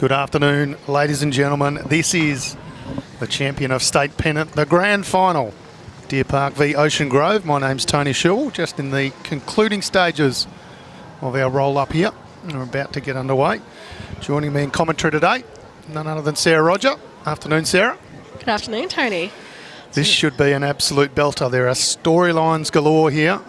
Good afternoon, ladies and gentlemen. This is the champion of state Pennant, the grand final. Deer Park v Ocean Grove. My name's Tony Shaw, just in the concluding stages of our roll-up here. We're about to get underway. Joining me in commentary today, none other than Sarah Roger. Afternoon, Sarah. Good afternoon, Tony. This should be an absolute belter. There are storylines galore here.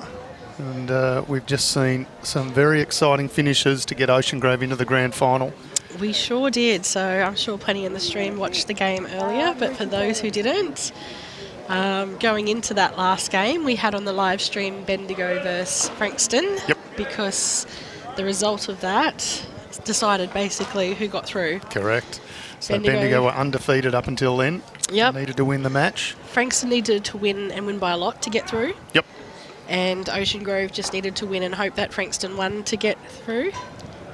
And we've just seen some very exciting finishes to get Ocean Grove into the grand final. We sure did. So I'm sure plenty in the stream watched the game earlier, but for those who didn't, going into that last game, we had on the live stream Bendigo versus Frankston. Yep. Because the result of that decided basically who got through. Correct. So Bendigo were undefeated up until then. Yep. Needed to win the match. Frankston needed to win and win by a lot to get through. Yep. And Ocean Grove just needed to win and hope that Frankston won to get through.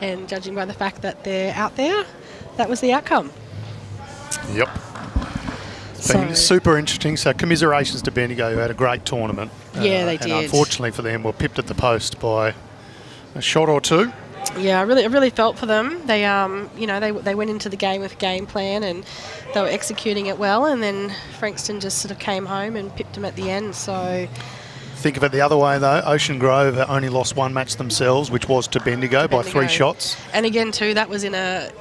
And judging by the fact that they're out there, that was the outcome. Yep. It's been super interesting. So commiserations to Bendigo, who had a great tournament. Yeah, they did. And unfortunately for them, were pipped at the post by a shot or two. Yeah, I really felt for them. They, they went into the game with a game plan and they were executing it well. And then Frankston just sort of came home and pipped them at the end. So. Think of it the other way, though. Ocean Grove only lost one match themselves, which was to Bendigo by 3 shots. And again, too, that was in a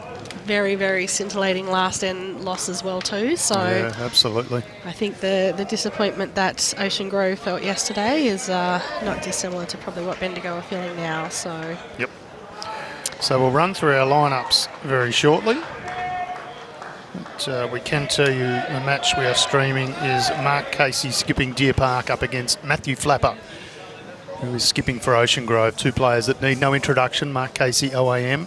very, very scintillating last end loss as well, too. So yeah, absolutely. I think the disappointment that Ocean Grove felt yesterday is not dissimilar to probably what Bendigo are feeling now. So. Yep. So we'll run through our lineups very shortly. But, we can tell you the match we are streaming is Mark Casey skipping Deer Park up against Matthew Flapper, who is skipping for Ocean Grove. 2 players that need no introduction. Mark Casey, OAM,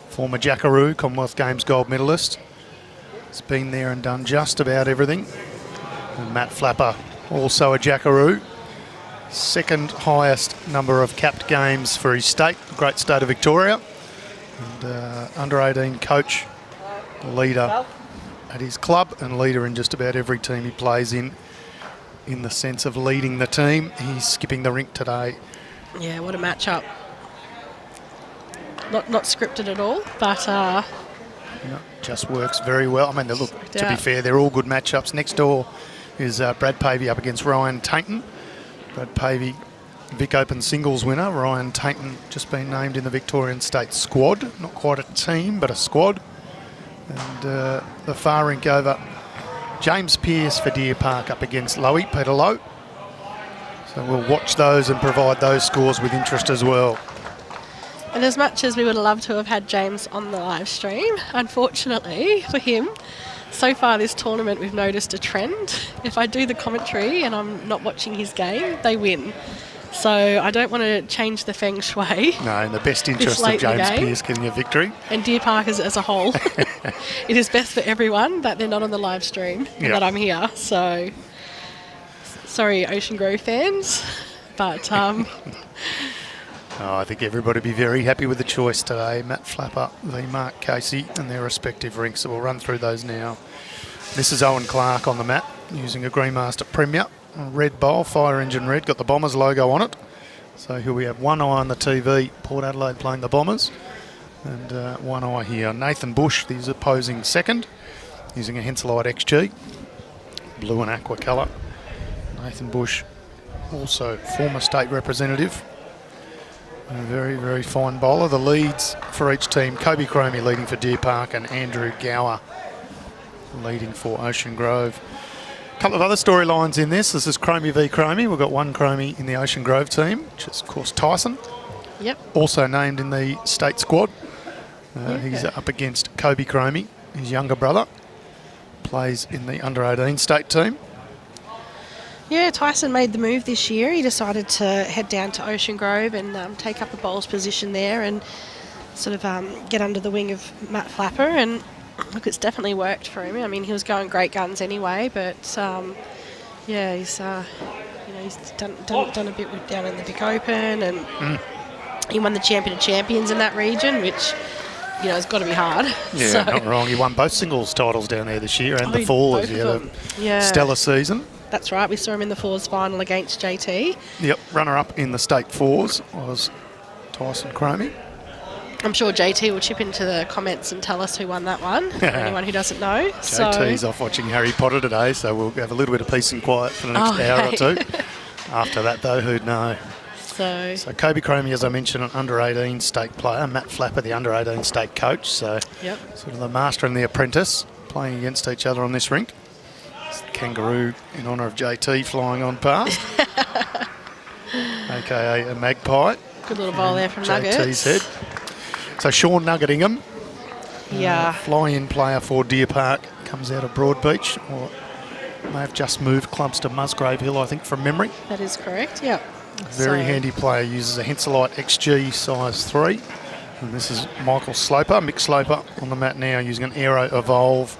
former Jackaroo, Commonwealth Games gold medalist. He's been there and done just about everything. And Matt Flapper, also a Jackaroo. Second highest number of capped games for his state, great state of Victoria. And under 18 coach, leader at his club and leader in just about every team he plays in the sense of leading the team. He's skipping the rink today. Yeah, what a matchup. Not scripted at all, but just works very well. I mean, look, to be fair, they're all good matchups. Next door is Brad Pavey up against Ryan Tainton. Brad Pavey, Vic Open singles winner. Ryan Tainton just been named in the Victorian State squad. Not quite a team, but a squad. And the far rink over, James Pearce for Deer Park up against Lowy, Peter Lowe. So we'll watch those and provide those scores with interest as well. And as much as we would love to have had James on the live stream, unfortunately for him, so far this tournament we've noticed a trend. If I do the commentary and I'm not watching his game, they win. So I don't want to change the feng shui. No, in the best interest of James Pearce getting a victory. And Deer Park as a whole. It is best for everyone that they're not on the live stream and that I'm here. So sorry, Ocean Grove fans, but I think everybody will be very happy with the choice today. Matt Flapper v Mark Casey and their respective rinks. So we'll run through those now. This is Owen Clark on the mat using a Greenmaster Premier. Red bowl, fire engine red, got the Bombers logo on it. So here we have one eye on the TV, Port Adelaide playing the Bombers. And one eye here. Nathan Bush, the opposing second, using a Henselite XG. Blue and aqua colour. Nathan Bush, also former state representative. A very, very fine bowler. The leads for each team, Kobe Cromie leading for Deer Park and Andrew Gower leading for Ocean Grove. A couple of other storylines in this. This is Cromie v Cromie. We've got one Cromie in the Ocean Grove team, which is, of course, Tyson. Yep. Also named in the state squad. He's up against Kobe Cromie, his younger brother. Plays in the under-18 state team. Yeah, Tyson made the move this year. He decided to head down to Ocean Grove and take up a bowler's position there and sort of get under the wing of Matt Flapper. And look, it's definitely worked for him. I mean, he was going great guns anyway, but yeah, he's he's done a bit with down in the Vic Open, and he won the Champion of Champions in that region, which it's got to be hard. Yeah, so, not wrong. He won both singles titles down there this year and the fours. He had a stellar season. That's right. We saw him in the fours final against JT. Yep, runner-up in the state fours was Tyson Cromie. I'm sure JT will chip into the comments and tell us who won that one, for anyone who doesn't know. JT's off watching Harry Potter today, so we'll have a little bit of peace and quiet for the next hour or two. After that, though, who'd know? So Kobe Cromie, as I mentioned, an under-18 state player. Matt Flapper, the under-18 state coach. So sort of the master and the apprentice playing against each other on this rink. It's the kangaroo in honour of JT flying on past. AKA a magpie. Good little bowl there from JT's Nuggets. head. So Sean Nugget Ingham, Yeah. fly-in player for Deer Park, comes out of Broadbeach, or may have just moved clubs to Musgrave Hill, I think, from memory. That is correct, yep. Very handy player, uses a Henselite XG size 3. And this is Michael Sloper, Mick Sloper, on the mat now using an Aero Evolve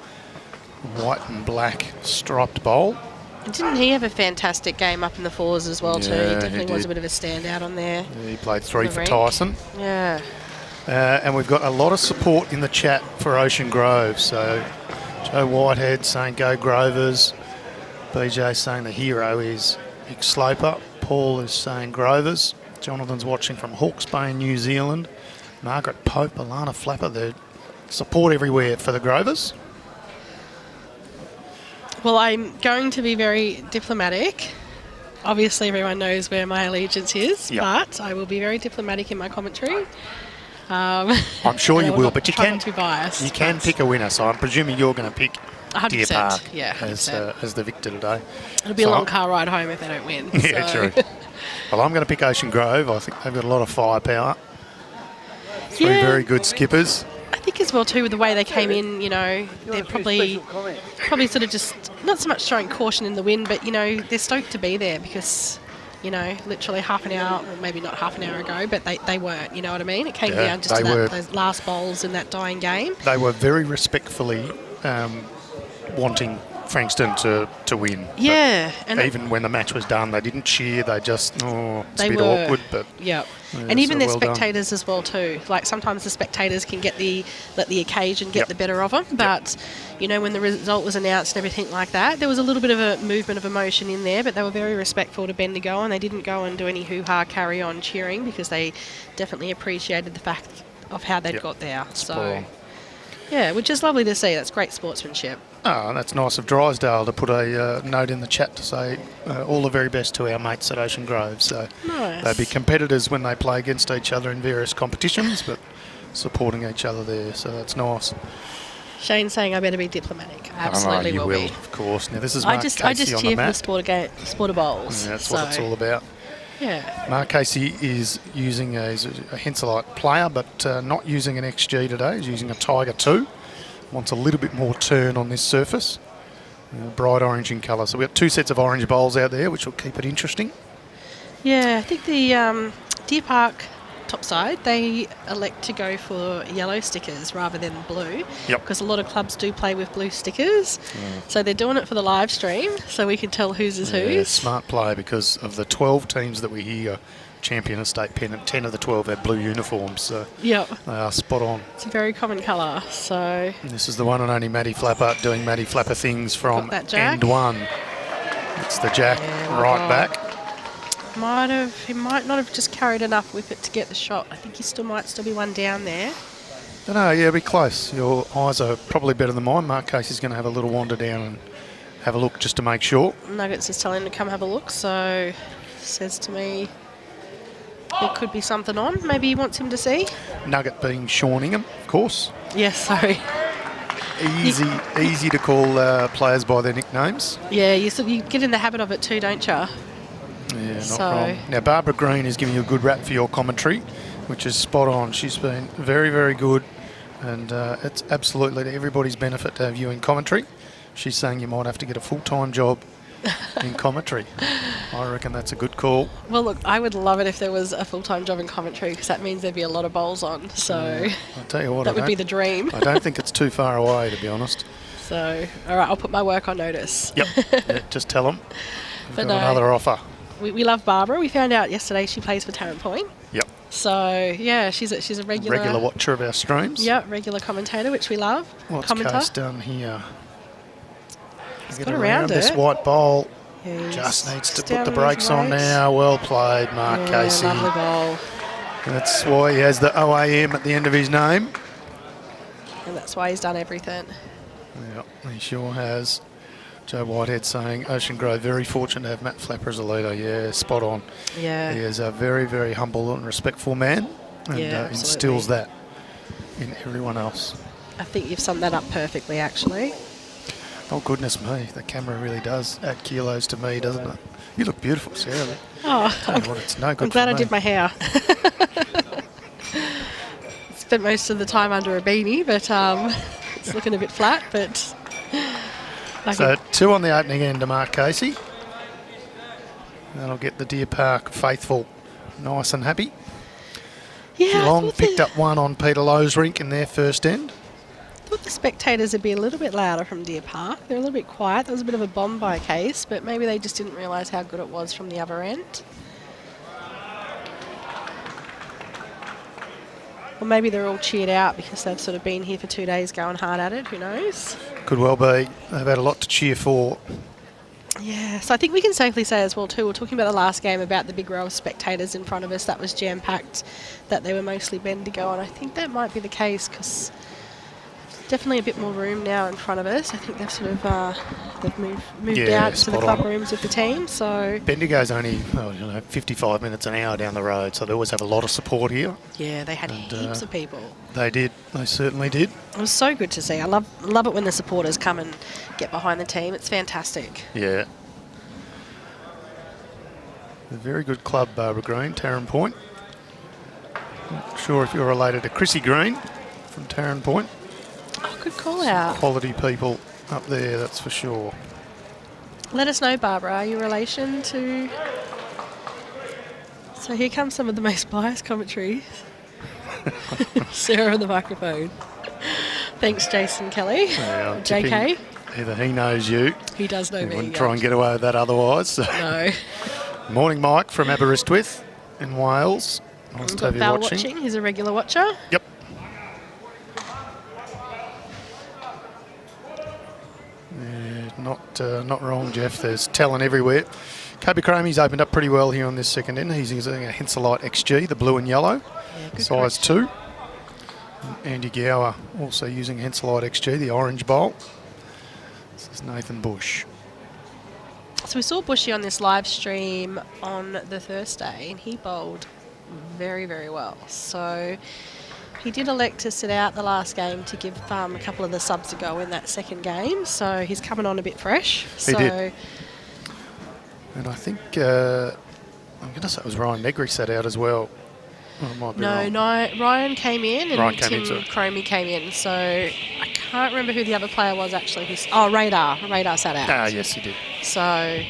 white and black striped bowl. And didn't he have a fantastic game up in the fours as well, too? He Yeah, definitely he was did. a bit of a standout on there. Yeah, he played 3 the for Rink. Tyson. Yeah. And we've got a lot of support in the chat for Ocean Grove. So Joe Whitehead saying go Grovers. BJ saying the hero is Mick Sloper. Paul is saying Grovers. Jonathan's watching from Hawke's Bay in New Zealand. Margaret Pope, Alana Flapper, the support everywhere for the Grovers. Well, I'm going to be very diplomatic. Obviously, everyone knows where my allegiance is, Yep. but I will be very diplomatic in my commentary. I'm sure and you I will, not but you try can not to be biased. you can pick a winner. So I'm presuming you're going to pick 100%. Deer Park Yeah, 100%. as the victor today. It'll be a So long car ride home if they don't win. Yeah, so. true. Well, I'm going to pick Ocean Grove. I think they've got a lot of firepower. Three Yeah. very good skippers. I think as well too with the way they came in, they're probably sort of just not so much showing caution in the wind, but they're stoked to be there because literally half an hour, or maybe not half an hour ago, but they weren't. You know what I mean? It came Yeah, down just they to were. those last bowls in that dying game. They were very respectfully wanting Frankston to win. But Yeah, and even when the match was done, they didn't cheer. They just, it's they a bit were awkward, but yeah. Yeah, And even so their well done. spectators as well too. Like sometimes the spectators can let the occasion get Yep. the better of them. But when the result was announced and everything like that, there was a little bit of a movement of emotion in there. But they were very respectful to Bendigo, and they didn't go and do any hoo-ha carry on cheering because they definitely appreciated the fact of how they'd Yep. got there. Spot So on. yeah, which is lovely to see. That's great sportsmanship. Oh, that's nice of Drysdale to put a note in the chat to say all the very best to our mates at Ocean Grove. So Nice. they'll be competitors when they play against each other in various competitions, but supporting each other there. So that's nice. Shane saying I better be diplomatic. I absolutely you will will, be. of course. Now this is I Mark just Casey on cheer the for the mat. sport of bowls. Yeah, that's so, what it's all about. Yeah. Mark Casey is using a Henselite player, but not using an XG today. He's using a Tiger 2. Wants a little bit more turn on this surface. Bright orange in colour. So we've got 2 sets of orange bowls out there, which will keep it interesting. Yeah, I think the Deer Park topside, they elect to go for yellow stickers rather than blue. Yep. Because a lot of clubs do play with blue stickers. So they're doing it for the live stream, so we can tell whose is Yeah, whose. smart play, because of the 12 teams that we hear champion of state Pennant, 10 of the 12 had blue uniforms, so Yep. they are spot on. It's a very common colour, so And this is the one and only Maddie Flapper doing Maddie Flapper things from Got that jack. end one. It's the jack Yeah, well right done. back. he might not have just carried enough with it to get the shot. I think he might still be one down there. Don't know, yeah, be close. Your eyes are probably better than mine. Mark Casey's going to have a little wander down and have a look just to make sure. Nuggets is telling him to come have a look, so says to me there could be something on. Maybe he wants him to see. Nugget being Sean Ingham, of course. Yes, sorry. Easy to call players by their nicknames. Yeah, you get in the habit of it too, don't you? Yeah, not So- wrong. Now, Barbara Green is giving you a good rap for your commentary, which is spot on. She's been very, very good, and it's absolutely to everybody's benefit to have you in commentary. She's saying you might have to get a full-time job in commentary. I reckon that's a good call. Well, look, I would love it if there was a full-time job in commentary because that means there'd be a lot of bowls on. So I'll tell you what, that would be the dream. I don't think it's too far away, to be honest. So, all right, I'll put my work on notice. Yep, yeah, just tell them. We've But got no. another offer. We love Barbara. We found out yesterday she plays for Tarrant Point. Yep, So, yeah, she's a regular... regular watcher of our streams. Yeah, regular commentator, which we love. What's Commentator. Case done here? He's Get got around this it. white bowl. Yeah, Just needs to down put the on his brakes on legs. now. Well played, Mark Yeah, Casey. lovely bowl. That's why he has the OAM at the end of his name. And that's why he's done everything. Yeah, he sure has. Joe Whitehead saying Ocean Grove very fortunate to have Matt Flapper as a leader. Yeah, spot on. Yeah. He is a very, very humble and respectful man, and instills that in everyone else. I think you've summed that up perfectly, actually. Oh, goodness me. The camera really does add kilos to me, doesn't it? You look beautiful, Sarah. Oh, It's no good I'm glad for I me. did my hair. Spent most of the time under a beanie, but it's looking a bit flat, but... So 2 on the opening end to Mark Casey. That'll get the Deer Park faithful nice and happy. Yeah, Geelong picked up 1 on Peter Lowe's rink in their first end. I thought the spectators would be a little bit louder from Deer Park. They're a little bit quiet. There was a bit of a bomb by case, but maybe they just didn't realise how good it was from the other end. Or maybe they're all cheered out because they've sort of been here for 2 days going hard at it. Who knows? Could well be. They've had a lot to cheer for. Yeah, so I think we can safely say as well too, we're talking about the last game about the big row of spectators in front of us. That was jam-packed, that they were mostly Bendigo, and I think that might be the case because definitely a bit more room now in front of us. I think they've sort of they've moved out to the club rooms with the team. So Bendigo's only 55 minutes an hour down the road, so they always have a lot of support here. yeah, they had heaps of people. They did. They certainly did. It was so good to see. I love it when the supporters come and get behind the team. It's fantastic. Yeah. A very good club, Barbara Green, Tarrant Point. Not sure if you're related to Chrissy Green from Tarrant Point. Oh, good call out. Quality people up there, that's for sure. Let us know, Barbara. Are you relation to... So here comes some of the most biased commentary. Sarah on the microphone. Thanks, Jason Kelly. Yeah, JK. Either he knows you. He does know He me. wouldn't try and get away with that otherwise. So. No. Morning, Mike from Aberystwyth in Wales. Nice to have you Val watching. He's a regular watcher. Yep. Not wrong, Jeff. There's talent everywhere. Kobe Cramey's opened up pretty well here on this second end. He's using a Henselite XG, the blue and yellow, size 2. And Andy Gower also using Henselite XG, the orange bowl. This is Nathan Bush. So we saw Bushy on this live stream on the Thursday, and he bowled very, very well. So he did elect to sit out the last game to give a couple of the subs a go in that second game. So he's coming on a bit fresh. He did. And I think, I'm going to say it was Ryan Negri sat out as well. Oh, it might be wrong. Ryan came in and Tim Cromie came in. So I can't remember who the other player was actually. Radar. Radar sat out. Ah, yes, he did. So,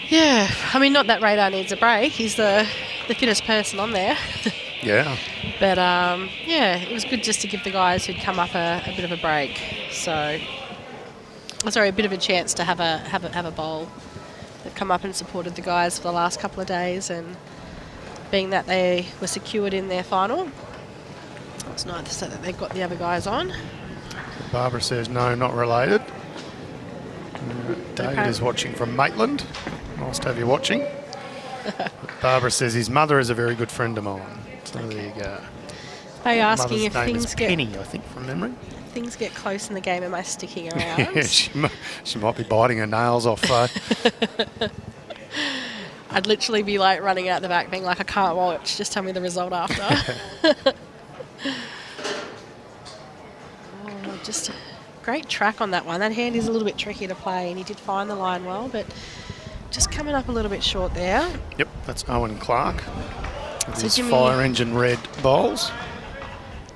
yeah. I mean, not that Radar needs a break. He's the fittest person on there. Yeah. But, yeah, it was good just to give the guys who'd come up a bit of a break. So, a bit of a chance to have a bowl. They've come up and supported the guys for the last couple of days, and being that they were secured in their final, it's nice that they've got the other guys on. Barbara says no, not related. David is watching from Maitland. Nice to have you watching. Barbara says his mother is a very good friend of mine. So there you go. They asking Mother's if name things is get Penny, I think, from memory. things get close in the game. Am I sticking around? Yeah, she might be biting her nails off though. I'd literally be like running out the back being like, I can't watch, just tell me the result after. Just great track on that one. That hand is a little bit tricky to play, and he did find the line well, but just coming up a little bit short there. Yep, that's Owen Clark with So his Jimmy- fire engine red bowls.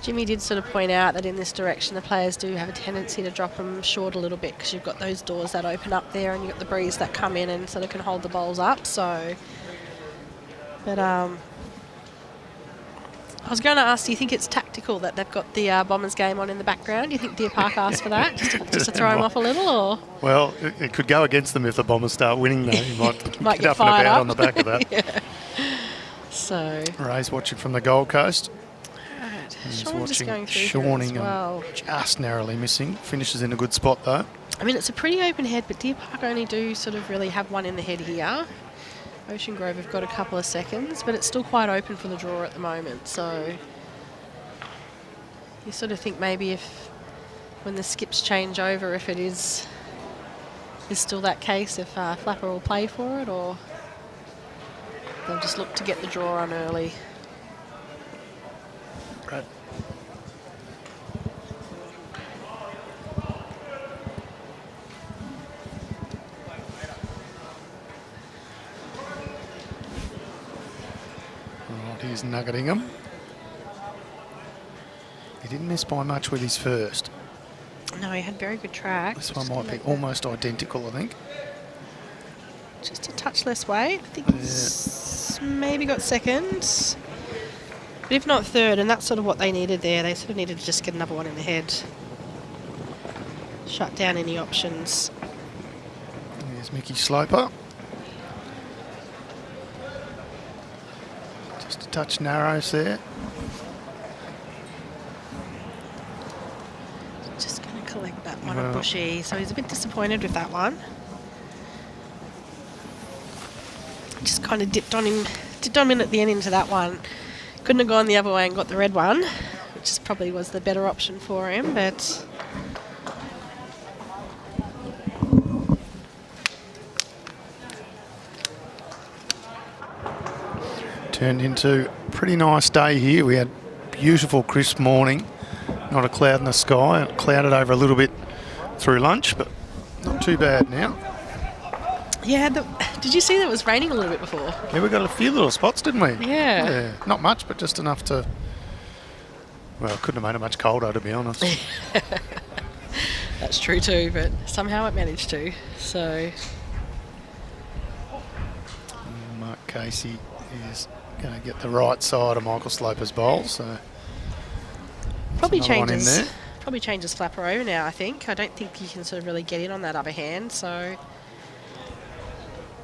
Jimmy did sort of point out that in this direction the players do have a tendency to drop them short a little bit because you've got those doors that open up there and you've got the breeze that come in and sort of can hold the bowls up. So, but I was going to ask, do you think it's tactical that they've got the Bombers game on in the background? Do you think Deer Park asked for that just to throw them off a little? Or? Well, it could go against them if the Bombers start winning though. You might Get get up and fired about up. on the back of that. Yeah. So, Ray's watching from the Gold Coast. right. He's Sean just watching going through here as Shawning, well. just narrowly missing. Finishes in a good spot though. I mean, it's a pretty open head, but Deer Park only do sort of really have one in the head here. Ocean Grove have got a couple of seconds, but it's still quite open for the draw at the moment. So you sort of think maybe if when the skips change over, if it is still that case, if Flapper will play for it, or they'll just look to get the draw on early. Right. Right, here's nuggeting him. He didn't miss by much with his first. No, he had very good track. This one might be almost identical, I think. Just a touch less weight. I think he's maybe got second. But if not third, and that's sort of what they needed there. They sort of needed to just get another one in the head. Shut down any options. There's Mickey Sloper. Just a touch narrows there. Just going to collect that one on Bushy. So he's a bit disappointed with that one. Just kind of dipped on him at the end into that one. Couldn't have gone the other way and got the red one, which probably was the better option for him, but turned into a pretty nice day here. We had beautiful crisp morning, not a cloud in the sky. It clouded over a little bit through lunch, but not too bad now. yeah, did you see that it was raining a little bit before? Yeah, we got a few little spots, didn't we? Yeah. Not much, but just enough to... Well, couldn't have made it much colder, to be honest. That's true too, but somehow it managed to. So Mark Casey is going to get the right side of Michael Sloper's bowl, so... probably another one in there. changes Flapper over now, I think. I don't think you can sort of really get in on that other hand, so...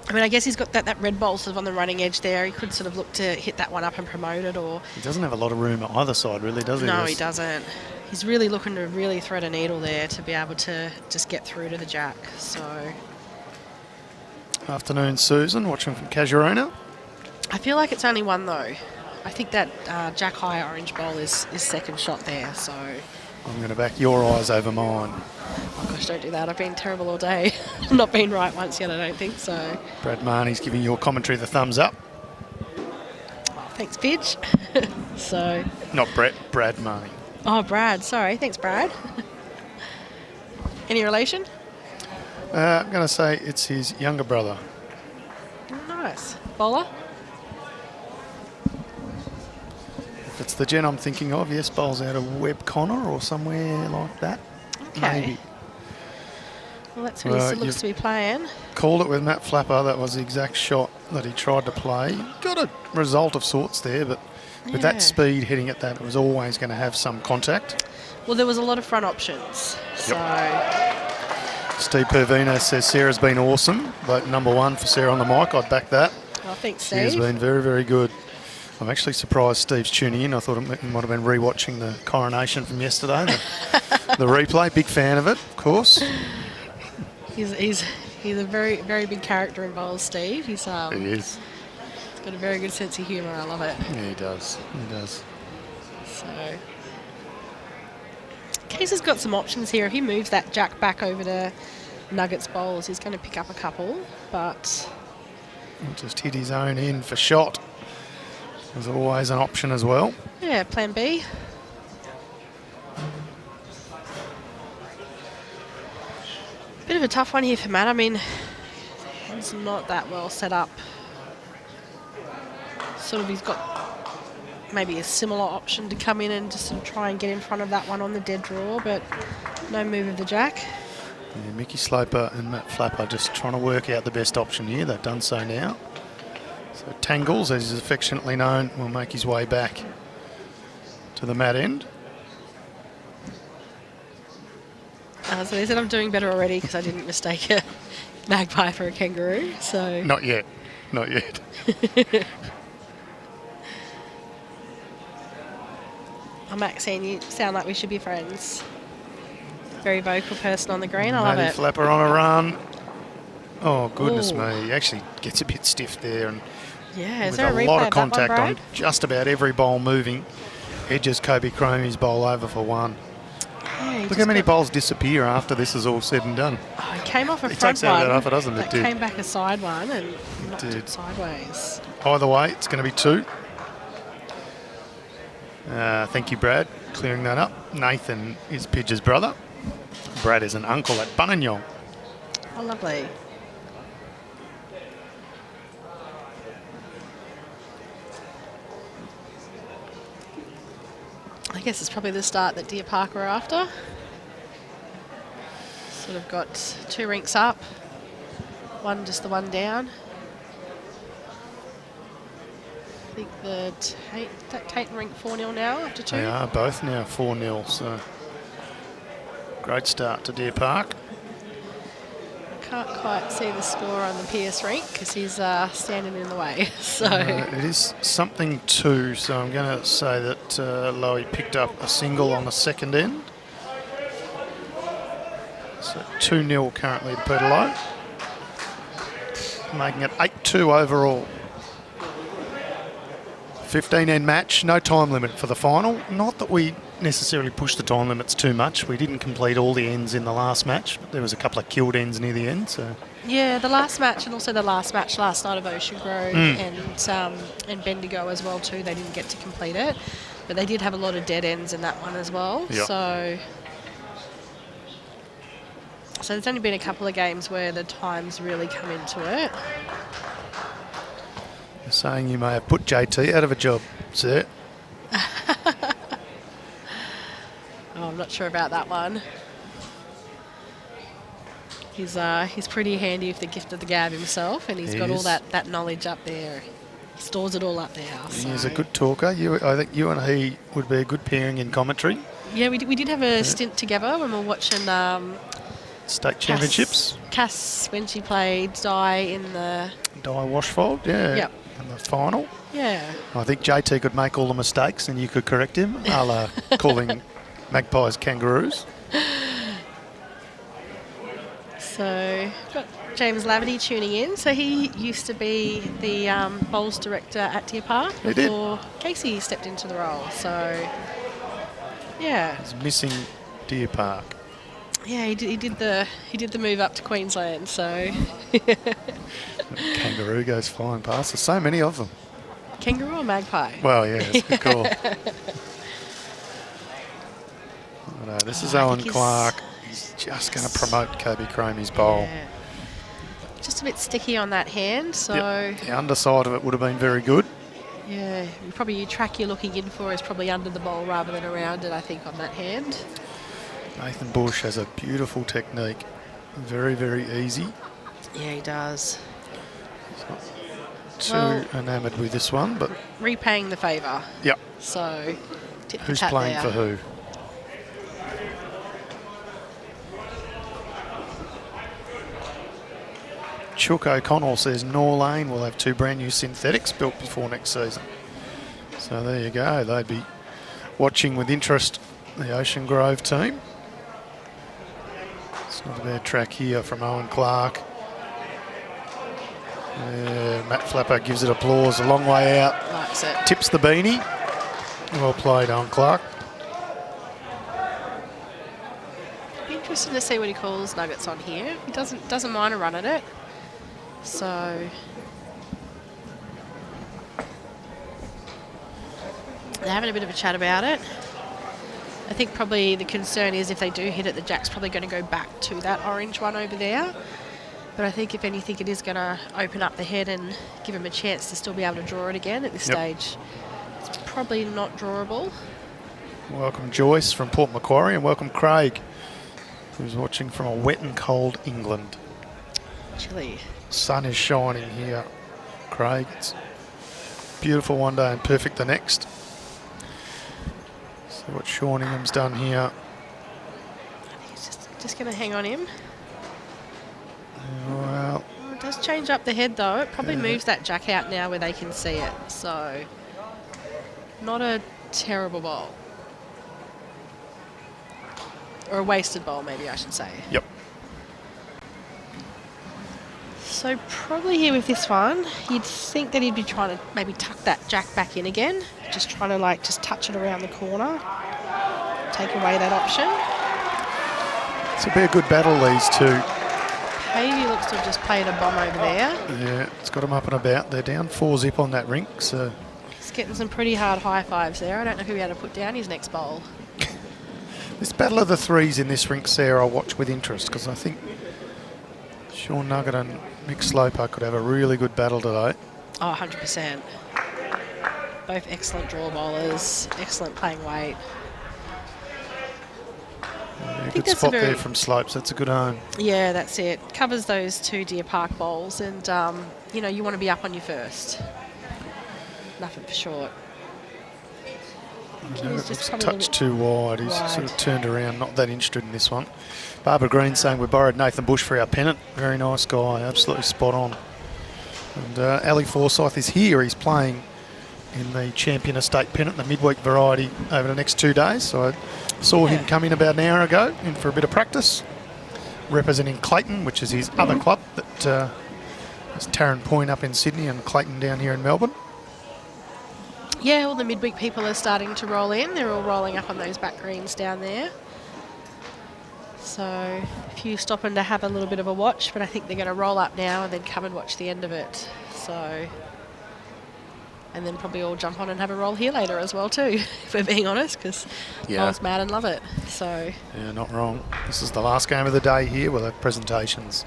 I mean, I guess he's got that red bowl sort of on the running edge there. He could sort of look to hit that one up and promote it, or... He doesn't have a lot of room at either side, really, does he? No, he doesn't. He's really looking to really thread a needle there to be able to just get through to the jack, so... Afternoon, Susan, watching from Casuarina. I feel like it's only one, though. I think that jack high orange bowl is second shot there, so... I'm going to back your eyes over mine. Oh gosh, don't do that. I've been terrible all day. Not been right once yet, I don't think so. Brad Marnie's giving your commentary the thumbs up. Oh, thanks, Pidge. So... Not Brett, Brad Marnie. Oh, Brad. Sorry. Thanks, Brad. Any relation? I'm going to say it's his younger brother. Oh, nice. Bowler? If it's the gen I'm thinking of, yes, bowls out of Webb Connor or somewhere like that. Okay. Maybe. Well, that's what he still looks to be playing. Called it with Matt Flapper. That was the exact shot that he tried to play. Got a result of sorts there, but with that speed hitting at that, it was always going to have some contact. Well, there was a lot of front options. So Steve Pervina says Sarah's been awesome, but number one for Sarah on the mic. I'd back that. I think She has been very, very good. I'm actually surprised Steve's tuning in. I thought it might have been rewatching the coronation from yesterday, the replay. Big fan of it, of course. He's a very, very big character in bowls, Steve. He is. He's got a very good sense of humour. I love it. Yeah, he does. He does. So Case has got some options here. If he moves that jack back over to Nuggets bowls, he's going to pick up a couple, but... He'll just hit his own in for shot. There's always an option as well. Yeah, plan B. Bit of a tough one here for Matt. I mean, it's not that well set up. Sort of he's got maybe a similar option to come in and just sort of try and get in front of that one on the dead draw, but no move of the jack. Yeah, Mickey Sloper and Matt Flapper just trying to work out the best option here. They've done so now. So Tangles, as he's affectionately known, will make his way back to the mat end. So they said I'm doing better already because I didn't mistake a magpie for a kangaroo. So Not yet. Not yet. Oh, Maxine, you sound like we should be friends. Very vocal person on the green. I love Matty it. Flapper on a run. Oh, goodness Ooh. me. He actually gets a bit stiff there. And Yeah, is with there a a replay lot of of that one, contact on Brad? just about every bowl moving, edges Kobe Cromie's bowl over for one. Yeah, he Look just how many got- bowls disappear after this is all said and done. Oh, he came off a He front takes out one. that offer, doesn't it? That It did. came back a side one and knocked did. it sideways. Either way, it's going to be 2. Thank you, Brad, clearing that up. Nathan is Pidge's brother. Brad is an uncle at Bunanyong. Oh, lovely. I guess it's probably the start that Deer Park were after. Sort of got 2 rinks up, one just the one down. I think the Tate and Rink 4-0 now after 2. They are both now 4-0, so great start to Deer Park. Can't quite see the score on the Pierce Rink because he's standing in the way. So It is something 2, so I'm going to say that Lowy picked up a single on the second end. So 2-0 currently to Peterlow, making it 8-2 overall. 15-end match, no time limit for the final. Not that we necessarily pushed the time limits too much. We didn't complete all the ends in the last match, but there was a couple of killed ends near the end. So yeah, the last match and also the last match last night of Ocean Grove and Bendigo as well too. They didn't get to complete it, but they did have a lot of dead ends in that one as well. Yep. So there's only been a couple of games where the times really come into it. you're saying you may have put JT out of a job, sir. Oh, I'm not sure about that one. He's pretty handy with the gift of the gab himself, and he's He got all is. that knowledge up there. He stores it all up there. He's so- a good talker. I think you and he would be a good pairing in commentary. Yeah, we did have a stint together when we were watching State championships, Cass when she played Di in the Di Washfold, yeah, Yep. in the final. yeah. I think JT could make all the mistakes and you could correct him, a la calling magpies kangaroos. So got James Laverty tuning in. So he used to be the bowls director at Deer Park He did. before Casey stepped into the role. So yeah, He's missing Deer Park. yeah, he did the move up to Queensland. So Kangaroo goes flying past. There's so many of them. kangaroo or magpie? Well, yeah, it's a good call. This is I Owen think he's- Clark. He's just going to promote Kobe Cromie's bowl. Yeah. Just a bit sticky on that hand. So. Yep. The underside of it would have been very good. Yeah, probably your track you're looking in for is probably under the bowl rather than around it, I think, on that hand. Nathan Bush has a beautiful technique. Very, very easy. Yeah, he does. Too Well- enamoured with this one, but Repaying the favour. yep. So, tip Who's the tat playing there. for who? Chook O'Connell says Norlane will have 2 brand new synthetics built before next season. So there you go. They'd be watching with interest the Ocean Grove team. It's not a bad track here from Owen Clark. Matt Flapper gives it applause a long way out. Likes it. Tips the beanie. Well played, Owen Clark. Be interesting to see what he calls nuggets on here. He doesn't mind a run at it. So they're having a bit of a chat about it. I think probably the concern is if they do hit it, the jack's probably going to go back to that orange one over there. But I think if anything, it is going to open up the head and give him a chance to still be able to draw it again at this stage. It's probably not drawable. Welcome Joyce from Port Macquarie, and welcome Craig, who's watching from a wet and cold England. Chilly. Sun is shining here, Craig. It's beautiful one day and perfect the next. See what Shorningham's done here. He's just going to hang on him. Well, Oh, it does change up the head though. It probably moves that jack out now where they can see it. So not a terrible bowl. Or a wasted bowl maybe I should say. yep. So probably here with this one, you'd think that he'd be trying to maybe tuck that jack back in again, just trying to like just touch it around the corner, take away that option. It's a be a good battle, these two. Pavey looks to have just played a bomb over there. Yeah, it's got them up and about. They're down 4-zip on that Rink, so... He's getting some pretty hard high fives there. I don't know who he had to put down his next bowl. This battle of the threes in this Rink, Sarah, I'll watch with interest, because I think Sean Nugget and Mick Sloper could have a really good battle today. Oh, 100%. Both excellent draw bowlers, excellent playing weight. Yeah, good spot there from Slopes. That's a good home. Yeah, that's it. Covers those 2 Deer Park bowls, and you know, you want to be up on your first. Nothing for short. He's just a touch too wide. He's sort of turned around, not that interested in this one. Barbara Green saying we borrowed Nathan Bush for our Pennant. Very nice guy, absolutely spot on. And Ali Forsyth is here. He's playing in the Champion Estate Pennant, the midweek variety, over the next 2 days. So I saw him come in about an hour ago, in for a bit of practice, representing Clayton, which is his other club. That is Tarrant Point up in Sydney and Clayton down here in Melbourne. Yeah, all the midweek people are starting to roll in. They're all rolling up on those back greens down there. So a few stopping to have a little bit of a watch, but I think they're going to roll up now and then come and watch the end of it. So, and then probably all jump on and have a roll here later as well too, if we're being honest, because I was mad and love it. So yeah, not wrong. This is the last game of the day here. We'll have presentations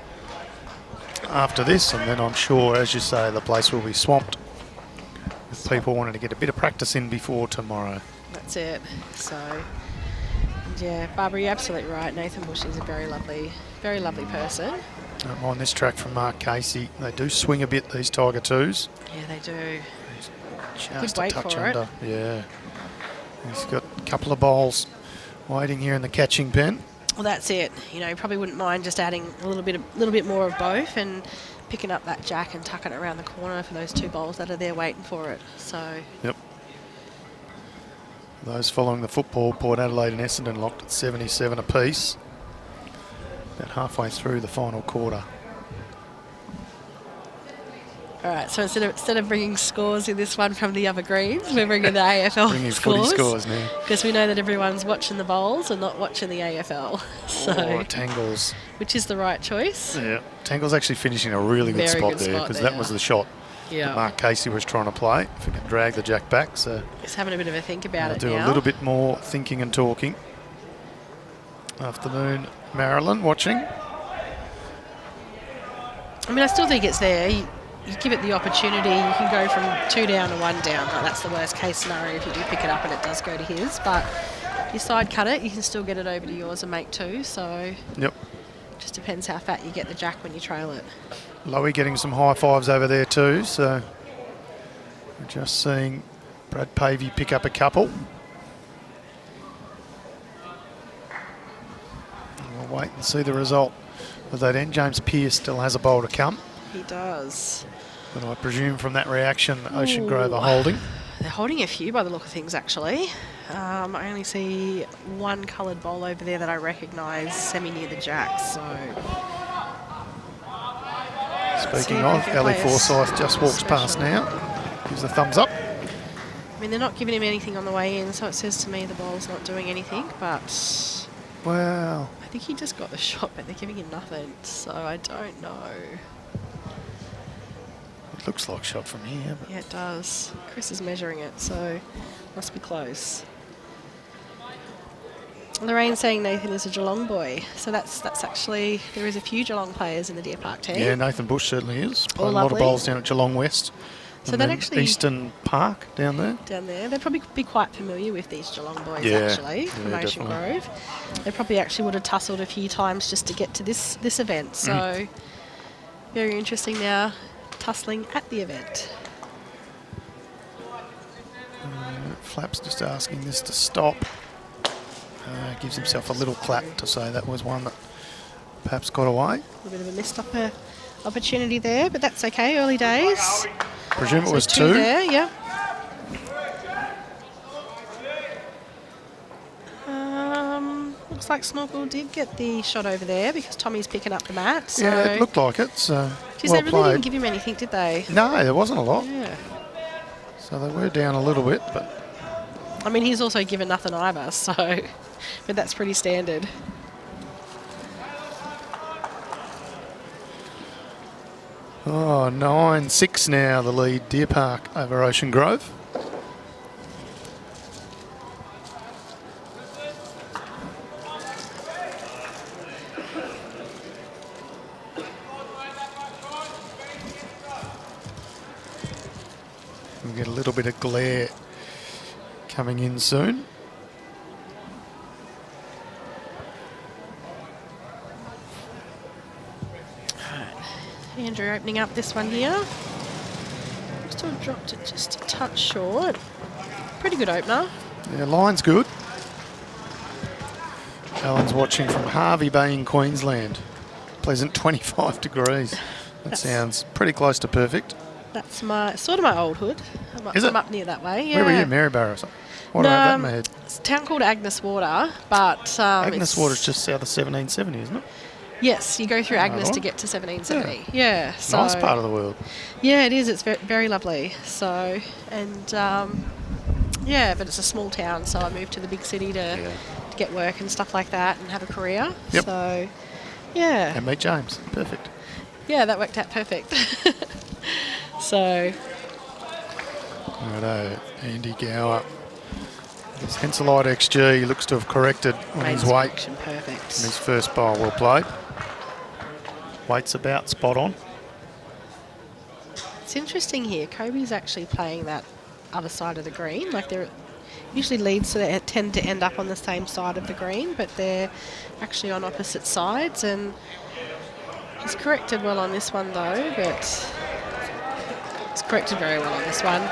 after this, and then I'm sure, as you say, the place will be swamped with people wanting to get a bit of practice in before tomorrow. That's it. So, yeah, Barbara, you're absolutely right. Nathan Bush is a very lovely person. Don't mind this track from Mark Casey. They do swing a bit, these Tiger 2s. Yeah, they do. Just Good a weight touch for under. it. Yeah. He's got a couple of bowls waiting here in the catching pen. Well, that's it. You know, you probably wouldn't mind just adding a little bit more of both and picking up that jack and tucking it around the corner for those 2 bowls that are there waiting for it. So. Yep. Those following the football, Port Adelaide and Essendon locked at 77 apiece. About halfway through the final quarter. All right, so instead of bringing scores in this one from the other greens, we're bringing the AFL bringing scores. Footy scores now. Because we know that everyone's watching the bowls and not watching the AFL. So, Tangles. Which is the right choice. Yeah, Tangles actually finishing a really good spot there, because that was the shot that Mark Casey was trying to play. If he can drag the jack back. So he's having a bit of a think about it now. Do a little bit more thinking and talking. Afternoon, Marilyn watching. I mean, I still think it's there. You give it the opportunity, you can go from 2 down to 1 down. Like, that's the worst case scenario if you do pick it up and it does go to his. But you side cut it, you can still get it over to yours and make 2. So yep, just depends how fat you get the jack when you trail it. Lowy getting some high fives over there too. So we're just seeing Brad Pavey pick up a couple. And we'll wait and see the result of that end. James Pearce still has a bowl to come. He does. But I presume from that reaction, Ocean Grove are holding. They're holding a few by the look of things, actually. I only see one coloured bowl over there that I recognise semi-near the jack, so... Speaking of, Ali Forsyth just walks past now. Gives a thumbs up. I mean, they're not giving him anything on the way in, so it says to me the bowl's not doing anything, but... Wow. I think he just got the shot, but they're giving him nothing, so I don't know. It looks like shot from here. But yeah, it does. Chris is measuring it, so must be close. Lorraine's saying Nathan is a Geelong boy, so that's actually, there is a few Geelong players in the Deer Park team. Yeah, Nathan Bush certainly is. Played a lot of bowls down at Geelong West. So that actually... Eastern Park down there. Down there. They'd probably be quite familiar with these Geelong boys, actually, from Ocean Grove. They probably actually would have tussled a few times just to get to this event, so very interesting now. Tussling at the event. Flaps just asking this to stop. Gives himself a little clap to say that was one that perhaps got away. A little bit of a missed opportunity there, but that's okay, early days. Presume it was 2 there, yeah. Looks looks like Snorkel did get the shot over there because Tommy's picking up the mat. So Yeah, it looked like it. So geez, well they really played. didn't give him anything, did they? No, there wasn't a lot. Yeah. So they were down a little bit, but I mean, he's also given nothing either, so but that's pretty standard. oh, 9-6 now, the lead, Deer Park over Ocean Grove. We'll get a little bit of glare coming in soon. Andrew opening up this one here. Still dropped it just a touch short. Pretty good opener. Yeah, line's good. Alan's watching from Harvey Bay in Queensland. Pleasant 25 degrees. That sounds pretty close to perfect. That's my sort of my old hood. I'm up near that way. Yeah. Where were you, Maryborough or something? What do I have that in my head? It's a town called Agnes Water, but Agnes Water's just south of 1770, isn't it? Yes, you go through Agnes right. to get to 1770. Yeah, so Nice part of the world. yeah, it is. It's very, very lovely. So and yeah, but it's a small town, so I moved to the big city to get work and stuff like that and have a career. Yep. So yeah, And meet James. Perfect. yeah, that worked out perfect. So Righto, Andy Gower. His Henselite XG looks to have corrected on his weight. perfect. In his first bowl, well played. Weight's about spot on. It's interesting here. Kobe's actually playing that other side of the green. Like they're usually leads, so they tend to end up on the same side of the green, but they're actually on opposite sides. And he's corrected well on this one though, but he's corrected very well on this one.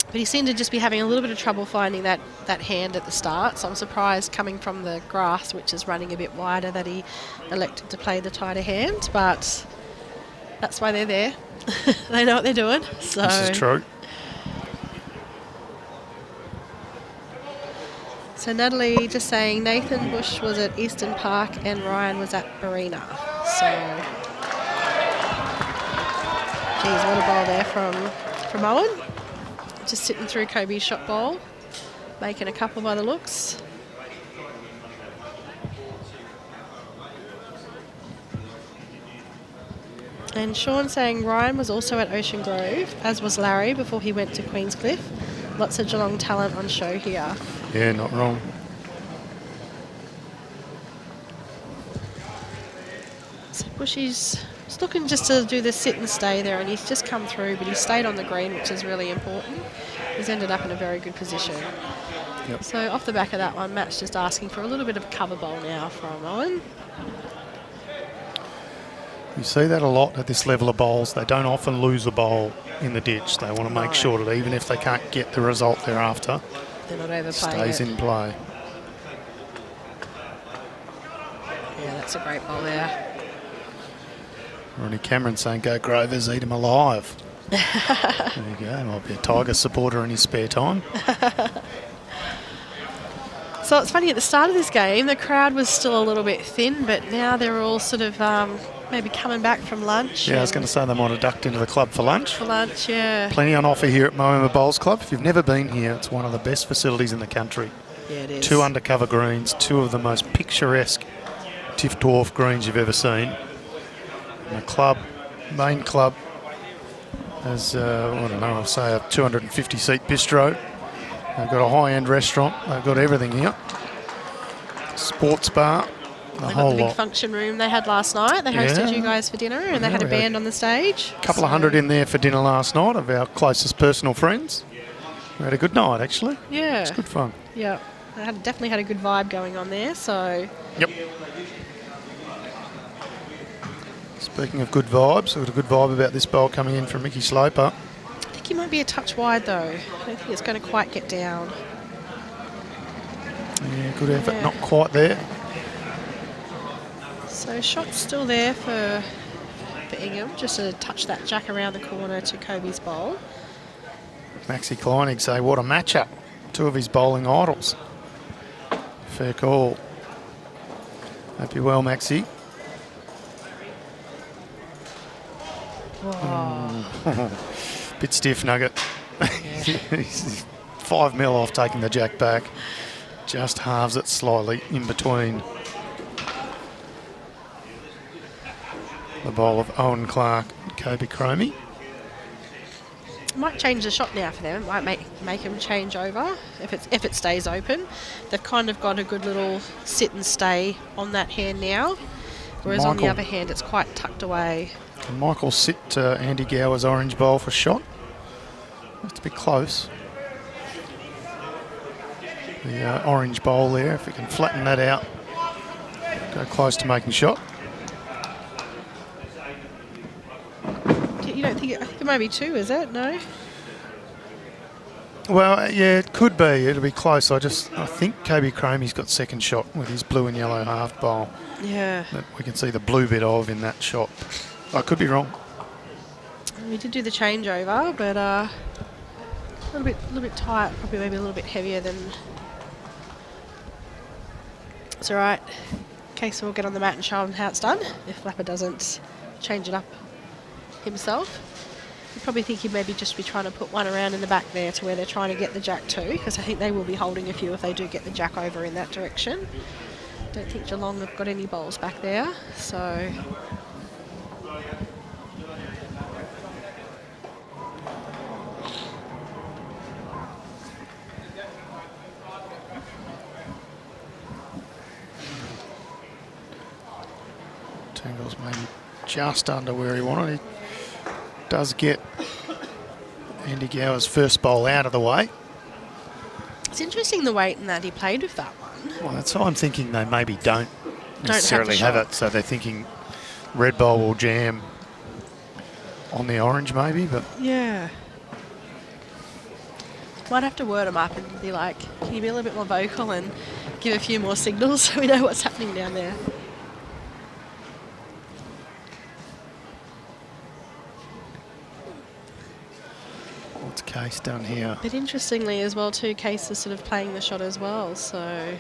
But he seemed to just be having a little bit of trouble finding that hand at the start, so I'm surprised coming from the grass, which is running a bit wider, that he elected to play the tighter hand, but that's why they're there. They know what they're doing. So This is true. So Natalie just saying Nathan Bush was at Eastern Park and Ryan was at Arena. So, geez, what a ball there from Owen. Just sitting through Kobe's shot ball, making a couple by the looks. And Sean saying Ryan was also at Ocean Grove, as was Larry before he went to Queenscliff. Lots of Geelong talent on show here. Yeah, not wrong. So Bushy's looking just to do the sit and stay there, and he's just come through, but he's stayed on the green, which is really important. He's ended up in a very good position. Yep. So off the back of that one, Matt's just asking for a little bit of a cover bowl now from Owen. You see that a lot at this level of bowls. They don't often lose a bowl in the ditch. They want to make sure that even if they can't get the result they're after, They're not overplaying stays it. in play. Yeah, that's a great bowl there. Ronnie Cameron saying, go Grovers, eat them alive. There you go. Might be a Tiger supporter in his spare time. So it's funny, at the start of this game, the crowd was still a little bit thin, but now they're all sort of maybe coming back from lunch. Yeah, I was going to say they might have ducked into the club for lunch. For lunch, yeah. Plenty on offer here at Moama Bowls Club. If you've never been here, it's one of the best facilities in the country. Yeah, it is. 2 undercover greens, 2 of the most picturesque Tiff Dwarf greens you've ever seen. And the club, main club, has, I don't know, I'll say a 250-seat bistro. They've got a high-end restaurant. They've got everything here. Sports bar, the They whole got the big lot. function room they had last night. They hosted Yeah. you guys for dinner, and they had a we had band on the stage. A couple of hundred in there for dinner last night of our closest personal friends. We had a good night, actually. Yeah. It's good fun. Yeah. They definitely had a good vibe going on there, so... Yep. Speaking of good vibes, we've got a good vibe about this bowl coming in from Mickey Sloper. I think he might be a touch wide, though. I don't think it's going to quite get down. Yeah, good effort, Yeah. not quite there. So shot's still there for Ingham, just to touch that jack around the corner to Kobe's bowl. Maxi Kleinig say, what a matchup. two of his bowling idols. Fair call. Hope you're well, Maxie. Bit stiff, Nugget. He's 5 mil off taking the jack back. Just halves it slightly in between. The bowl of Owen Clark and Kobe Cromie. Might change the shot now for them. It might make them change over if it stays open. They've kind of got a good little sit and stay on that hand now, whereas on the other hand it's quite tucked away. Can Michael sit Andy Gower's orange bowl for shot? It's a bit close. The orange bowl there, if we can flatten that out, go close to making shot. You don't think I think it might be 2, is it? No? Well, yeah, it could be. It'll be close. I think Kobe Cromie's got second shot with his blue and yellow half bowl. Yeah. That we can see the blue bit of in that shot. I could be wrong. We did do the changeover, but a little bit tight, probably maybe a little bit heavier than. It's all right. Okay, so we'll get on the mat and show him how it's done. If Flapper doesn't change it up himself, you probably think he'd maybe just be trying to put one around in the back there to where they're trying to get the jack to, because I think they will be holding a few if they do get the jack over in that direction. Don't think Geelong have got any bowls back there, so. Tangle's maybe just under where he wanted. He does get Andy Gower's first bowl out of the way. It's interesting the weight in that he played with that one. Well, that's why I'm thinking they maybe don't necessarily have it. So they're thinking red bowl will jam on the orange maybe, but... Yeah. Might have to word them up and be like, can you be a little bit more vocal and give a few more signals so we know what's happening down there? What's Case done here? But interestingly as well too, Case is sort of playing the shot as well, so...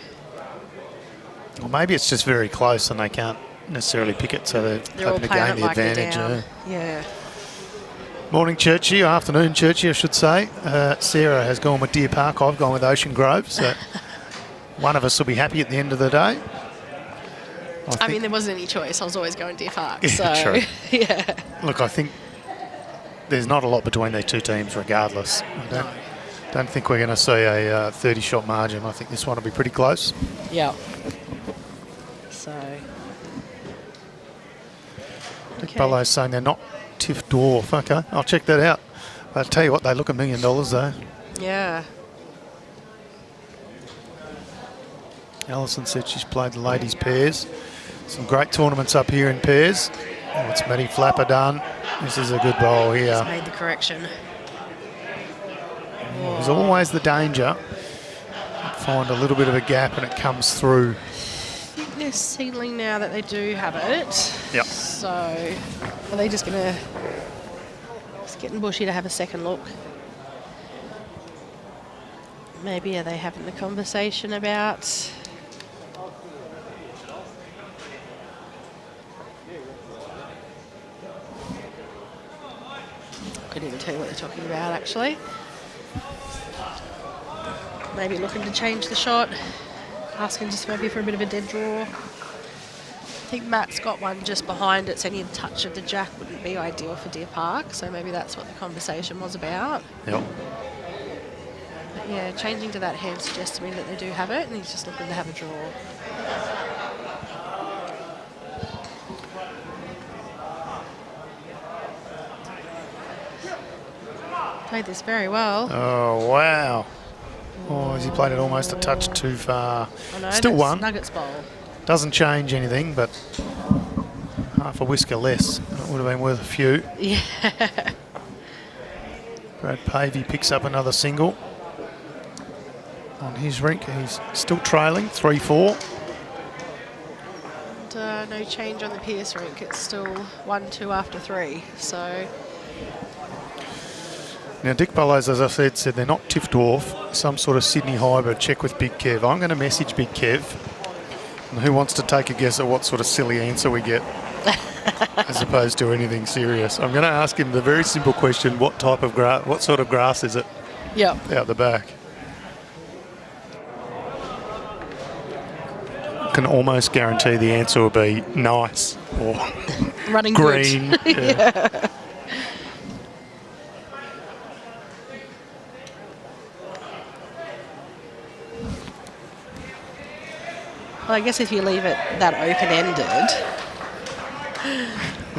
Well, maybe it's just very close and they can't necessarily pick it, so they're hoping to gain the advantage. Yeah. Morning, Churchy. Afternoon, Churchy, I should say. Sarah has gone with Deer Park. I've gone with Ocean Grove. So one of us will be happy at the end of the day. I mean, there wasn't any choice. I was always going Deer Park. So, true. Yeah. Look, I think there's not a lot between these two teams regardless. I don't think we're going to see a 30-shot margin. I think this one will be pretty close. Yeah. So... Okay. Bellows saying they're not Tiff Dwarf. Okay, I'll check that out. I'll tell you what, they look $1 million though. Yeah. Alison said she's played the ladies pairs. Some great tournaments up here in pairs. What's Matty Flapper done? This is a good bowl here. He's made the correction. There's always the danger. Find a little bit of a gap and it comes through. I think they're signaling now that they do have it. Yep. So are they just going to... It's getting bushy to have a second look. Maybe are they having the conversation about... Couldn't even tell you what they're talking about, actually. Maybe looking to change the shot. Asking just maybe for a bit of a dead draw. I think Matt's got one just behind it, so any touch of the jack wouldn't be ideal for Deer Park. So maybe that's what the conversation was about. Yep. But yeah, changing to that hand suggests to me that they do have it, and he's just looking to have a draw. Played this very well. Oh, wow. Oh, has he played it almost a touch too far? Oh no, Still one. Nuggets bowl. Doesn't change anything, but half a whisker less. It would have been worth a few. Yeah. Brad Pavey picks up another single on his rink. He's still trailing 3-4. And, no change on the Pierce rink. It's still 1-2 after 3. So Now, Dick Bellows, as I said they're not Tiff Dwarf, some sort of Sydney hybrid. Check with Big Kev. I'm going to message Big Kev. And who wants to take a guess at what sort of silly answer we get, as opposed to anything serious? I'm going to ask him the very simple question: what type of grass? What sort of grass is it? Yep. Out the back. Can almost guarantee the answer will be nice or Running green. Good. Yeah. Well, I guess if you leave it that open-ended,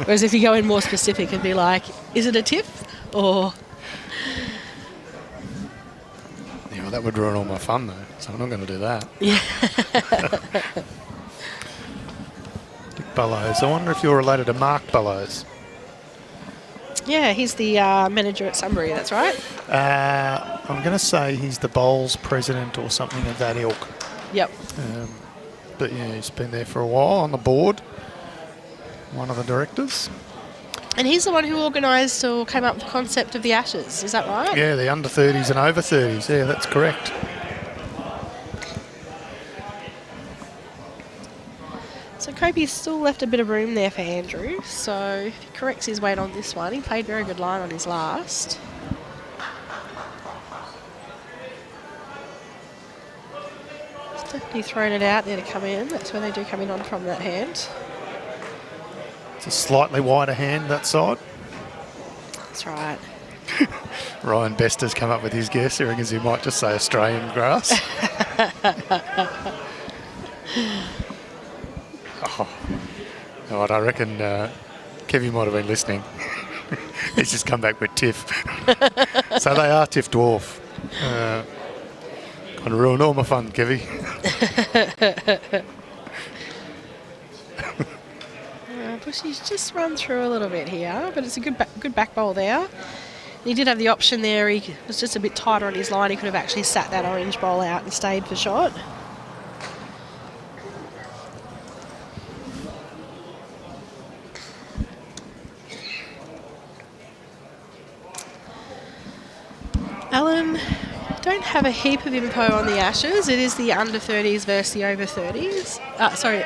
whereas if you go in more specific and be like, is it a tiff or... Yeah, well, that would ruin all my fun though, so I'm not going to do that. Yeah. Dick Bellows. I wonder if you're related to Mark Bellows. Yeah, he's the manager at Sunbury, that's right. I'm going to say he's the bowls president or something of that ilk. Yep. But yeah, he's been there for a while on the board. One of the directors. And he's the one who organised or came up with the concept of the Ashes, is that right? Yeah, the under 30s and over 30s. Yeah, that's correct. So Kobe's still left a bit of room there for Andrew. So if he corrects his weight on this one, he played very good line on his last. He's definitely thrown it out there to come in. That's where they do come in on from that hand. It's a slightly wider hand, that side. That's right. Ryan Best has come up with his guess. He reckons he might just say Australian grass. I reckon Kevy might have been listening. He's just come back with Tiff. So they are Tiff Dwarf. Kind of ruined all my fun, Kevy. Bushy's just run through a little bit here, but it's a good back bowl there. He did have the option there. He was just a bit tighter on his line. He could have actually sat that orange bowl out and stayed for shot. Alan, don't have a heap of info on the Ashes. It is the under 30s versus the over 30s.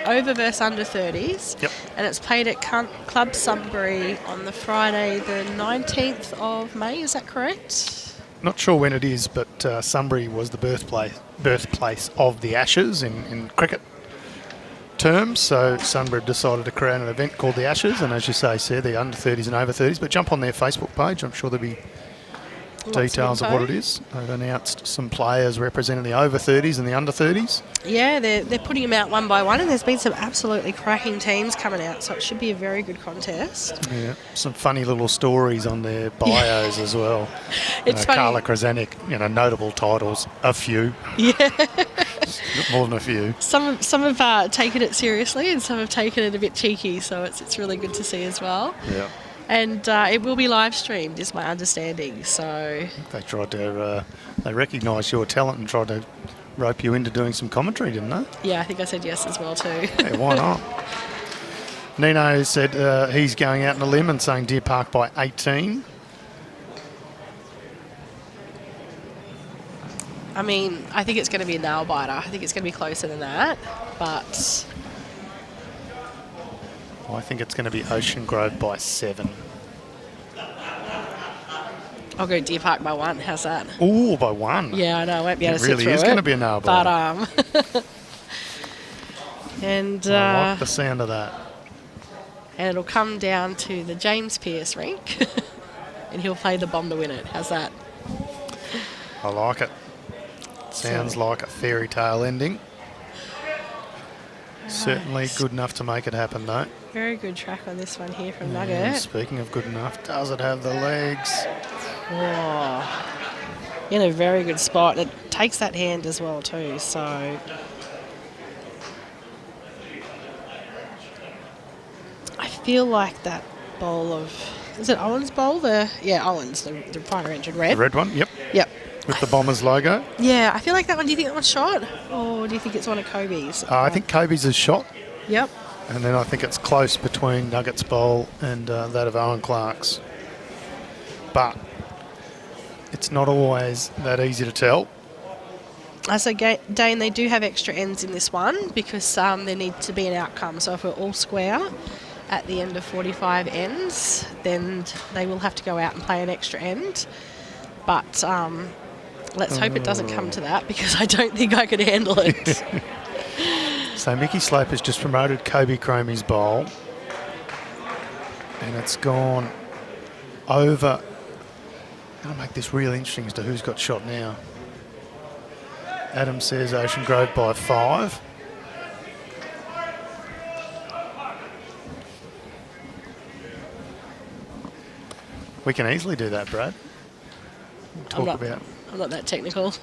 Over versus under 30s. Yep. And it's played at Club Sunbury on the Friday, the 19th of May. Is that correct? Not sure when it is, but Sunbury was the birthplace of the Ashes in cricket terms. So Sunbury decided to create an event called the Ashes, and as you say, Sarah, the under 30s and over 30s. But jump on their Facebook page. I'm sure there'll be details of what it is. They've announced some players representing the over 30s and the under 30s. Yeah, they're putting them out one by one, and there's been some absolutely cracking teams coming out, so it should be a very good contest. Yeah, some funny little stories on their bios as well. It's funny. Carla Krasanik, notable titles, a few. Yeah. More than a few. Some have taken it seriously, and some have taken it a bit cheeky, so it's really good to see as well. Yeah. And it will be live streamed, is my understanding. So They tried to, they recognised your talent and tried to rope you into doing some commentary, didn't they? yeah, I think I said yes as well too. Yeah, why not? Nino said he's going out on a limb and saying Deer Park by 18. I mean, I think it's going to be a nail biter. I think it's going to be closer than that, but I think it's going to be Ocean Grove by 7. I'll go Deer Park by 1. How's that? Ooh, by 1. Yeah, I know. I won't be able to It sit really through is it. going to be a nail biter. But and I like the sound of that. and it'll come down to the James Pearce Rink, and he'll play the bomb to win it. How's that? I like it. Sounds like a fairy tale ending. Certainly good enough to make it happen, though. Very good track on this one here from And Nugget. speaking of good enough, does it have the legs? Oh, in a very good spot. It takes that hand as well too, so I feel like that bowl of, is it Owen's bowl? Owen's, the fire engine red. The red one, yep. Yep. With the Bombers logo. Yeah, I feel like that one, do you think that one's shot? Or do you think it's one of Kobe's? I think Kobe's is shot, Yep. and then I think it's close between Nuggets bowl and that of Owen Clark's. But it's not always that easy to tell. So, Dane, they do have extra ends in this one because there needs to be an outcome. So if we're all square at the end of 45 ends, then they will have to go out and play an extra end. But let's hope it doesn't come to that, because I don't think I could handle it. So Mickey Slope has just promoted Kobe Cromie's bowl. And it's gone over. I'm going to make this real interesting as to who's got shot now. Adam says Ocean Grove by 5. We can easily do that, Brad. We'll I'm not that technical.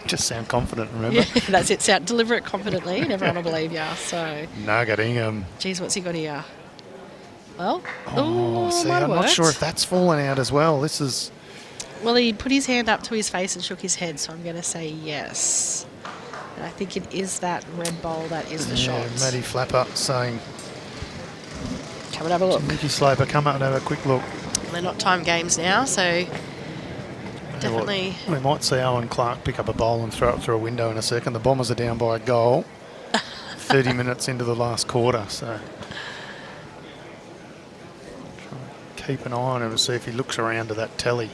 Just sound confident, remember? Yeah, that's it. Deliver it confidently and everyone will believe you. So. Nugget Ingham. Geez, what's he got here? Well, see, I'm not sure if that's fallen out as well. This is... Well, he put his hand up to his face and shook his head, so I'm going to say yes. And I think it is that red bowl that is the shot. Matty Flapper saying... Come and have a look. Mickey Sloper, come up and have a quick look. They're not time games now, so definitely... We might see Owen Clark pick up a bowl and throw it through a window in a second. The Bombers are down by a goal 30 minutes into the last quarter, so... Keep an eye on him to see if he looks around to that telly.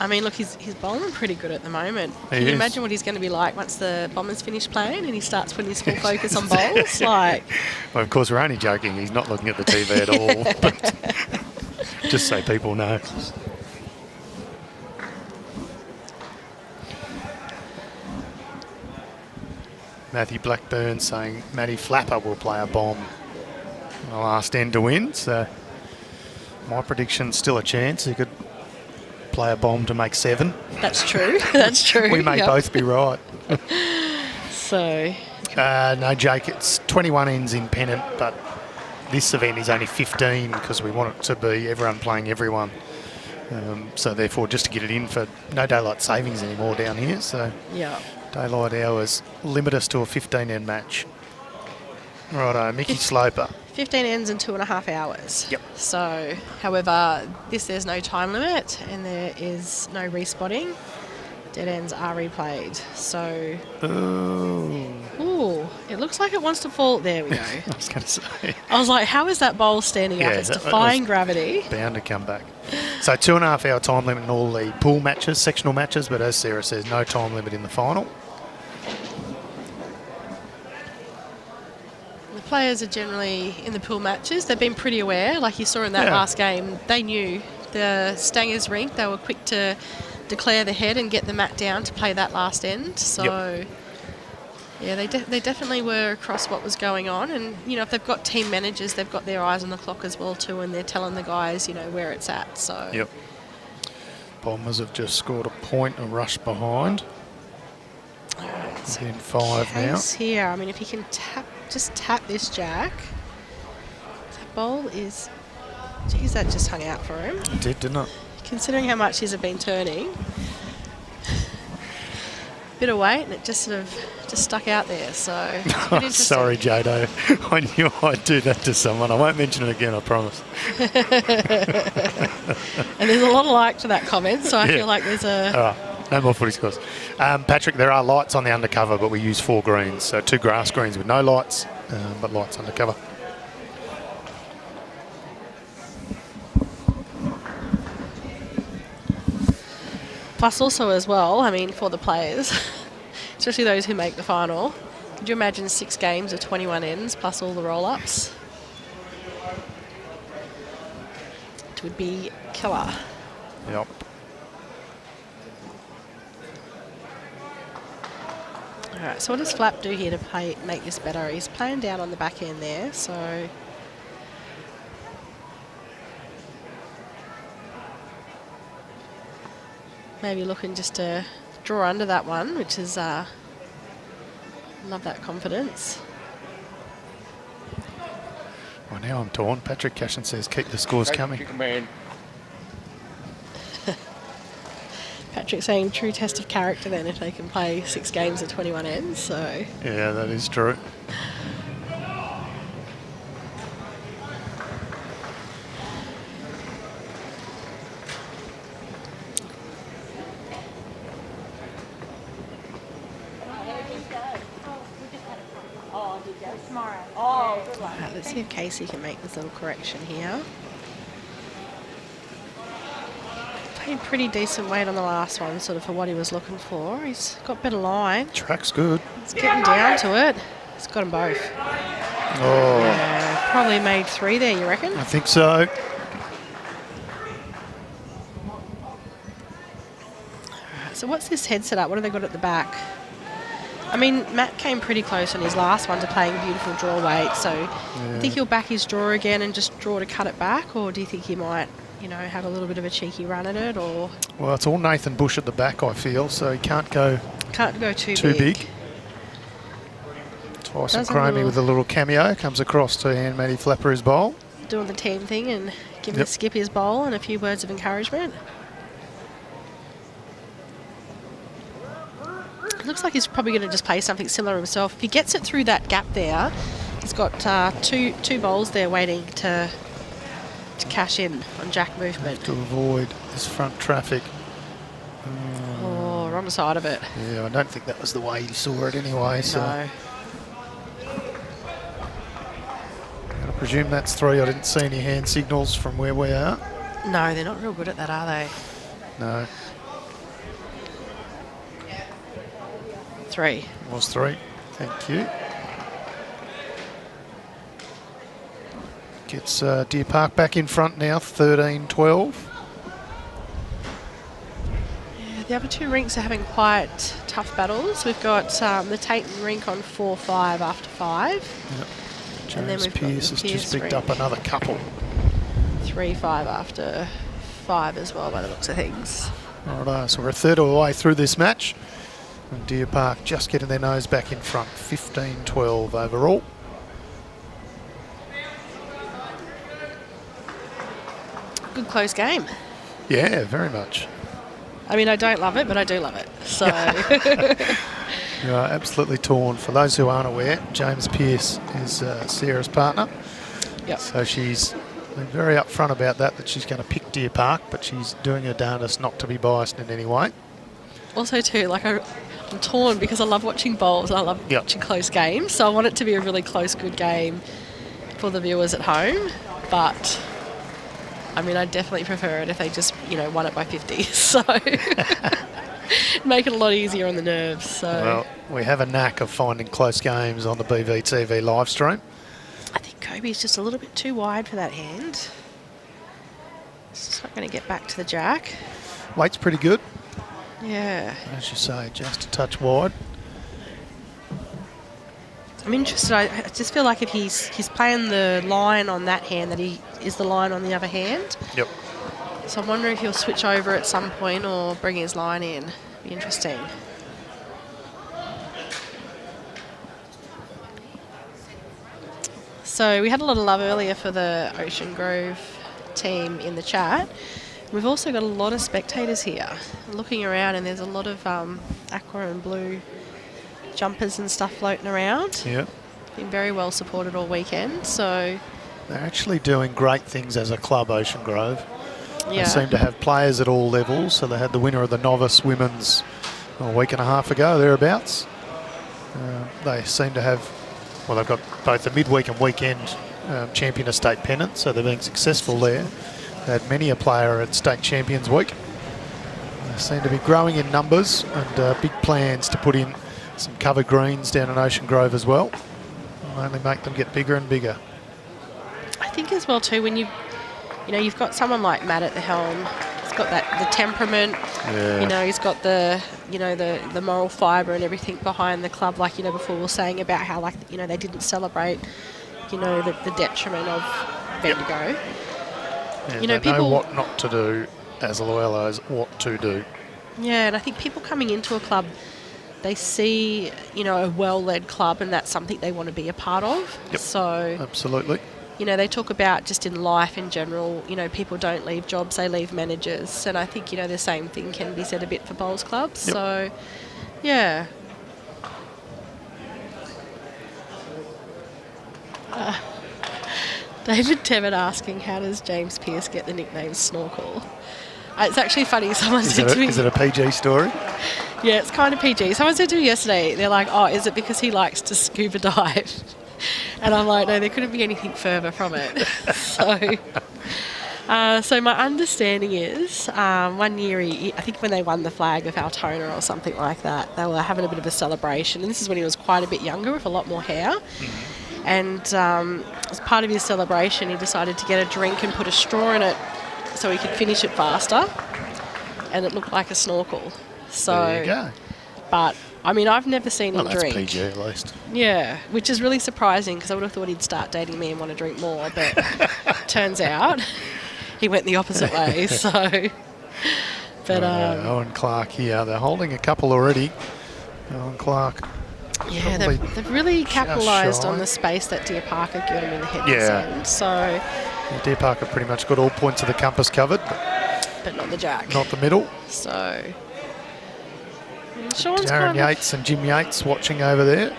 I mean, look, he's bowling pretty good at the moment. Can you imagine what he's going to be like once the Bombers finish playing and he starts putting his full focus on bowls? Like, well, of course, we're only joking. He's not looking at the TV at all. But just so people know. Matthew Blackburn saying Matty Flapper will play a bomb in the last end to win. So my prediction's still a chance. He could play a bomb to make 7. That's true. That's true. We may both be right. So... no, Jake, it's 21 ends in Pennant, but this event is only 15 because we want it to be everyone playing everyone. So therefore, just to get it in for no daylight savings anymore down here. So yeah, daylight hours limit us to a 15-end match. Righto, Mickey Sloper. 15 ends in 2.5 hours. Yep. So, however, there's no time limit and there is no respotting. Dead ends are replayed. So, ooh, it looks like it wants to fall. There we go. I was going to say. I was like, how is that bowl standing up? It's defying gravity. Bound to come back. So 2.5 hour time limit in all the pool matches, sectional matches, but as Sarah says, no time limit in the final. Players are generally in the pool matches. They've been pretty aware. Like you saw in that last game, they knew the Stangers Rink. They were quick to declare the head and get the mat down to play that last end. So, yeah, they definitely were across what was going on. And, you know, if they've got team managers, they've got their eyes on the clock as well too, and they're telling the guys, you know, where it's at. So. Yep. Bombers have just scored a point and rushed behind. All right, so in 5 now. Here, I mean, if he can just tap this jack. That bowl is... Geez, that just hung out for him. It did, didn't it? Considering how much he's been turning. Bit of weight, and it just sort of just stuck out there. So, sorry, Jado. I knew I'd do that to someone. I won't mention it again, I promise. And there's a lot of like to that comment, so I feel like there's a... All right. No more footy scores. Patrick, there are lights on the undercover, but we use 4 greens. So 2 grass greens with no lights, but lights undercover. Plus also as well, I mean, for the players, especially those who make the final, could you imagine 6 games of 21 ends plus all the roll-ups? It would be killer. Yep. All right, so what does Flap do here to make this better? He's playing down on the back end there, so... Maybe looking just to draw under that one, which is... love that confidence. Well, now I'm torn. Patrick Cashin says keep the scores coming. Patrick saying true test of character then if they can play 6 games of 21 ends, so... Yeah, that is true. see if Casey can make this little correction here. Paid pretty decent weight on the last one, sort of for what he was looking for. He's got better line. Track's good. He's getting down to it. He's got them both. Oh. Yeah, probably made 3 there, you reckon? I think so. So what's this head set up? What have they got at the back? I mean, Matt came pretty close on his last one to playing beautiful draw weight, so I think he'll back his draw again and just draw to cut it back, or do you think he might, you know, have a little bit of a cheeky run at it, or...? Well, it's all Nathan Bush at the back, I feel, so he can't go too big. Tyson Cromie with a little cameo, comes across to hand Matty Flapper his bowl. Doing the team thing and giving the skip his bowl and a few words of encouragement. It looks like he's probably going to just play something similar himself. If he gets it through that gap there, he's got two bowls there waiting to cash in on jack movement. To avoid this front traffic. Oh, wrong side of it. Yeah, I don't think that was the way he saw it anyway. So. No. I presume that's 3. I didn't see any hand signals from where we are. No, they're not real good at that, are they? No. 3. It was 3. Thank you. Gets Deer Park back in front now, 13-12. Yeah, the other 2 rinks are having quite tough battles. We've got the Tate and Rink on 4-5 after 5. Yep. And then James we've Pearce got has just picked Rink. up another couple. 3-5 after 5 as well, by the looks of things. Righto, so we're a third of the way through this match. And Deer Park just getting their nose back in front, 15-12 overall. Good close game. Yeah, very much. I mean, I don't love it, but I do love it. So You are absolutely torn. For those who aren't aware, James Pearce is Sarah's partner. Yep. So she's been very upfront about that she's going to pick Deer Park, but she's doing her darndest not to be biased in any way. Also, too, like I'm torn because I love watching bowls. I love watching close games. So I want it to be a really close, good game for the viewers at home. But I mean, I definitely prefer it if they just, you know, won it by 50. So make it a lot easier on the nerves. So Well, we have a knack of finding close games on the BVTV live stream. I think Kobe's just a little bit too wide for that hand. It's just not going to get back to the jack. Weight's pretty good, Yeah. as you say, just a touch wide. I'm interested. I just feel like if he's playing the line on that hand, that he is the line on the other hand. Yep. So I'm wondering if he'll switch over at some point or bring his line in. Be interesting. So we had a lot of love earlier for the Ocean Grove team in the chat. We've also got a lot of spectators here. Looking around, and there's a lot of aqua and blue jumpers and stuff floating around. Yeah. Been very well supported all weekend, so They're actually doing great things as a club, Ocean Grove. yeah. They seem to have players at all levels. So they had the winner of the novice women's a week and a half ago, thereabouts. They seem to have, well, they've got both the midweek and weekend champion of state pennant, so they're being successful there. They had many a player at state champions week. They seem to be growing in numbers, and big plans to put in some covered greens down in Ocean Grove as well. It'll only make them get bigger and bigger. I think as well too, when you've got someone like Matt at the helm, he's got the temperament. Yeah. You know, he's got the moral fibre and everything behind the club. Like, you know, before we were saying about how, like, you know, they didn't celebrate, you know, the detriment of Bendigo. Yeah, You know, they know people what not to do as well as what to do. Yeah, and I think people coming into a club, they see, you know, a well-led club, and that's something they want to be a part of. Yep. So, Absolutely. you know, they talk about just in life in general, you know, people don't leave jobs, they leave managers. And I think, you know, the same thing can be said a bit for bowls clubs. Yep. So, yeah. David Tebbutt asking, how does James Pearce get the nickname Snorkel? It's actually funny. Someone said to me... Is it a PG story? Yeah, it's kind of PG. Someone said to me yesterday, they're like, oh, is it because he likes to scuba dive? And I'm like, no, there couldn't be anything further from it. So my understanding is 1 year, I think when they won the flag of Altona or something like that, they were having a bit of a celebration. And this is when he was quite a bit younger with a lot more hair. Mm-hmm. And as part of his celebration, he decided to get a drink and put a straw in it so he could finish it faster. And it looked like a snorkel. So, there you go. But, I mean, I've never seen him drink. That's PG at least. Yeah, which is really surprising because I would have thought he'd start dating me and want to drink more. But turns out he went the opposite way. So, but Owen Clark here. They're holding a couple already. Owen Clark. Yeah, they've really capitalised on the space that Deer Parker gave him in the headless end. So Deer Parker pretty much got all points of the compass covered. But not the jack. Not the middle. So Sean's Darren Yates and Jim Yates watching over there.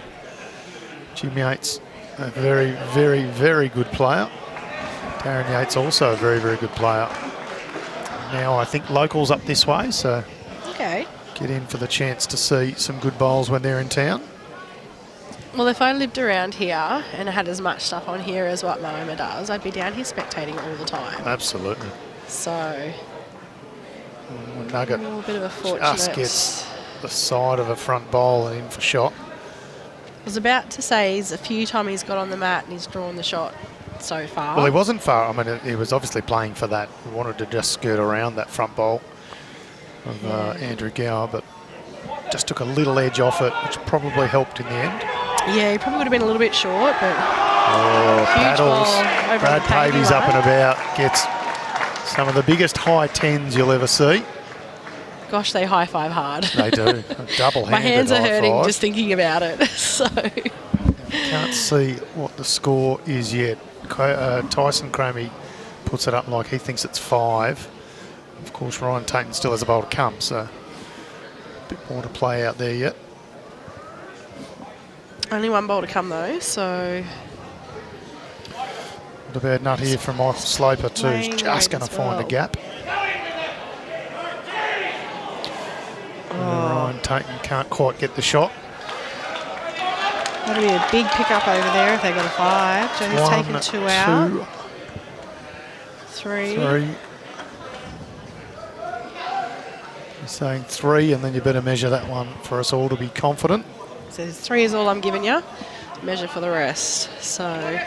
Jim Yates, a very, very, very good player. Darren Yates also a very, very good player. Now I think locals up this way, so get in for the chance to see some good bowls when they're in town. Well, if I lived around here and had as much stuff on here as what Moama does, I'd be down here spectating all the time. Absolutely. So Nugget a little bit of a fortunate. Just gets the side of a front bowl and in for shot. I was about to say a few times he's got on the mat and he's drawn the shot so far. Well, he wasn't far. I mean, he was obviously playing for that. He wanted to just skirt around that front bowl of Andrew Gower, but just took a little edge off it, which probably helped in the end. Yeah, he probably would have been a little bit short, but paddles. Brad Pavey's up and about, gets some of the biggest high tens you'll ever see. Gosh, they high five hard. They do. Double-handed. My hands are hurting five. just thinking about it. So can't see what the score is yet. Tyson Cramey puts it up like he thinks it's 5. Of course, Ryan Tatum still has a bowl to come, so a bit more to play out there yet. Only one bowl to come though, so. Not a bad nut here from Michael Sloper too. He's just going to find a gap. Ryan Tatum can't quite get the shot. That'll be a big pickup over there if they got a 5. Joe's taken 2 out. 3. He's saying 3, and then you better measure that one for us all to be confident. Says 3 is all I'm giving you. Measure for the rest. So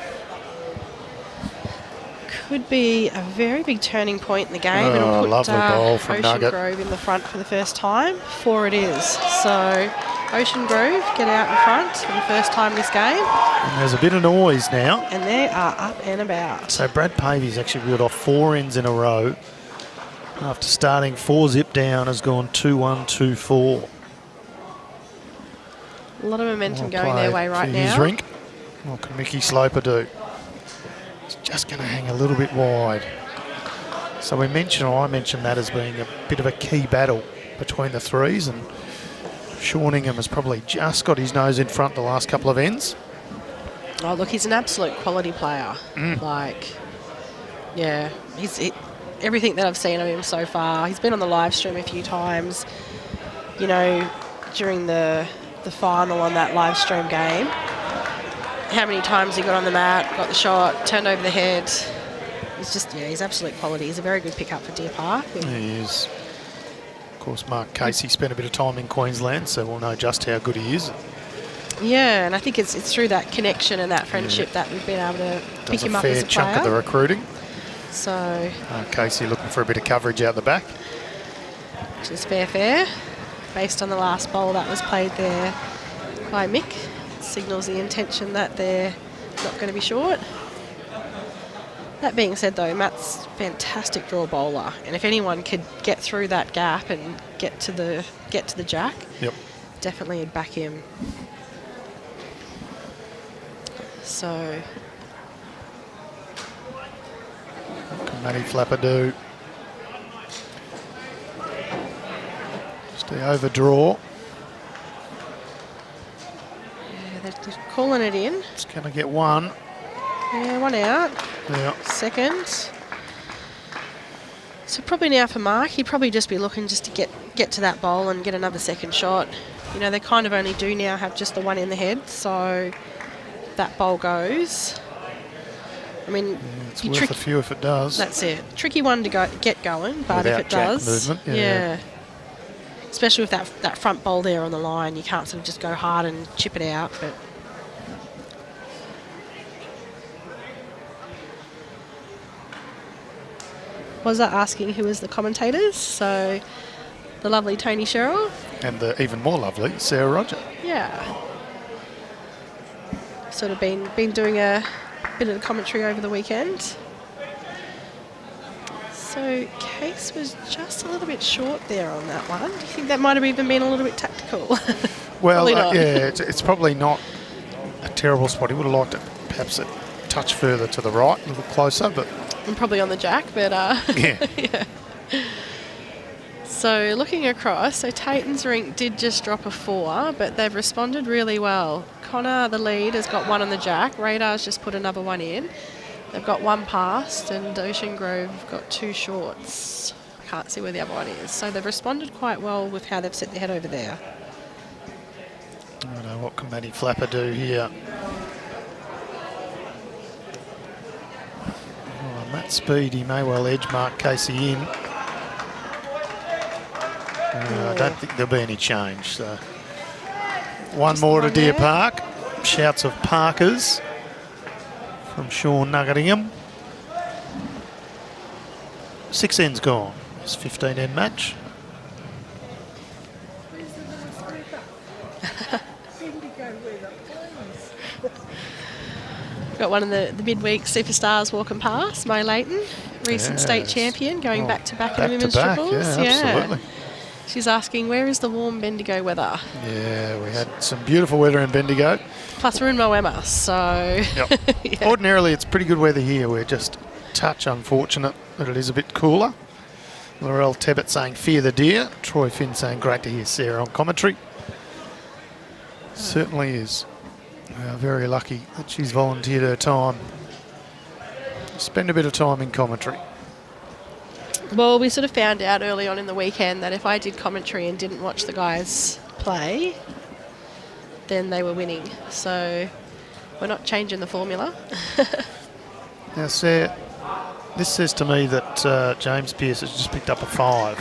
could be a very big turning point in the game. It'll put lovely ball from Ocean Nugget. Grove in the front for the first time. 4 it is. So Ocean Grove get out in front for the first time this game. And there's a bit of noise now. And they are up and about. So Brad Pavey's actually reeled off 4 ends in a row. After starting 4 zip down, has gone 2-1, 2-4. A lot of momentum going their way right now. Rink. What can Mickey Sloper do? He's just going to hang a little bit wide. So I mentioned that as being a bit of a key battle between the threes, and Sean Ingham has probably just got his nose in front the last couple of ends. Oh, look, he's an absolute quality player. Like, yeah, everything that I've seen of him so far. He's been on the live stream a few times, you know, during the final on that live stream game. How many times he got on the mat, got the shot, turned over the head. He's just, he's absolute quality. He's a very good pickup for Deer Park. He is. Of course, Mark Casey spent a bit of time in Queensland, so we'll know just how good he is. Yeah, and I think it's through that connection and that friendship that we've been able to pick him up as a player. Does a fair chunk of the recruiting. So Casey looking for a bit of coverage out the back. Which is fair. Based on the last bowl that was played there by Mick. Signals the intention that they're not going to be short. That being said though, Matt's a fantastic draw bowler, and if anyone could get through that gap and get to the jack, definitely would back him. So what can Matty Flapper do? Stay over draw. Yeah, they're calling it in. It's going to get 1. Yeah, 1 out. Yeah. Second. So probably now for Mark, he'd probably just be looking just to get to that bowl and get another second shot. You know, they kind of only do now have just the 1 in the head, so that bowl goes. I mean, It's worth a few if it does. That's it. Tricky one to get going, but Without if it jack does, movement, yeah. Especially with that front bowl there on the line, you can't sort of just go hard and chip it out. But was that asking who was the commentators? So the lovely Tony Sherrill. And the even more lovely Sarah Roger. Yeah. Sort of been doing a bit of the commentary over the weekend. So Case was just a little bit short there on that one. Do you think that might have even been a little bit tactical? Well, yeah, it's probably not a terrible spot. He would have liked it perhaps a touch further to the right, a little closer, but... And probably on the jack, but... yeah. Yeah. So looking across, so Taten's Rink did just drop a 4, but they've responded really well. Connor, the lead, has got 1 on the jack. Radar's just put another 1 in. They've got 1 past, and Ocean Grove got 2 shorts. I can't see where the other one is. So they've responded quite well with how they've set their head over there. I don't know, what can Matty Flapper do here? Oh, Matt Speed, he may well edge Mark Casey in. I don't think there'll be any change. So 1 Just more the to one Deer there. Park. Shouts of Parkers from Sean Nuggettingham. 6 ends gone. It's a 15 end match. Got one of the midweek superstars walking past, Mo Leighton, recent state Yes. champion, going Oh, back-to-back in back the women's to back, triples. yeah, absolutely. She's asking, where is the warm Bendigo weather? Yeah, we had some beautiful weather in Bendigo. Plus, we're in Moama, so... Yep. Yeah. Ordinarily, it's pretty good weather here. We're just a touch unfortunate that it is a bit cooler. Laurel Tebbett saying, fear the deer. Troy Finn saying, great to hear Sarah on commentary. Certainly is. We are very lucky that she's volunteered her time. Spend a bit of time in commentary. Well, we sort of found out early on in the weekend that if I did commentary and didn't watch the guys play, then they were winning. So we're not changing the formula. Now, Sarah, this says to me that James Pearce has just picked up a 5.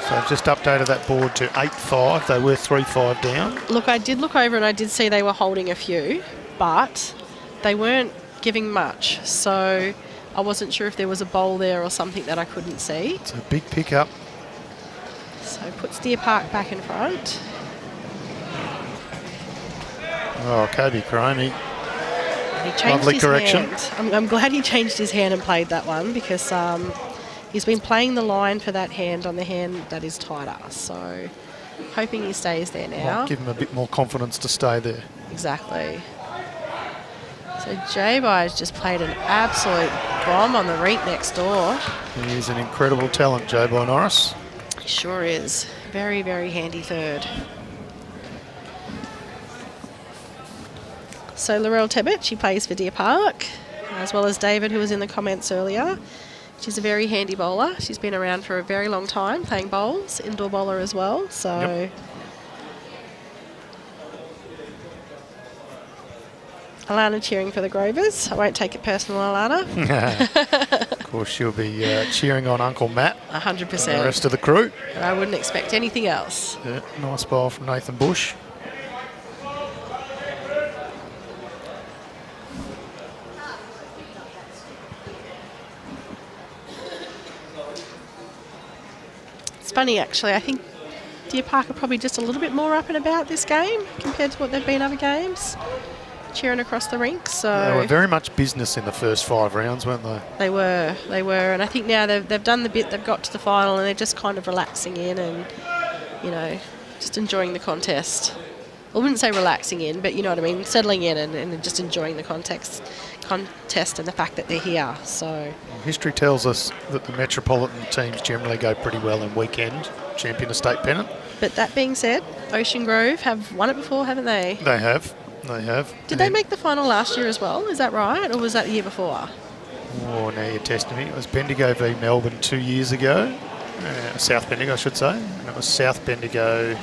So I've just updated that board to 8-5. They were 3-5 down. Look, I did look over and I did see they were holding a few, but they weren't giving much. So I wasn't sure if there was a bowl there or something that I couldn't see. It's a big pickup. So puts Deer Park back in front. Oh, Kobe Cromie. He changed Lovely his correction. hand. I'm glad he changed his hand and played that one because he's been playing the line for that hand on the hand that is tighter. So hoping he stays there now. Might give him a bit more confidence to stay there. Exactly. So J-By's just played an absolute bomb on the rink next door. He is an incredible talent, Joe By Norris. He sure is. Very, very handy third. So Laurel Tebbett, she plays for Deer Park, as well as David, who was in the comments earlier. She's a very handy bowler. She's been around for a very long time playing bowls, indoor bowler as well. So. Yep. Alana cheering for the Grovers. I won't take it personal, Alana. Of course, she'll be cheering on Uncle Matt 100%. and the rest of the crew. I wouldn't expect anything else. Yeah, nice bowl from Nathan Bush. It's funny, actually. I think Deer Park are probably just a little bit more up and about this game compared to what they've been other games. Cheering across the rink, so... They were very much business in the first 5 rounds, weren't they? They were, and I think now they've done the bit, they've got to the final and they're just kind of relaxing in and, you know, just enjoying the contest. I wouldn't say relaxing in, but you know what I mean, settling in and just enjoying the contest and the fact that they're here, so... History tells us that the metropolitan teams generally go pretty well in weekend, champion of state pennant. But that being said, Ocean Grove have won it before, haven't they? They have. They have. Did they make the final last year as well? Is that right? Or was that the year before? Oh, now you're testing me. It was Bendigo v Melbourne 2 years ago. South Bendigo, I should say. And it was South Bendigo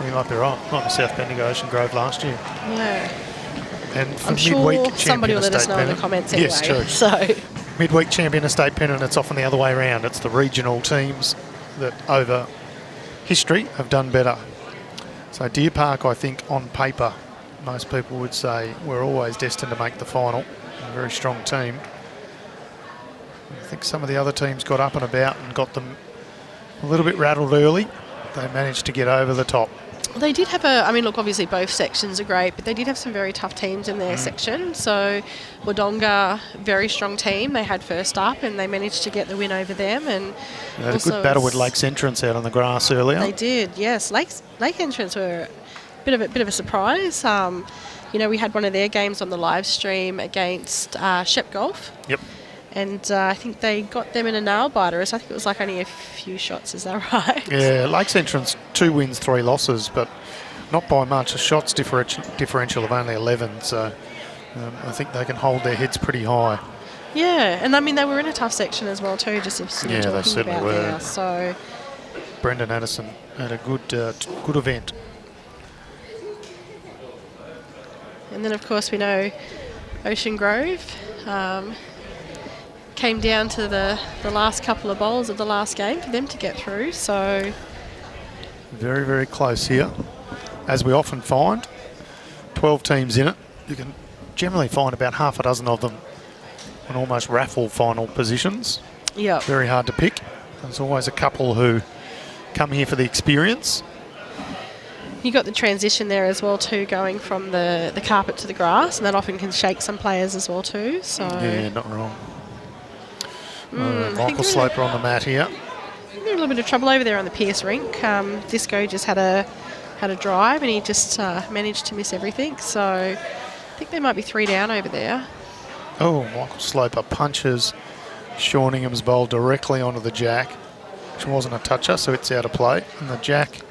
You might be right. Might be South Bendigo Ocean Grove last year. Yeah. And for I'm midweek sure somebody will let us know in the comments anyway. Yes, true. So Midweek champion estate pennant, it's often the other way around. It's the regional teams that over history have done better. So Deer Park, I think, on paper, most people would say we're always destined to make the final. A very strong team. I think some of the other teams got up and about and got them a little bit rattled early. They managed to get over the top. they did have look, obviously both sections are great, but they did have some very tough teams in their section. So Wodonga, very strong team. They had first up and they managed to get the win over them. And they had a good battle with Lake's Entrance out on the grass earlier. They did, yes. Lake Entrance were a bit of a surprise. We had one of their games on the live stream against Shep Golf. Yep. And I think they got them in a nail biter. So I think it was like only a few shots. Is that right? Yeah, Lake's Entrance 2 wins, 3 losses, but not by much. A shots differential of only 11. So I think they can hold their heads pretty high. Yeah, and they were in a tough section as well too. Just they certainly were. There, so Brendan Addison had a good event. And then of course we know Ocean Grove. Came down to the last couple of bowls of the last game for them to get through. So very, very close here. As we often find, 12 teams in it. You can generally find about half a dozen of them on almost raffle final positions. Yeah. Very hard to pick. There's always a couple who come here for the experience. You got the transition there as well too, going from the carpet to the grass, and that often can shake some players as well too. So yeah, not wrong. Michael Sloper on the mat here. They're in a little bit of trouble over there on the Pierce Rink. Disco just had a drive and he just managed to miss everything. So I think they might be 3 down over there. Oh, Michael Sloper punches Shorningham's bowl directly onto the jack, which wasn't a toucher, so it's out of play. And the jack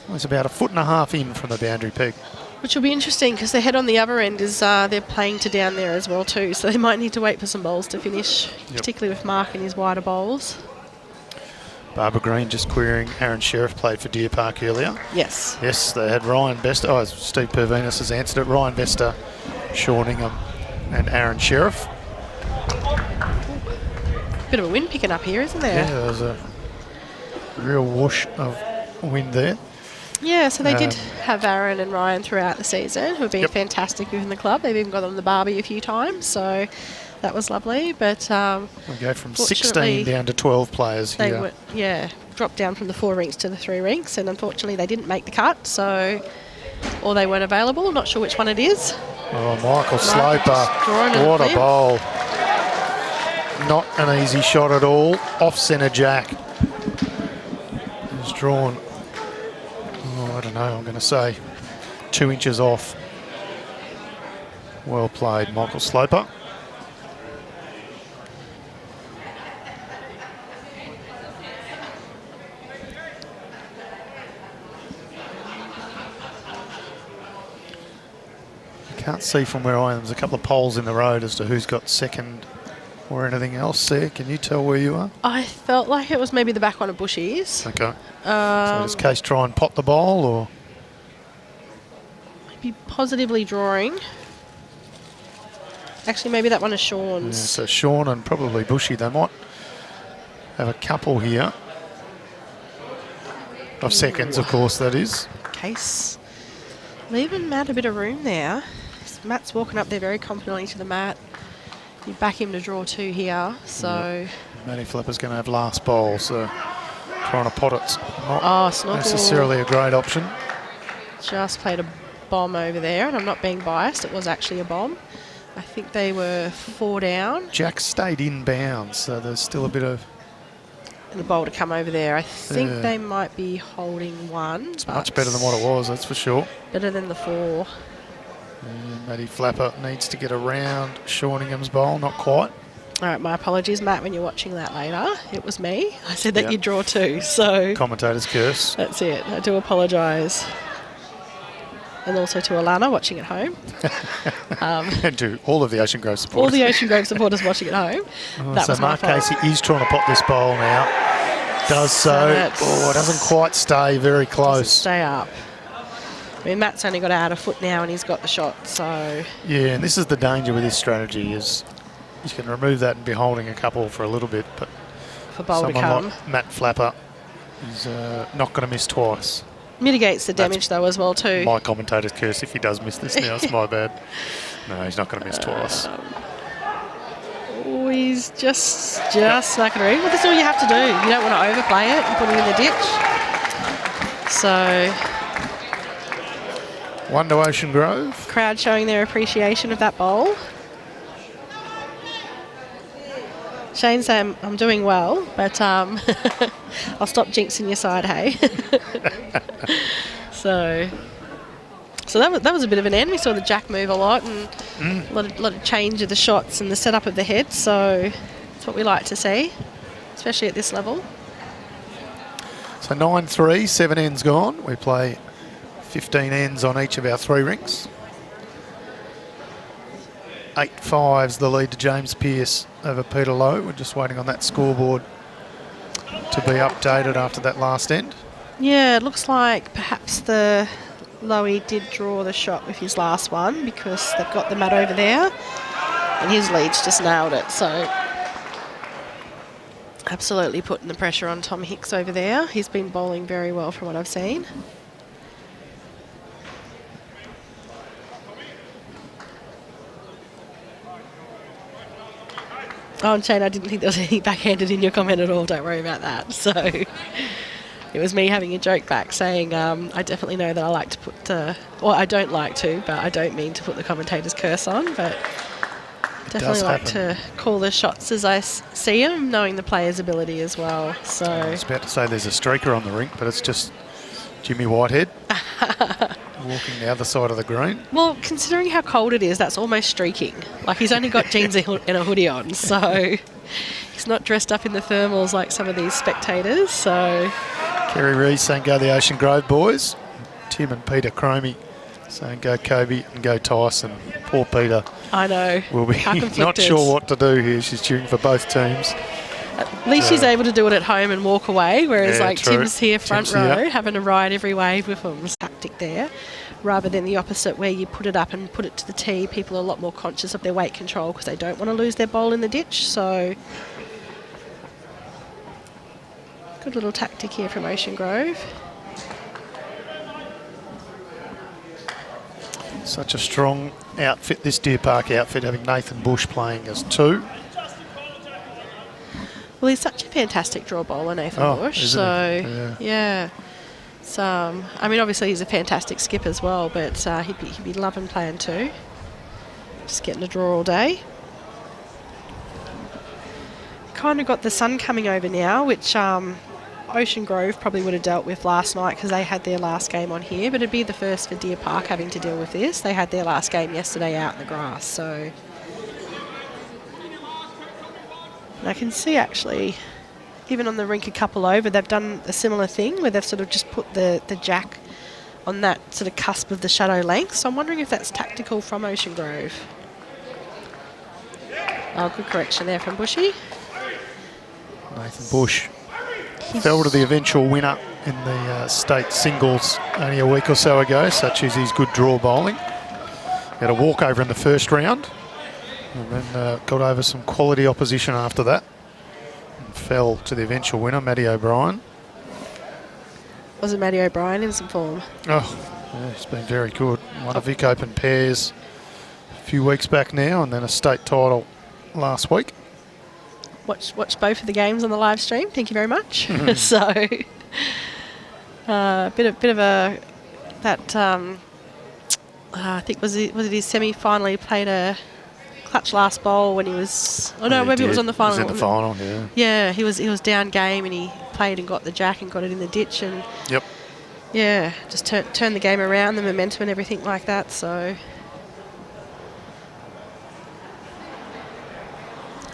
was about 1.5 feet in from the boundary peg. Which will be interesting because the head on the other end is they're playing to down there as well too, so they might need to wait for some bowls to finish, particularly with Mark and his wider bowls. Barbara Green just querying Aaron Sheriff played for Deer Park earlier. Yes. Yes, they had Ryan Bester. Oh, Steve Pervinas has answered it. Ryan Bester, Shorningham and Aaron Sheriff. Bit of a wind picking up here, isn't there? Yeah, there's a real whoosh of wind there. Yeah, so they did have Aaron and Ryan throughout the season, who have been fantastic within the club. They've even got on the barbie a few times, so that was lovely. But we go from 16 down to 12 players here. Dropped down from the 4 rinks to the 3 rinks, and unfortunately they didn't make the cut, or they weren't available. Not sure which one it is. Oh, Michael Sloper, what a bowl. Not an easy shot at all. Off-centre jack. It's drawn, I don't know, I'm going to say 2 inches off. Well played, Michael Sloper. Can't see from where I am. There's a couple of poles in the road as to who's got second or anything else there. Can you tell where you are? I felt like it was maybe the back one of Bushies. Okay. So does Case try and pot the bowl or? Maybe positively drawing. Actually, maybe that one is Sean's. Yeah, so Sean and probably Bushy. They might have a couple here. Of seconds, of course, that is. Case. Leaving Matt a bit of room there. Matt's walking up there very confidently to the mat. You back him to draw 2 here, so... Matty Flapper's going to have last bowl, so trying to pot it's not necessarily a great option. Just played a bomb over there, and I'm not being biased, it was actually a bomb. I think they were 4 down. Jack stayed in bounds, so there's still a bit of... And the bowl to come over there. I think they might be holding 1. It's much better than what it was, that's for sure. Better than the 4. Matty Flapper needs to get around Shorningham's bowl, not quite. All right, my apologies, Matt, when you're watching that later. It was me. I said that you'd draw 2, so... Commentator's curse. That's it. I do apologise. And also to Alana watching at home. And to all of the Ocean Grove supporters. All the Ocean Grove supporters watching at home. So Mark Casey is trying to pot this bowl now. Does so. It doesn't quite stay very close. Doesn't stay up. I mean, Matt's only got out a foot now and he's got the shot, so... Yeah, and this is the danger with this strategy is you can remove that and be holding a couple for a little bit, but for bowl to come. Like Matt Flapper is not going to miss twice. Mitigates the damage though as well too. My commentator's curse if he does miss this now. It's my bad. No, he's not going to miss twice. Oh, he's just snuck it in. Well, that's all you have to do. You don't want to overplay it and put it in the ditch. So... 1 to Ocean Grove. Crowd showing their appreciation of that bowl. Shane saying I'm doing well, but I'll stop jinxing your side, hey. so that was a bit of an end. We saw the jack move a lot and a lot of change of the shots and the setup of the head. So that's what we like to see, especially at this level. So 9-3, 7 ends gone. We play 15 ends on each of our 3 rinks. 8-5's the lead to James Pearce over Peter Lowe. We're just waiting on that scoreboard to be updated after that last end. Yeah, it looks like perhaps the Lowe did draw the shot with his last one because they've got the mat over there and his lead's just nailed it. So absolutely putting the pressure on Tom Hicks over there. He's been bowling very well from what I've seen. Oh, and Shane, I didn't think there was anything backhanded in your comment at all. Don't worry about that. So it was me having a joke back saying I definitely know that I like to put, well, I don't like to, but I don't mean to put the commentator's curse on, but definitely like to call the shots as I see them, knowing the player's ability as well. So I was about to say there's a streaker on the rink, but it's just Jimmy Whitehead walking the other side of the green. Well, considering how cold it is, that's almost streaking. Like, he's only got jeans and a hoodie on, so he's not dressed up in the thermals like some of these spectators. So Kerry Rees saying go the Ocean Grove boys. Tim and Peter Cromie saying go Kobe and go Tyson. Poor Peter. I know. Will be not sure what to do here. She's cheering for both teams. At least she's able to do it at home and walk away, whereas true. Tim's here front row having to ride every wave with him. Tactic there, rather than the opposite where you put it up and put it to the tee. People are a lot more conscious of their weight control because they don't want to lose their bowl in the ditch. So good little tactic here from Ocean Grove. Such a strong outfit, this Deer Park outfit, having Nathan Bush playing as 2. Well, he's such a fantastic draw bowler, Nathan Bush. So, yeah. So, I mean, obviously he's a fantastic skip as well, but he'd be loving playing too. Just getting a draw all day. Kind of got the sun coming over now, which Ocean Grove probably would have dealt with last night because they had their last game on here, but it'd be the first for Deer Park having to deal with this. They had their last game yesterday out in the grass, so... And I can see actually, even on the rink a couple over, they've done a similar thing where they've sort of just put the jack on that sort of cusp of the shadow length. So I'm wondering if that's tactical from Ocean Grove. Oh, good correction there from Bushy. Nathan Bush fell to the eventual winner in the state singles only a week or so ago, such as his good draw bowling. He had a walkover in the first round. And then got over some quality opposition after that. And fell to the eventual winner, Matty O'Brien. Wasn't Matty O'Brien in some form? Oh, yeah, he's been very good. Won a Vic Open pairs a few weeks back now, and then a state title last week. Watch both of the games on the live stream. Thank you very much. So, bit of a that I think was it his semi-final. He played a clutch last bowl when he was... Oh, no, maybe it was on the final. He was in the final, yeah. Yeah, he was down game and he played and got the jack and got it in the ditch and... Yep. Yeah, just turned the game around, the momentum and everything like that, so...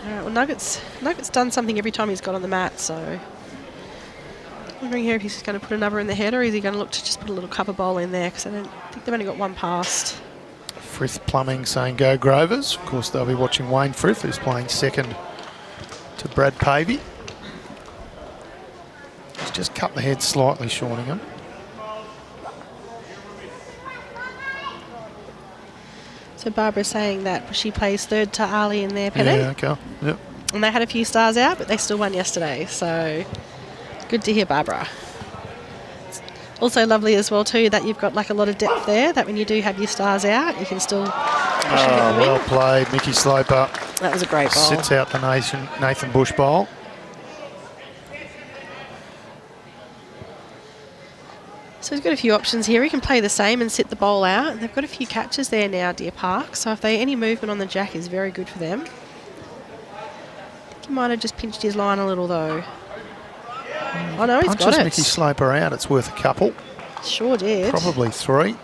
All right, well, Nugget's done something every time he's got on the mat, so... I'm wondering here if he's going to put another in the head or is he going to look to just put a little cover bowl in there because I don't think they've only got one past. Frith Plumbing saying go Grovers. Of course, they'll be watching Wayne Frith, who's playing second to Brad Pavey. He's just cut the head slightly, Shorningham. So Barbara's saying that she plays third to Ali in their Pennant. Yeah, okay. Yep. And they had a few stars out, but they still won yesterday. So good to hear, Barbara. Also lovely as well too that you've got like a lot of depth there, that when you do have your stars out, you can still push and get the win. Well played. Mickey Sloper That was a great ball. sits out the Nathan Bush bowl. So he's got a few options here. He can play the same and sit the bowl out. They've got a few catches there now, Deer Park. So if any movement on the jack is very good for them. I think he might have just pinched his line a little though. Oh no, he's got Punches it. Mickey Sloper out. It's worth a couple. Sure did. Probably 3.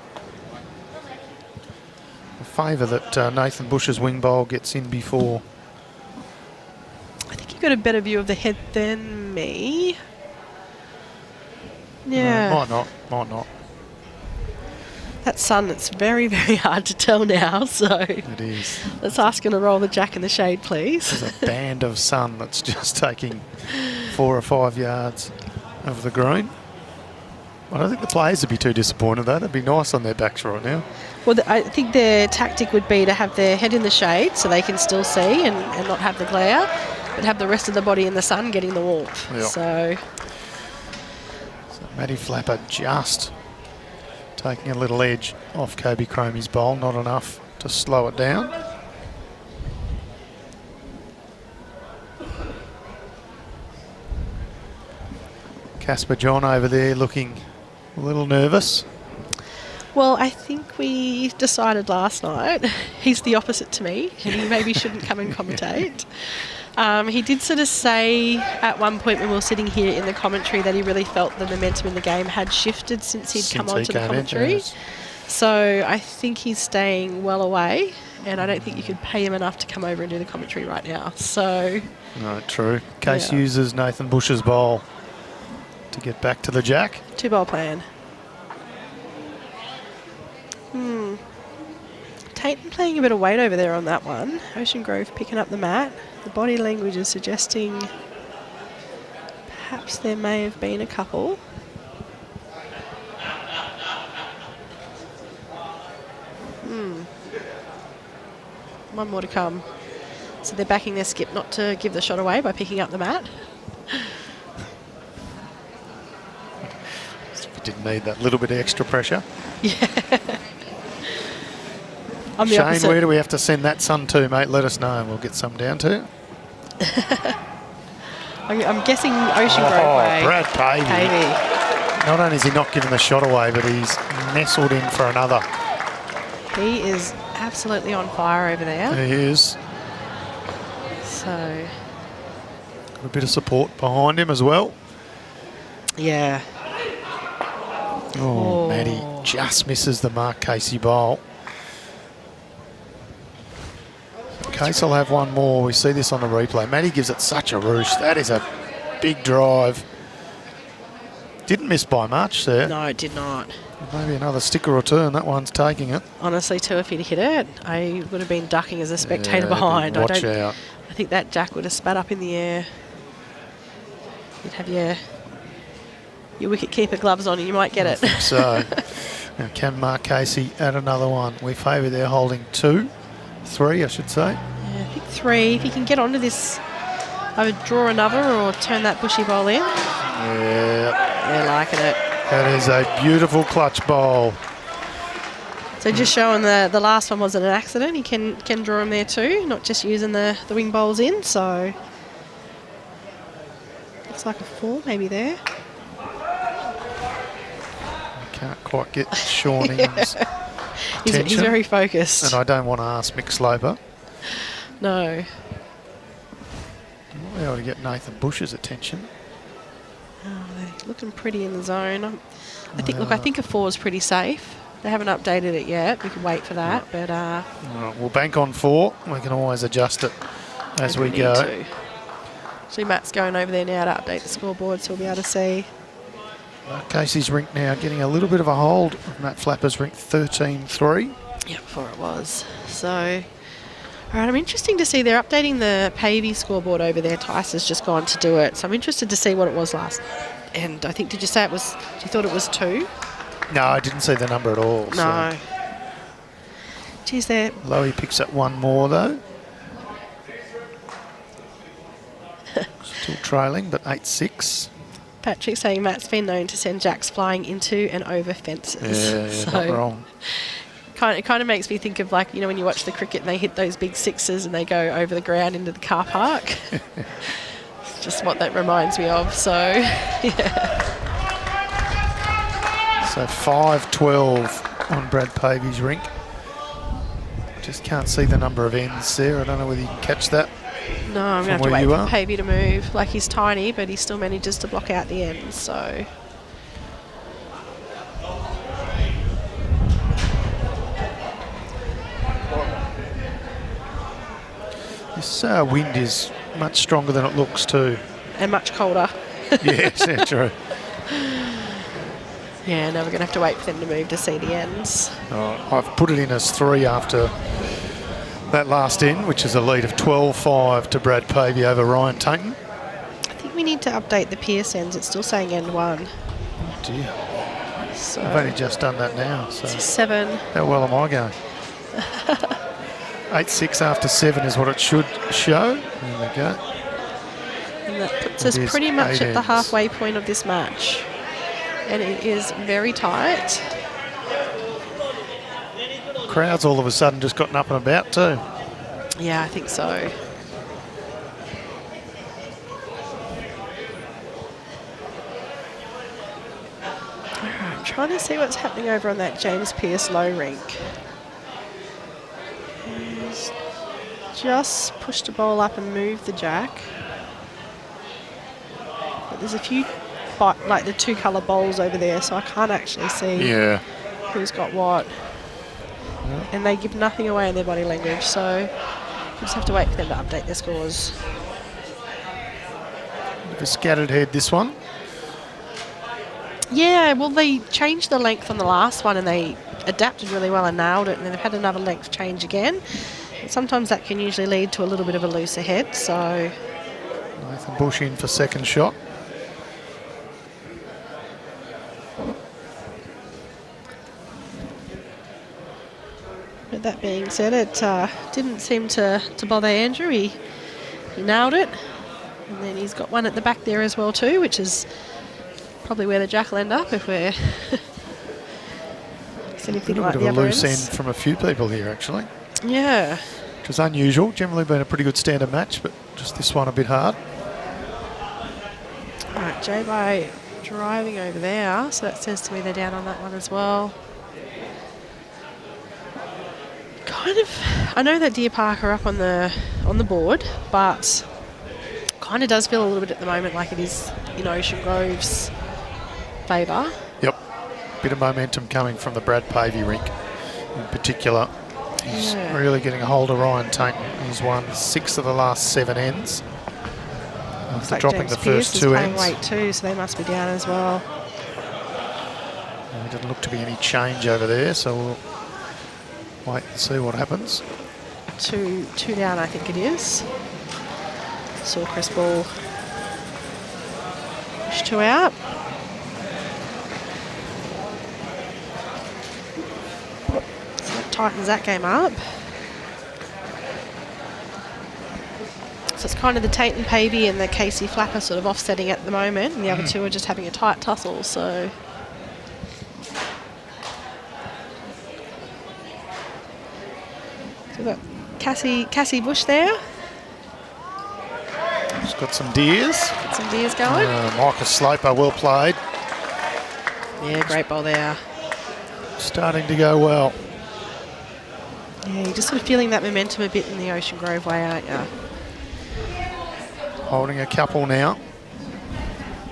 A favour that Nathan Bush's wing bowl gets in before. I think you got a better view of the head than me. Yeah. Might not. That sun, it's very, very hard to tell now. So It is. let's ask him to roll the jack in the shade, please. There's a band of sun that's just taking 4 or 5 yards over the green. I don't think the players would be too disappointed though. They'd be nice on their backs right now. Well, I think their tactic would be to have their head in the shade so they can still see and not have the glare, but have the rest of the body in the sun getting the warmth. Yeah. So Matty Flapper just taking a little edge off Kobe Cromie's bowl, not enough to slow it down. Casper John over there looking a little nervous. well, I think we decided last night he's the opposite to me and he maybe shouldn't come and commentate. He did sort of say at one point when we were sitting here in the commentary that he really felt the momentum in the game had shifted since he'd come onto the commentary. Yes. So I think he's staying well away and I don't think you could pay him enough to come over and do the commentary right now. So No, true. Case Yeah. uses Nathan Bush's bowl to get back to the jack. 2-bowl plan. Tatum playing a bit of weight over there on that one. Ocean Grove picking up the mat. The body language is suggesting perhaps there may have been a couple. One more to come. So they're backing their skip not to give the shot away by picking up the mat. If it didn't need that little bit of extra pressure. I'm the Shane, opposite. where do we have to send that sun to, mate? Let us know and we'll get some down to you. I'm guessing Ocean Grove way. Brad Pavey. Pavey. Not only is he not giving the shot away, but he's nestled in for another. He is absolutely on fire over there. He is. So, Got a bit of support behind him as well. yeah. Oh, Matty just misses the Mark Casey bowl. Case will have one more. We see this on the replay. Matty gives it such a roosh. That is a big drive. Didn't miss by much there. No, it did not. Maybe another sticker or two, and that one's taking it. Honestly, too, if he'd hit it, I would have been ducking as a spectator Yeah, behind. watch out. I think that jack would have spat up in the air. You'd have your wicket keeper gloves on and you might get it. So, now can Mark Casey add another one? We favour they're holding 2, 3, I should say. Yeah, I think 3. If you can get onto this, I would draw another or turn that bushy bowl in. Yeah, They're liking it. that is a beautiful clutch bowl. So just showing the last one wasn't an accident. He can draw them there too, not just using the wing bowls in. So looks like a 4 maybe there. Can't quite get Sean Ingham's He's attention. very focused. And I don't want to ask Mick Sloper. No. Might be able to get Nathan Bush's attention. Oh, they're looking pretty in the zone. I think a 4 is pretty safe. They haven't updated it yet. We can wait for that. But Right, we'll bank on 4. We can always adjust it as we need go. to. So Matt's going over there now to update the scoreboard so we'll be able to see. Casey's Rink now getting a little bit of a hold of Matt Flapper's Rink 13-3. Yeah, before it was. So, all right, I'm interested to see. They're updating the Pavey scoreboard over there. Tice has just gone to do it. So I'm interested to see what it was last. And I think, did you say it was, you thought it was 2? No, I didn't see the number at all. No. Geez, they're... Lowy picks up one more, though. Still trailing, but 8-6. Patrick saying Matt's been known to send jacks flying into and over fences. Yeah, so not wrong. It kind of makes me think of, like, you know, when you watch the cricket and they hit those big sixes and they go over the ground into the car park. It's just what that reminds me of. So, yeah. So 5-12 on Brad Pavey's rink. Just can't see the number of ends there. I don't know whether you can catch that. No, I'm going to have to wait for Pavey to move. Like, he's tiny, but he still manages to block out the ends, so... This wind is much stronger than it looks too. And much colder. Yes, yeah, true. Yeah, now we're going to have to wait for them to move to see the ends. I've put it in as 3 after that last end, which is a lead of 12-5 to Brad Pavey over Ryan Tainton. I think we need to update the Pierce ends. It's still saying end 1. Oh dear. So I've only just done that now. So it's 7. How well am I going? 8-6 after 7 is what it should show. There we go. And that puts us pretty much at the halfway point of this match. And it is very tight. Crowds all of a sudden just gotten up and about too. Yeah, I think so. Alright, trying to see what's happening over on that James Pearce low rink. He's just pushed a ball up and moved the jack. But there's a few, like the 2 colour bowls over there, so I can't actually see who's got what. And they give nothing away in their body language, so we just have to wait for them to update their scores. A scattered head, this one. Yeah, well, they changed the length on the last one and they adapted really well and nailed it, and then they've had another length change again. And sometimes that can usually lead to a little bit of a looser head, so... Nathan Bush in for second shot. But that being said, it didn't seem to bother Andrew. He nailed it. And then he's got one at the back there as well too, which is probably where the jack will end up if we're anything like the other ends. A bit of a loose end from a few people here, actually. Yeah. Which is unusual. Generally been a pretty good standard match, but just this one a bit hard. All right, J-Bay driving over there, so that says to me they're down on that one as well. Kind of, I know that Deer Park are up on the board, but kind of does feel a little bit at the moment like it is in Ocean Grove's favour. Yep, bit of momentum coming from the Brad Pavey rink in particular. He's really getting a hold of Ryan Tainton. He's won 6 of the last 7 ends after like dropping James the first Pearce 2 is ends. Weight too, so they must be down as well. There didn't look to be any change over there, so we'll wait and see what happens. 2 down, I think it is. Sawcrest ball. Push 2 out. So that tightens that game up. So it's kind of the Tainton Pavey and the Casey Flapper sort of offsetting at the moment, and the other 2 are just having a tight tussle, so... So we've got Cassie Bush there. He's got some deers. Got some deers going. Michael Sloper, well played. Yeah, great ball there. Starting to go well. Yeah, you're just sort of feeling that momentum a bit in the Ocean Grove way, aren't you? Holding a couple now.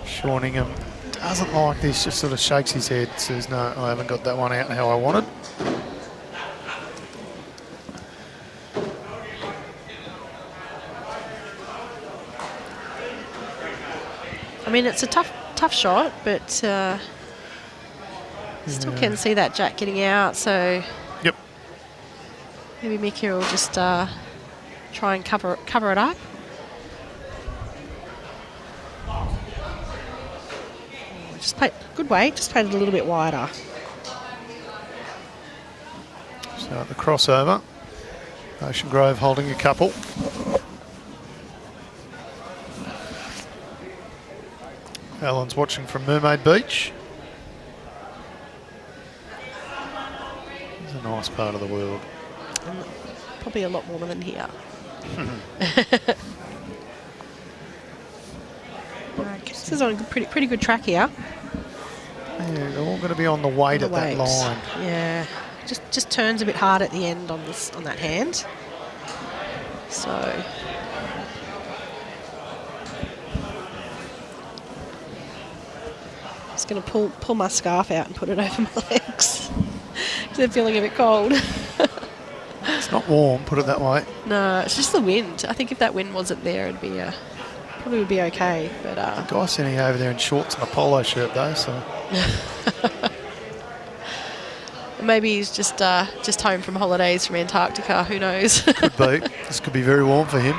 Shorningham doesn't like this, just sort of shakes his head, says, no, I haven't got that one out how I wanted. I mean, it's a tough shot, but still can see that jack getting out, so yep. Maybe Mickey will just try and cover it up. Just played good weight, just played it a little bit wider. So The crossover. Ocean Grove holding a couple. Alan's watching from Mermaid Beach. It's a nice part of the world. Probably a lot warmer than here. This is on a pretty good track here. Yeah, they're all going to be on the weight at that line. Yeah, just turns a bit hard at the end on that hand. So just going to pull my scarf out and put it over my legs because they're feeling a bit cold. It's not warm, put it that way. No, it's just the wind. I think if that wind wasn't there, it'd be probably would be okay. But the guy's sitting over there in shorts and a polo shirt though, so maybe he's just home from holidays from Antarctica. Who knows? Could be. This could be very warm for him.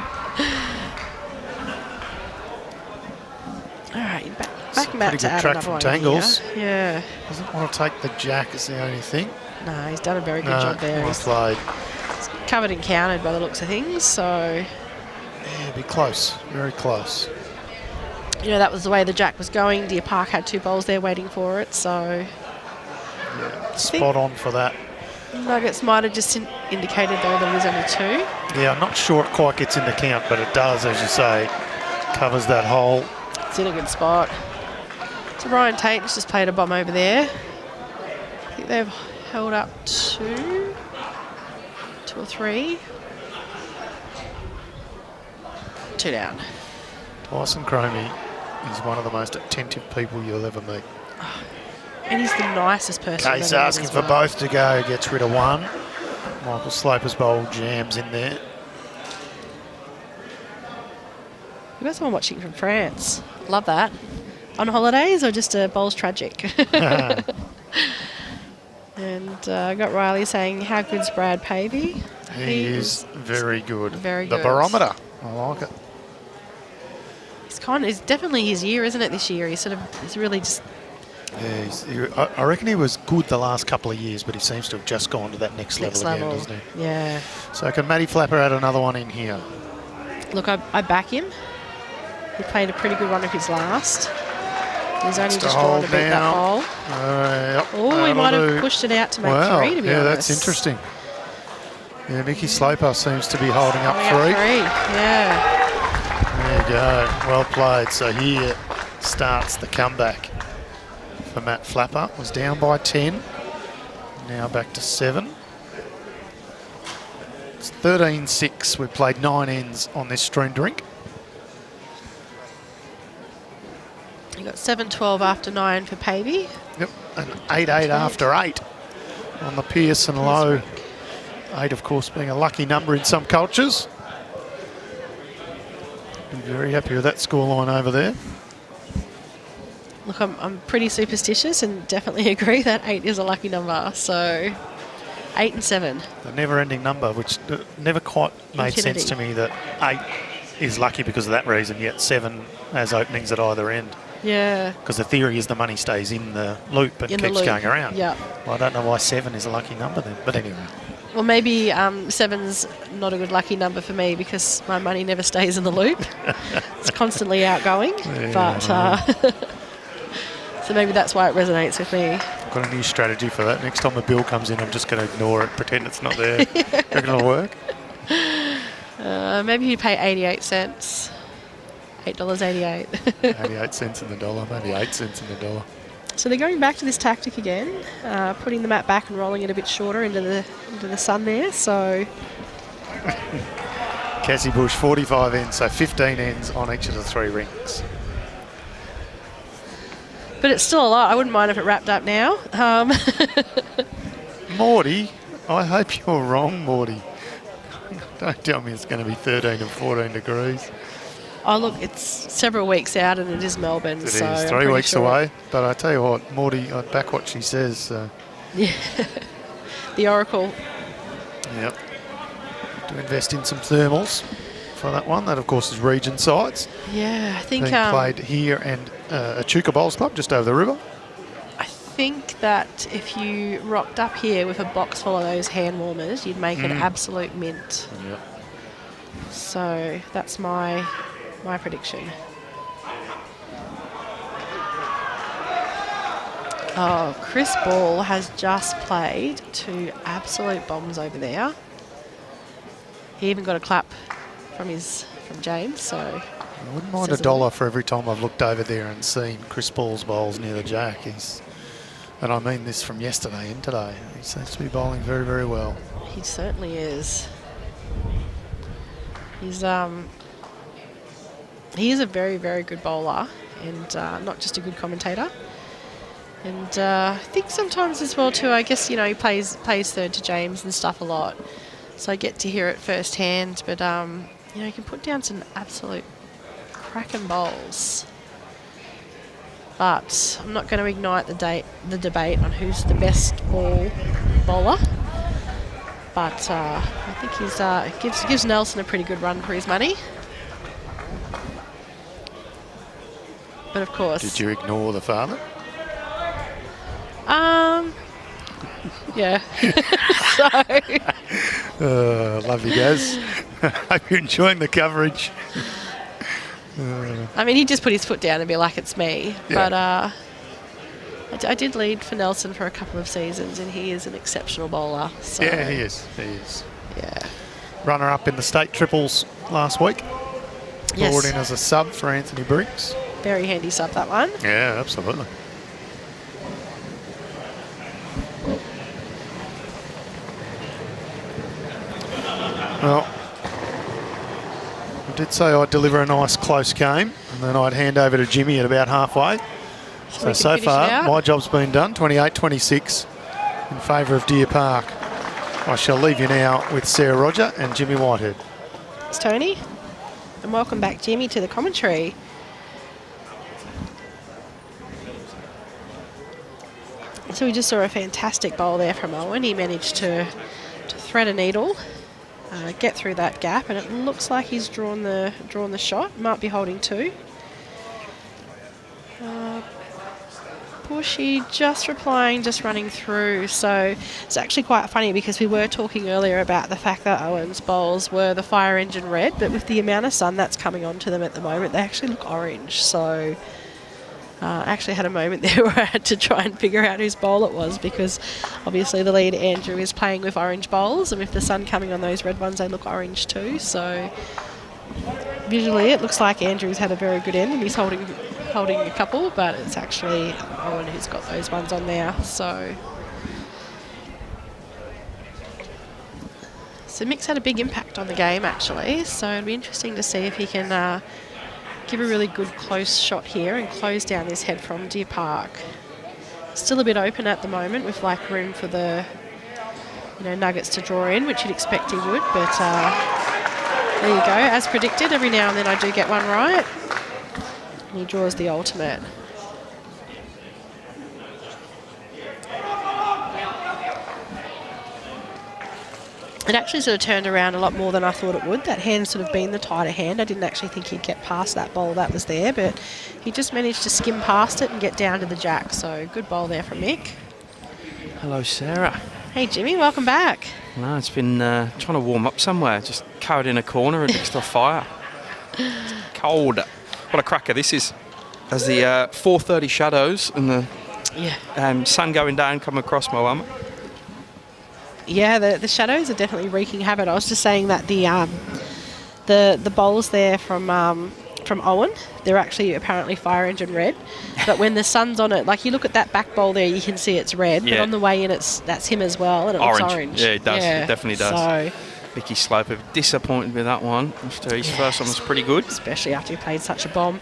All right, back Matt to add track another from one Tangles. here. Yeah. Doesn't want to take the jack, is the only thing. No, he's done a very good job there. Well played. He's covered and counted by the looks of things, so... Yeah, be close. Very close. You know, that was the way the jack was going. Deer Park had 2 bowls there waiting for it, so... Yeah, spot on for that. Nuggets might have just indicated, though, there was only 2. Yeah, I'm not sure it quite gets into count, but it does, as you say. Covers that hole. It's in a good spot. So Ryan Tate has just played a bomb over there. I think they've held up 2 or 3. 2 down. Tyson Cromie is one of the most attentive people you'll ever meet. And he's the nicest person. Case asking for both to go, gets rid of one. Michael Sloper's bowl jams in there. We've got someone watching from France. Love that. On holidays or just a bowl's tragic? And I got Riley saying, how good's Brad Pavey? He is very good. Very good. The barometer. I like it. It's definitely his year, isn't it, this year? He's really just... Yeah, I reckon he was good the last couple of years, but he seems to have just gone to that next level again, doesn't he? Yeah. So can Matty Flapper add another one in here? Look, I back him. He played a pretty good one of his last. He's only just drawn to beat that hole. Yep, Oh, he might have pushed it out to make 3, to be honest. Yeah, that's interesting. Yeah, Mickey Sloper seems to be holding up 3. Yeah. There you go. Well played. So here starts the comeback for Matt Flapper. Was down by 10. Now back to 7. It's 13-6. We've played 9 ends on this streamed rink. You got 7-12 after 9 for Pavey. Yep, and 8-8 after 8 on the Pearson low. 8, of course, being a lucky number in some cultures. Be very happy with that scoreline over there. Look, I'm pretty superstitious and definitely agree that 8 is a lucky number. So 8 and 7. The never-ending number, which never quite made sense to me that 8 is lucky because of that reason, yet 7 has openings at either end. Yeah. Because the theory is the money stays in the loop and keeps going around. Yeah. Well, I don't know why 7 is a lucky number then, but anyway. Well, maybe 7's not a good lucky number for me because my money never stays in the loop. It's constantly outgoing. Yeah. But so maybe that's why it resonates with me. I've got a new strategy for that. Next time a bill comes in, I'm just going to ignore it, pretend it's not there. Reckon it'll work? Maybe you pay 88 cents. $8.88. 88 cents in the dollar, maybe 8 cents in the dollar. So they're going back to this tactic again, putting the mat back and rolling it a bit shorter into the sun there. So Cassie Bush, 45 ends, so 15 ends on each of the 3 rinks. But it's still a lot. I wouldn't mind if it wrapped up now. Morty, I hope you're wrong, Morty. Don't tell me it's going to be 13 and 14 degrees. Oh, look, it's several weeks out and it is Melbourne. It is 3 weeks away. But I tell you what, Morty, I'd back what she says. So. Yeah. The Oracle. Yep. To invest in some thermals for that one. That, of course, is region sides. Yeah, I think... Being played here and Echuca Bowls Club, just over the river. I think that if you rocked up here with a box full of those hand warmers, you'd make an absolute mint. Yep. So that's my prediction. Oh, Chris Ball has just played 2 absolute bombs over there. He even got a clap from James, so... I wouldn't mind $1 for every time I've looked over there and seen Chris Ball's bowls near the jack. And I mean this from yesterday and today. He seems to be bowling very, very well. He certainly is. He is a very, very good bowler and not just a good commentator. And I think sometimes as well too, I guess, he plays third to James and stuff a lot. So I get to hear it firsthand. But, he can put down some absolute cracking bowls. But I'm not going to ignite the debate on who's the best bowler. But I think he gives Nelson a pretty good run for his money. But of course... Did you ignore the father? Yeah. Love you guys. Hope you're enjoying the coverage. I mean, he just put his foot down and be like, it's me. Yeah. But I did lead for Nelson for a couple of seasons, and he is an exceptional bowler. So. Yeah, he is. He is. Yeah. Runner-up in the state triples last week. Yes. Brought in as a sub for Anthony Briggs. Very handy sub, that one. Yeah, absolutely. Well, I did say I'd deliver a nice close game and then I'd hand over to Jimmy at about halfway. So far, my job's been done, 28-26 in favour of Deer Park. I shall leave you now with Sarah Roger and Jimmy Whitehead. It's Tony, and welcome back, Jimmy, to the commentary. So we just saw a fantastic bowl there from Owen. He managed to thread a needle, get through that gap, and it looks like he's drawn the shot. Might be holding 2. Bushy just replying, just running through. So it's actually quite funny because we were talking earlier about the fact that Owen's bowls were the fire engine red, but with the amount of sun that's coming onto them at the moment, they actually look orange. So I actually had a moment there where I had to try and figure out whose bowl it was, because obviously the lead, Andrew, is playing with orange bowls, and with the sun coming on those red ones, they look orange too. So visually it looks like Andrew's had a very good end and he's holding a couple, but it's actually Owen who's got those ones on there. So Mick's had a big impact on the game actually, so it'll be interesting to see if he can give a really good close shot here and close down this head from Deer Park. Still a bit open at the moment with like room for the nuggets to draw in, which you'd expect he would, but there you go. As predicted, every now and then I do get one right. And he draws the ultimate. It actually sort of turned around a lot more than I thought it would. That hand's sort of been the tighter hand. I didn't actually think he'd get past that bowl that was there, but he just managed to skim past it and get down to the jack. So good bowl there from Mick. Hello, Sarah. Hey, Jimmy, welcome back. No, it's been trying to warm up somewhere. Just carried in a corner and next to a fire. It's cold. What a cracker this is. As the 4:30 shadows and the sun going down come across Moama. Yeah, the shadows are definitely wreaking havoc. I was just saying that the bowls there from Owen, they're actually apparently fire engine red, but when the sun's on it, like you look at that back bowl there, you can see it's red, but on the way in that's him as well, and it looks orange. Yeah, it does. Yeah. It definitely does. So Vicky Sloper disappointed with that one after his first one was pretty good. Especially after he played such a bomb.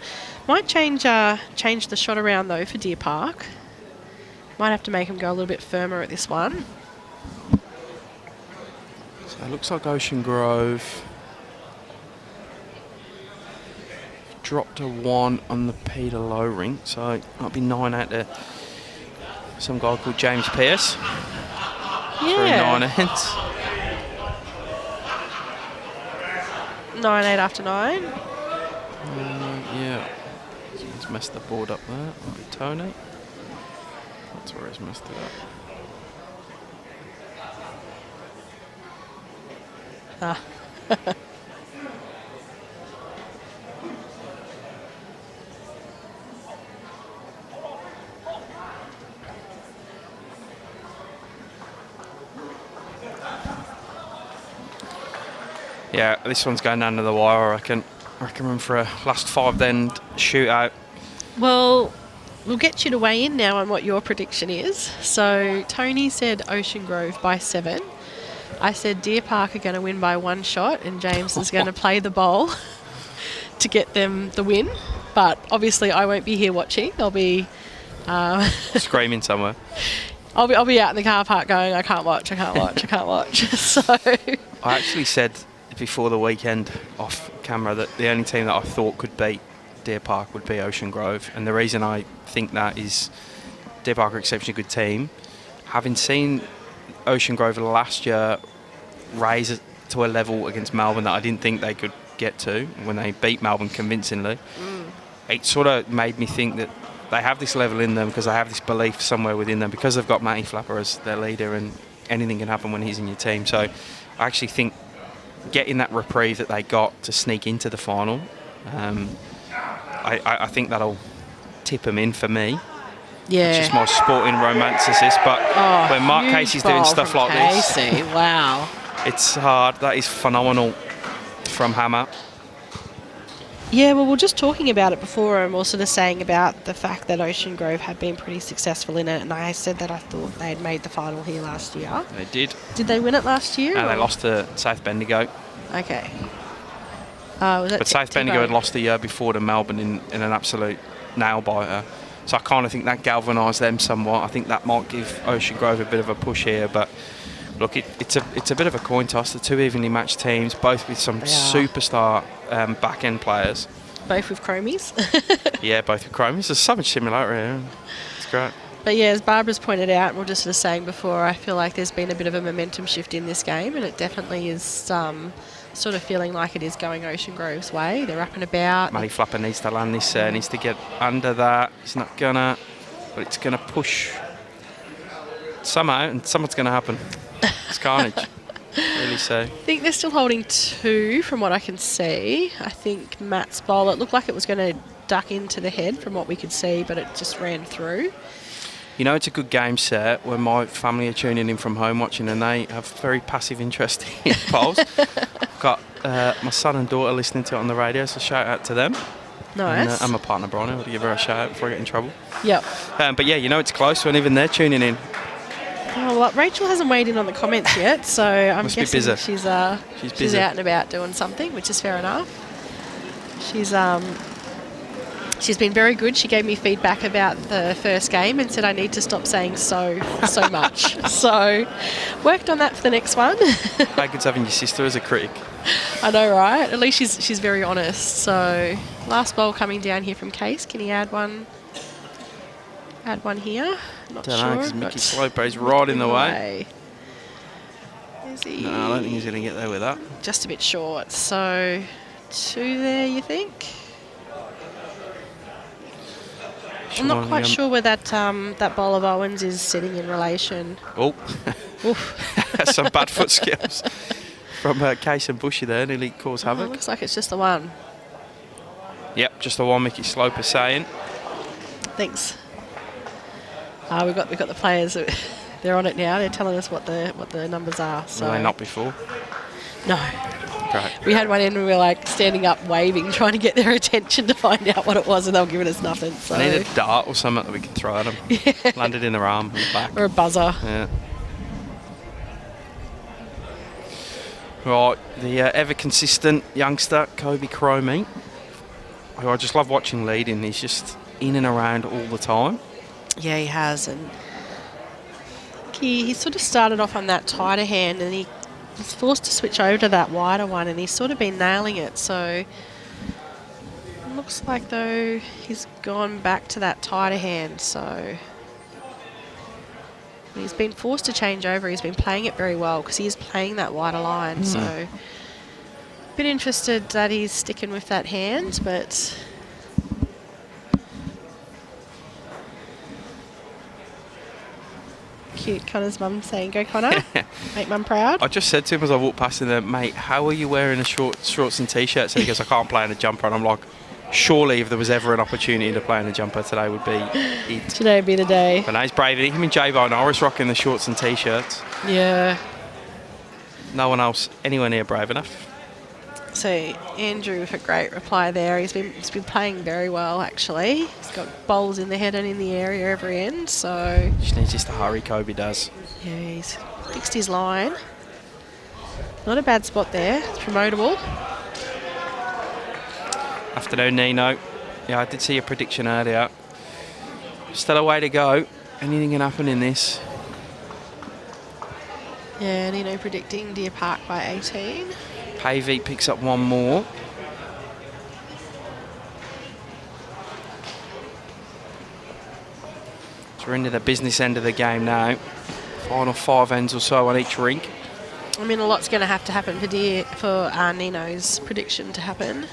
Might change the shot around though for Deer Park. Might have to make him go a little bit firmer at this one. So it looks like Ocean Grove dropped a 1 on the Peter Low Rink, so it might be 9 out to some guy called James Pearce. Yeah. 9 ends. 9-8 after 9. Yeah. Someone's messed the board up there. Might be Tony. Torres messed it up. Ah. Yeah, this one's going down to the wire, I reckon. I reckon we're in for a last 5 then shootout. Well, we'll get you to weigh in now on what your prediction is. So Tony said Ocean Grove by 7. I said Deer Park are going to win by 1 shot, and James is going to play the bowl to get them the win. But obviously I won't be here watching. I'll be screaming somewhere. I'll be out in the car park going, I can't watch. So I actually said before the weekend off camera that the only team that I thought could beat Deer Park would be Ocean Grove, and the reason I think that is Deer Park are an exceptionally good team. Having seen Ocean Grove last year raise it to a level against Melbourne that I didn't think they could get to when they beat Melbourne convincingly, it sort of made me think that they have this level in them because they have this belief somewhere within them because they've got Matty Flapper as their leader and anything can happen when he's in your team. So I actually think getting that reprieve that they got to sneak into the final, I think that'll tip them in for me. yeah. It's just my sporting romanticist, but when Mark huge Casey's doing ball stuff from like Casey. this, Wow. it's hard. That is phenomenal from Hammer. Yeah, well, we were just talking about it before, and we were sort of saying about the fact that Ocean Grove had been pretty successful in it, and I said that I thought they had made the final here last year. They did. Did they win it last year? And they or- lost to South Bendigo. Okay. Was that But South Tebow? Bendigo had lost the year before to Melbourne in an absolute nail-biter. So I kind of think that galvanised them somewhat. I think that might give Ocean Grove a bit of a push here. But look, it's a bit of a coin toss. The two evenly matched teams, both with some superstar back-end players. Both with chromies. Yeah, both with chromies. There's so much similarity. Yeah. It's great. But yeah, as Barbara's pointed out, and we were just sort of saying before, I feel like there's been a bit of a momentum shift in this game, and it definitely is sort of feeling like it is going Ocean Grove's way. They're up and about. Matty Flapper needs to land this, needs to get under that. He's not gonna, but it's gonna push somehow, and something's gonna happen. It's carnage. Really so. I think they're still holding 2 from what I can see. I think Matt's bowl, it looked like it was going to duck into the head from what we could see, but it just ran through. You know, it's a good game set when my family are tuning in from home watching and they have very passive interest in bowls. I've got my son and daughter listening to it on the radio, so shout out to them. Nice. And my partner Bronny, I'll give her a shout out before I get in trouble. Yep. But yeah, you know it's close when even they're tuning in. Oh, well, Rachel hasn't weighed in on the comments yet, so I'm Must be guessing busy. she's busy. out and about doing something, which is fair enough. She's been very good. She gave me feedback about the first game and said I need to stop saying so much. So worked on that for the next one. How good's having your sister as a critic? I know, right? At least she's very honest. So last bowl coming down here from Case. Can he add one? Add one here? Not Don't sure. know, because Mickey Slopo's right in the way. Is he? No, I don't think he's going to get there with that. Just a bit short. So 2 there, you think? I'm not quite sure where that bowl of Owens is sitting in relation. Oh, Oof. some bad foot skills from Case and Bushy there, nearly caused Oh, havoc. looks like it's just the one. Yep, just the one Mickey Sloper saying. Thanks. We've got the players. They're on it now. They're telling us what the numbers are. So Were they not before? No. Great. We had one in and we were like standing up waving, trying to get their attention to find out what it was, and they were giving us nothing. So. I need a dart or something that we can throw at them. Yeah. Landed in their arm and back. Or a buzzer. Yeah. Right, the ever consistent youngster, Kobe Cromie, who I just love watching leading. He's just in and around all the time. Yeah, he has, and he sort of started off on that tighter hand, and he was forced to switch over to that wider one, and he's sort of been nailing it. So it looks like though he's gone back to that tighter hand. So he's been forced to change over. He's been playing it very well because he is playing that wider line. So a bit interested that he's sticking with that hand, but. cute. Connor's mum saying, "Go Connor, make mum proud." I just said to him as I walked past him, there, mate, how are you wearing a shorts and t-shirts? And he goes, I can't play in a jumper. And I'm like, surely if there was ever an opportunity to play in a jumper, today would be it. Today would be the day. But no, he's brave. Him and J-Bar Norris rocking the shorts and t-shirts. Yeah. No one else anywhere near brave enough. So Andrew with a great reply there. He's been playing very well actually. He's got bowls in the head and in the area every end. So Just needs just to hurry. Kobe does. yeah, he's fixed his line. Not a bad spot there. It's promotable. Afternoon, Nino. Yeah, I did see your prediction earlier. Still a way to go. Anything can happen in this. Yeah, Nino predicting Deer Park by 18. Pavey picks up one more. So we're into the business end of the game now. Final 5 ends or so on each rink. I mean, a lot's going to have to happen for Nino's prediction to happen.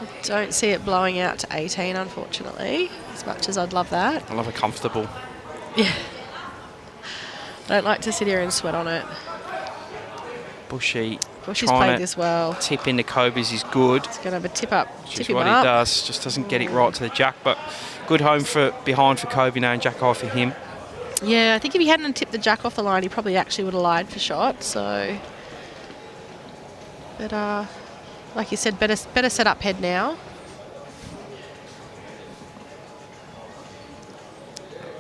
I don't see it blowing out to 18, unfortunately, as much as I'd love that. I love it comfortable. Yeah. I don't like to sit here and sweat on it. Bushy. Bushy's played this well. Tip into Kobe's is good. He's going to have a tip up. Which Tip is him what up. he does. Just doesn't get it right to the jack, but good home behind for Kobe now and jack high for him. Yeah, I think if he hadn't tipped the jack off the line, he probably actually would have lied for shot. So, but like you said, better set up head now.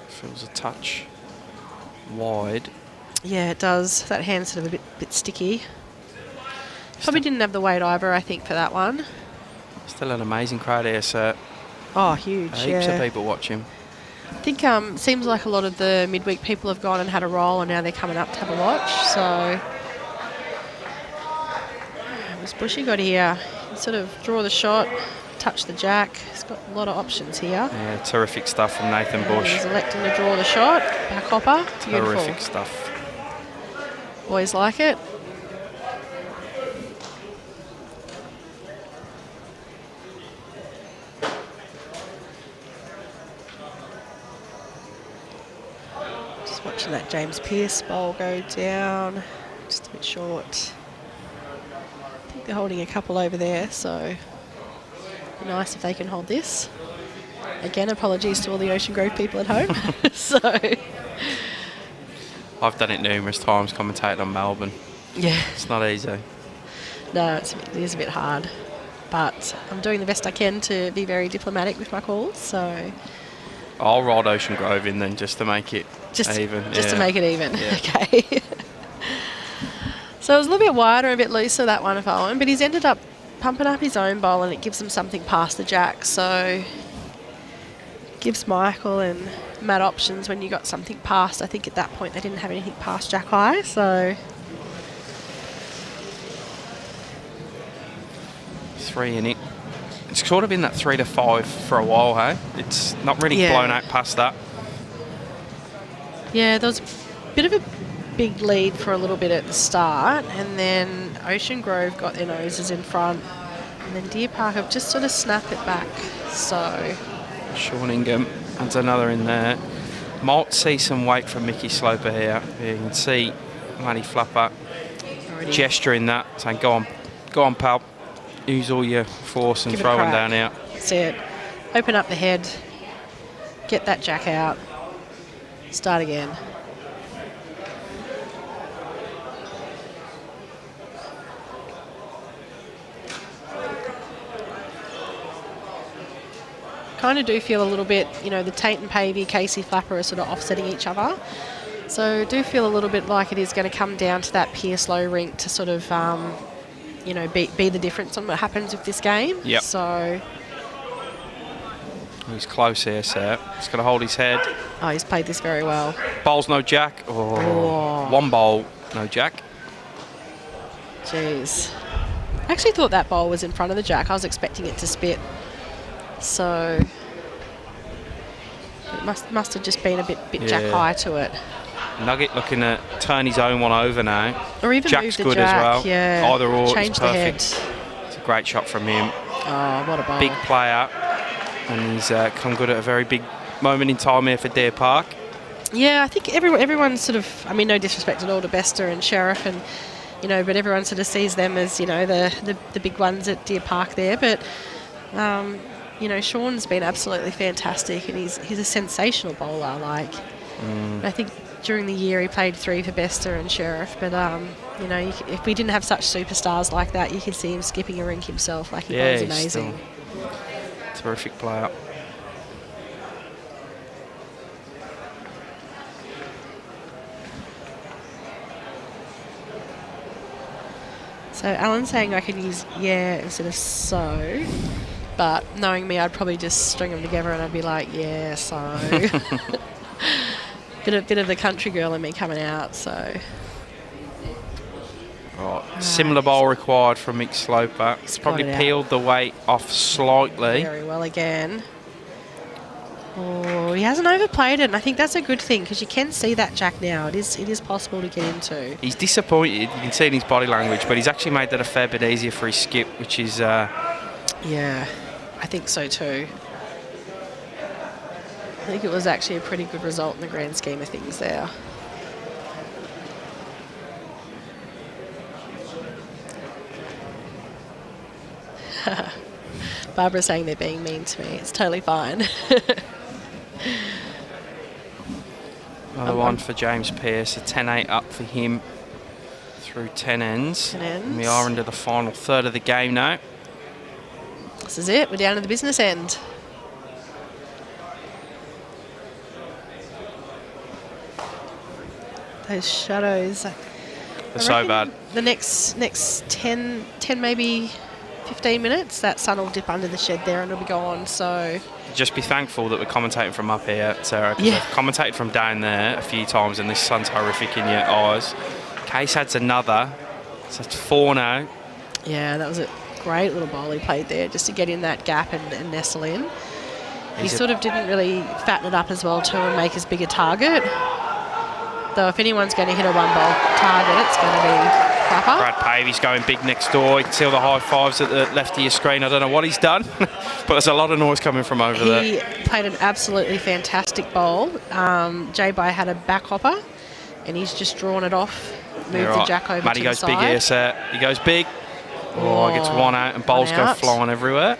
Feels a touch wide. Yeah, it does. That hand's sort of a bit sticky. Probably didn't have the weight either, I think, for that one. Still an amazing crowd here, sir. Oh, huge, Heaps yeah. of people watching. I think seems like a lot of the midweek people have gone and had a roll, and now they're coming up to have a watch. So, was Bushy got here? He can sort of draw the shot, touch the jack. He's got a lot of options here. Yeah, terrific stuff from Nathan Bush. He's electing to draw the shot. Back hopper. Beautiful. Terrific stuff. Boys like it. Just watching that James Pearce bowl go down. Just a bit short. I think they're holding a couple over there, so be nice if they can hold this. Again, apologies to all the Ocean Grove people at home. So I've done it numerous times commentating on Melbourne. yeah. It's not easy. No, it is a bit hard, but I'm doing the best I can to be very diplomatic with my calls. So I'll ride Ocean Grove in then just to make it even. Just to make it even. Yeah. Okay. So it was a little bit wider, a bit looser, that one of Owen, but he's ended up pumping up his own bowl and it gives him something past the jack. So gives Michael and Matt options when you got something past. I think at that point they didn't have anything past jack high, so 3 in it. It's sort of been that 3 to 5 for a while, hey? It's not really blown out past that. yeah, there was a bit of a big lead for a little bit at the start, and then Ocean Grove got their noses in front, and then Deer Park have just sort of snapped it back. So Sean Ingham adds another in there. Might see some weight from Mickey Sloper here. You can see Matty Flapper gesturing that, saying, go on, pal. Use all your force and throw one down out. That's it. Open up the head. Get that jack out. Start again. Kind of do feel a little bit, the Tate and Pavey, Casey Flapper are sort of offsetting each other. So do feel a little bit like it is going to come down to that Pierce Low rink to sort of, be the difference on what happens with this game. Yep. So he's close here, sir. He's got to hold his head. oh, he's played this very well. Bowls, no jack. Oh. One bowl, no jack. Jeez. I actually thought that bowl was in front of the jack. I was expecting it to spit. So it must have just been a bit jack high to it. Nugget looking to turn his own one over now. Or even Jack's move the good jack. as well. Yeah. Either or, Change it's the perfect. head. It's a great shot from him. Oh, what a bowl. Big player, and he's come good at a very big moment in time here for Deer Park. Yeah, I think everyone sort of, I mean, no disrespect at all to Bester and Sheriff and, but everyone sort of sees them as, the big ones at Deer Park there. But, Sean's been absolutely fantastic and he's a sensational bowler. Like, I think during the year he played 3 for Bester and Sheriff. But, if we didn't have such superstars like that, you could see him skipping a rink himself. Like, he bowls amazing. Terrific player. So Alan's saying I can use yeah instead of so, but knowing me, I'd probably just string them together and I'd be like, yeah, so. bit of the country girl in me coming out, so. Right. Similar bowl required from Mick Sloper. It's probably peeled the weight off slightly. Very well again. Oh, he hasn't overplayed it, and I think that's a good thing because you can see that jack now. It is possible to get into. He's disappointed. You can see in his body language, but he's actually made that a fair bit easier for his skip, which is... Yeah, I think so too. I think it was actually a pretty good result in the grand scheme of things there. Barbara's saying they're being mean to me. It's totally fine. Another one for James Pearce, a 10-8 up for him through 10 ends. And we are into the final third of the game now. This is it. We're down to the business end. Those shadows. They're so bad. The next 10 maybe 15 minutes, that sun will dip under the shed there and it'll be gone. So just be thankful that we're commentating from up here, Sarah, because I've commentated from down there a few times and this sun's horrific in your eyes. Case adds another, so it's 4 now. Yeah, that was a great little bowl he played there just to get in that gap and nestle in. He sort of didn't really fatten it up as well too and make as big a target. Though if anyone's going to hit a one-bowl target, it's going to be Clapper. Brad Pavey's going big next door. You can see all the high fives at the left of your screen. I don't know what he's done, but there's a lot of noise coming from over there. He played an absolutely fantastic bowl. J-By had a back hopper, and he's just drawn it off, moved the jack over Matty to the goes side. big here, sir. He goes big. Oh, he gets one out, and bowls go flying everywhere.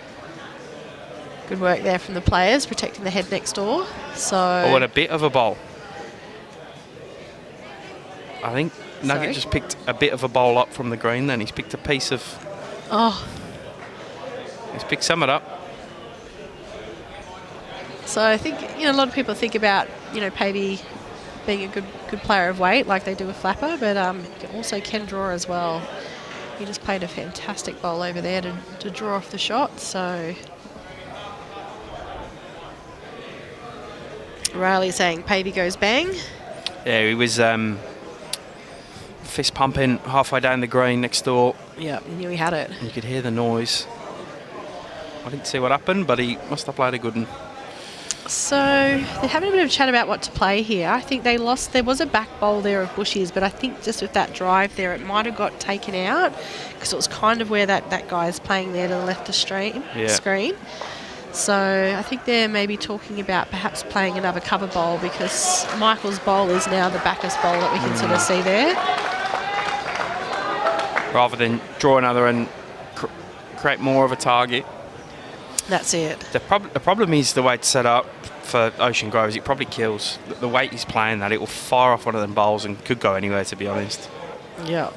Good work there from the players, protecting the head next door. So. Oh, and a bit of a bowl. I think Nugget just picked a bit of a bowl up from the green then. He's picked a piece of... Oh. He's picked some of it up. So I think, a lot of people think about, Pavey being a good player of weight like they do with Flapper, but also can draw as well. He just played a fantastic bowl over there to draw off the shot, so... Riley saying Pavey goes bang. Yeah, he was... fist pumping halfway down the green next door. Yeah, he knew he had it. You could hear the noise. I didn't see what happened, but he must have played a good one. So they're having a bit of a chat about what to play here. I think they lost. There was a back bowl there of Bushies, but I think just with that drive there, it might have got taken out because it was kind of where that guy's playing there to the left of screen. So I think they're maybe talking about perhaps playing another cover bowl because Michael's bowl is now the backest bowl that we can sort of see there. Rather than draw another and create more of a target. That's it. The problem is the way it's set up for Ocean Grove is it probably kills. The weight he's playing that, it will fire off one of them bowls and could go anywhere, to be honest. Yeah.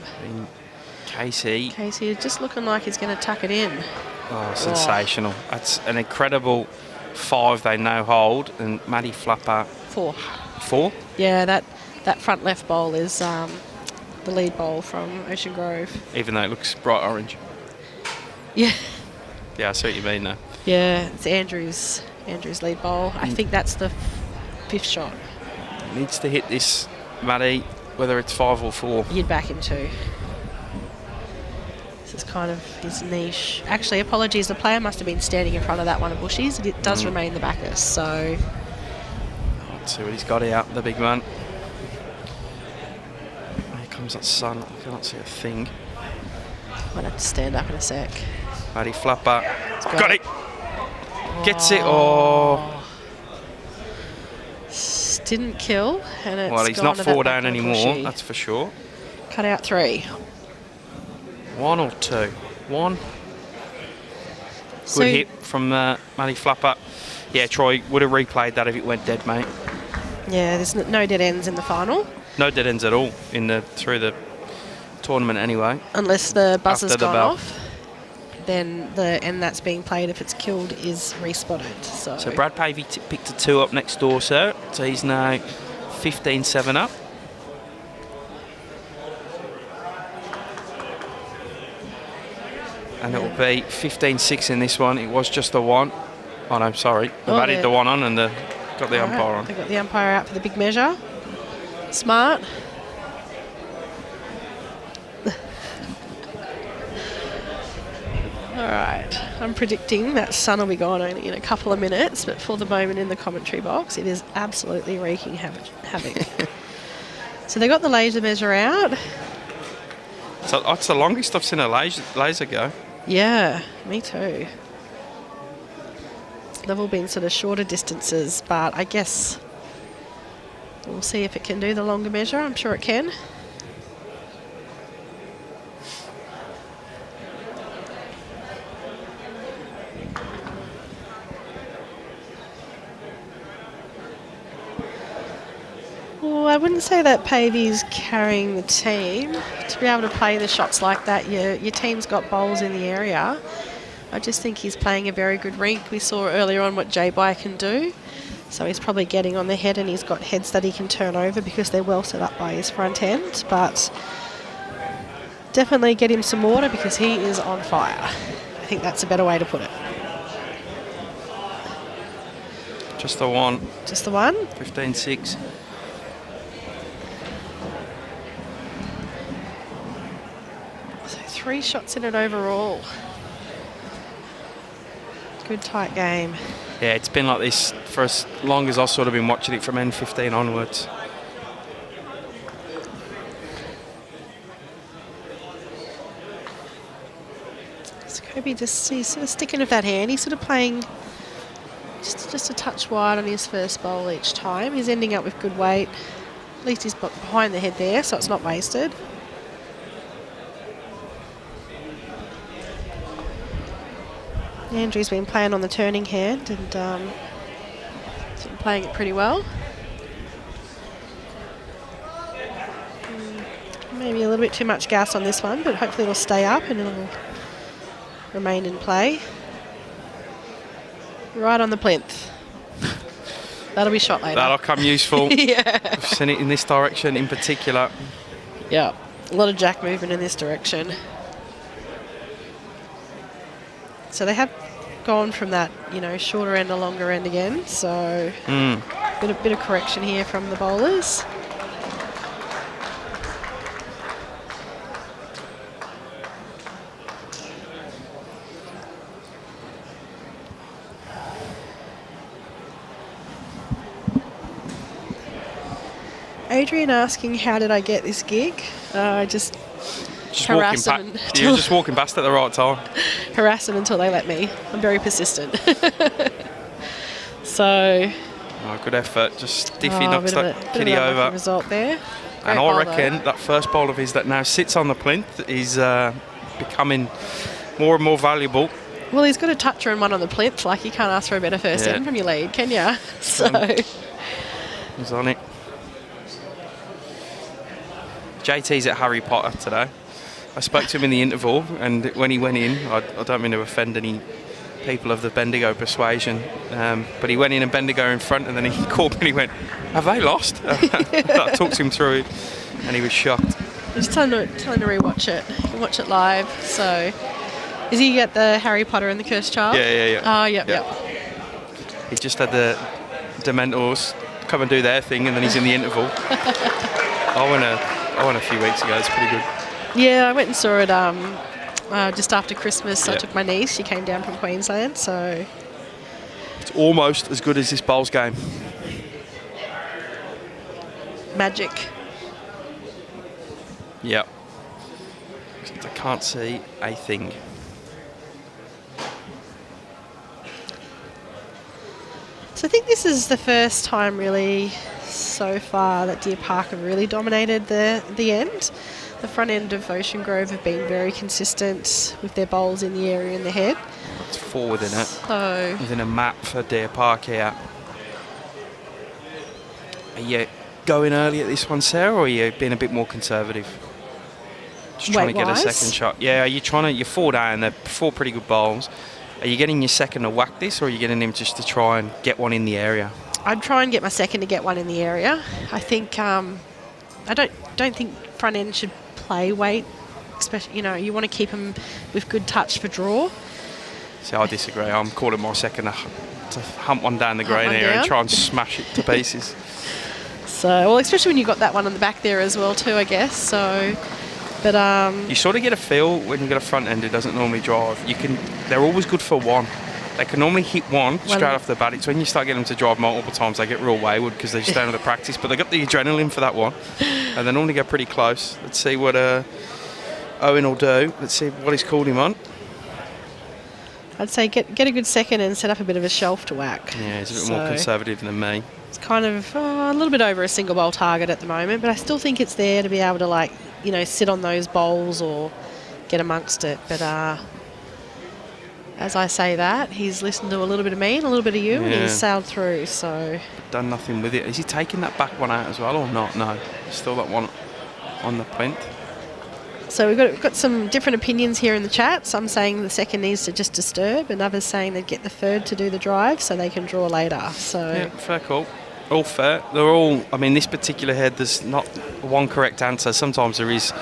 Casey is just looking like he's going to tuck it in. Oh, sensational. That's an incredible 5 they now hold. And Matty Flapper... 4. 4? Yeah, that front left bowl is... the lead bowl from Ocean Grove. Even though it looks bright orange. Yeah. Yeah, I see what you mean there. Yeah, it's Andrew's lead bowl. I think that's the 5th shot. He needs to hit this, Matty, whether it's 5 or 4. You'd back him too. This is kind of his niche. Actually, apologies, the player must have been standing in front of that one of Bushies. It does remain the backers, so... Let's see what he's got out, the big man. Comes that sun, I can't see a thing. Might have to stand up in a sec. Matty Flapper. Got it! Gets it. Oh. Didn't kill, and it's Well, he's gone not to that 4 down backward anymore, bushy. that's for sure. Cut out 3. 1 or 2? 1. So, Good hit from Matty Flapper. Yeah, Troy would have replayed that if it went dead, mate. yeah, there's no dead ends in the final, No dead ends at all through the tournament anyway. unless the buzzer's After the gone bell. off. Then the end that's being played, if it's killed, is respotted. So Brad Pavey picked a 2 up next door, sir. So he's now 15-7 up. And it will be 15-6 in this one. It was just a 1. Oh, no, sorry. They've added the 1 on and got the umpire on. They got the umpire out for the big measure. Smart. All right, I'm predicting that sun will be gone only in a couple of minutes, but for the moment in the commentary box, it is absolutely wreaking havoc. So they got the laser measure out. So that's the longest I've seen a laser go. Yeah, me too. They've all been sort of shorter distances, but I guess we'll see if it can do the longer measure. I'm sure it can. Well, I wouldn't say that Pavey's carrying the team. To be able to play the shots like that, your team's got bowls in the area. I just think he's playing a very good rink. We saw earlier on what J-By can do. So he's probably getting on the head, and he's got heads that he can turn over because they're well set up by his front end. But definitely get him some water because he is on fire. I think that's a better way to put it. Just the 1. Just the 1? 15-6. So 3 shots in it overall. Good tight game. Yeah, it's been like this for as long as I've sort of been watching it from N15 onwards. So Kobe he's sort of sticking with that hand. He's sort of playing just a touch wide on his first bowl each time. He's ending up with good weight. At least he's behind the head there, so it's not wasted. Andrew's been playing on the turning hand and been playing it pretty well. Maybe a little bit too much gas on this one, but hopefully it'll stay up and it'll remain in play. Right on the plinth. That'll be shot later. That'll come useful. Yeah. I've seen it in this direction in particular. Yeah, a lot of jack movement in this direction. So they have gone from that, shorter end to longer end again. So bit of correction here from the bowlers. Adrian asking, how did I get this gig? Just harass them. You were just walking past at the right time. Harass them until they let me. I'm very persistent. So. Oh, good effort. Just stiffy knocks that kitty bit of over. Result there. And I reckon that first bowl of his that now sits on the plinth is becoming more and more valuable. Well, he's got a toucher and one on the plinth. Like, you can't ask for a better first end from your lead, can you? So. He's on it. JT's at Harry Potter today. I spoke to him in the interval, and when he went in, I don't mean to offend any people of the Bendigo persuasion, but he went in and Bendigo in front, and then he called me and he went, "Have they lost?" I talked him through it, and he was shocked. Just tell him to rewatch it. You can watch it live. So, is he at the Harry Potter and the Cursed Child? Yeah. Oh, yep. He just had the Dementors come and do their thing, and then he's in the interval. I went a few weeks ago. It's pretty good. Yeah, I went and saw it just after Christmas. I took my niece. She came down from Queensland, so... It's almost as good as this bowls game. Magic. Yep. I can't see a thing. So I think this is the first time really so far that Deer Park have really dominated the end. The front end of Ocean Grove have been very consistent with their bowls in the area and the head. It's forward in it. So Within a map for Deer Park here. Are you going early at this one, Sarah, or are you being a bit more conservative? Just trying to get a Weight-wise? second shot. Yeah, are you you're 4 down, they're 4 pretty good bowls. Are you getting your second to whack this, or are you getting him just to try and get one in the area? I'd try and get my second to get one in the area. I think I don't think front end should play weight, especially you want to keep them with good touch for draw. See, I disagree. I'm calling my second to hump one down the green area and try and smash it to pieces. So, well, especially when you've got that one on the back there as well too, I guess. So, but you sort of get a feel when you've got a front end who doesn't normally drive. They're always good for one. They can normally hit one straight off the bat. It's when you start getting them to drive multiple times, they get real wayward because they just don't have the practice. But they got the adrenaline for that one, and they normally get pretty close. Let's see what Owen will do. Let's see what he's called him on. I'd say get a good second and set up a bit of a shelf to whack. Yeah, he's a bit more conservative than me. It's kind of a little bit over a single bowl target at the moment, but I still think it's there to be able to sit on those bowls or get amongst it. But as I say that, he's listened to a little bit of me and a little bit of you, and he's sailed through. So done nothing with it. Is he taking that back one out as well or not? No, still that one on the plinth. So we've got some different opinions here in the chat. Some saying the second needs to just disturb, and others saying they'd get the third to do the drive so they can draw later. So yeah, fair call. All fair. They're all. I mean, this particular head, there's not one correct answer. Sometimes there is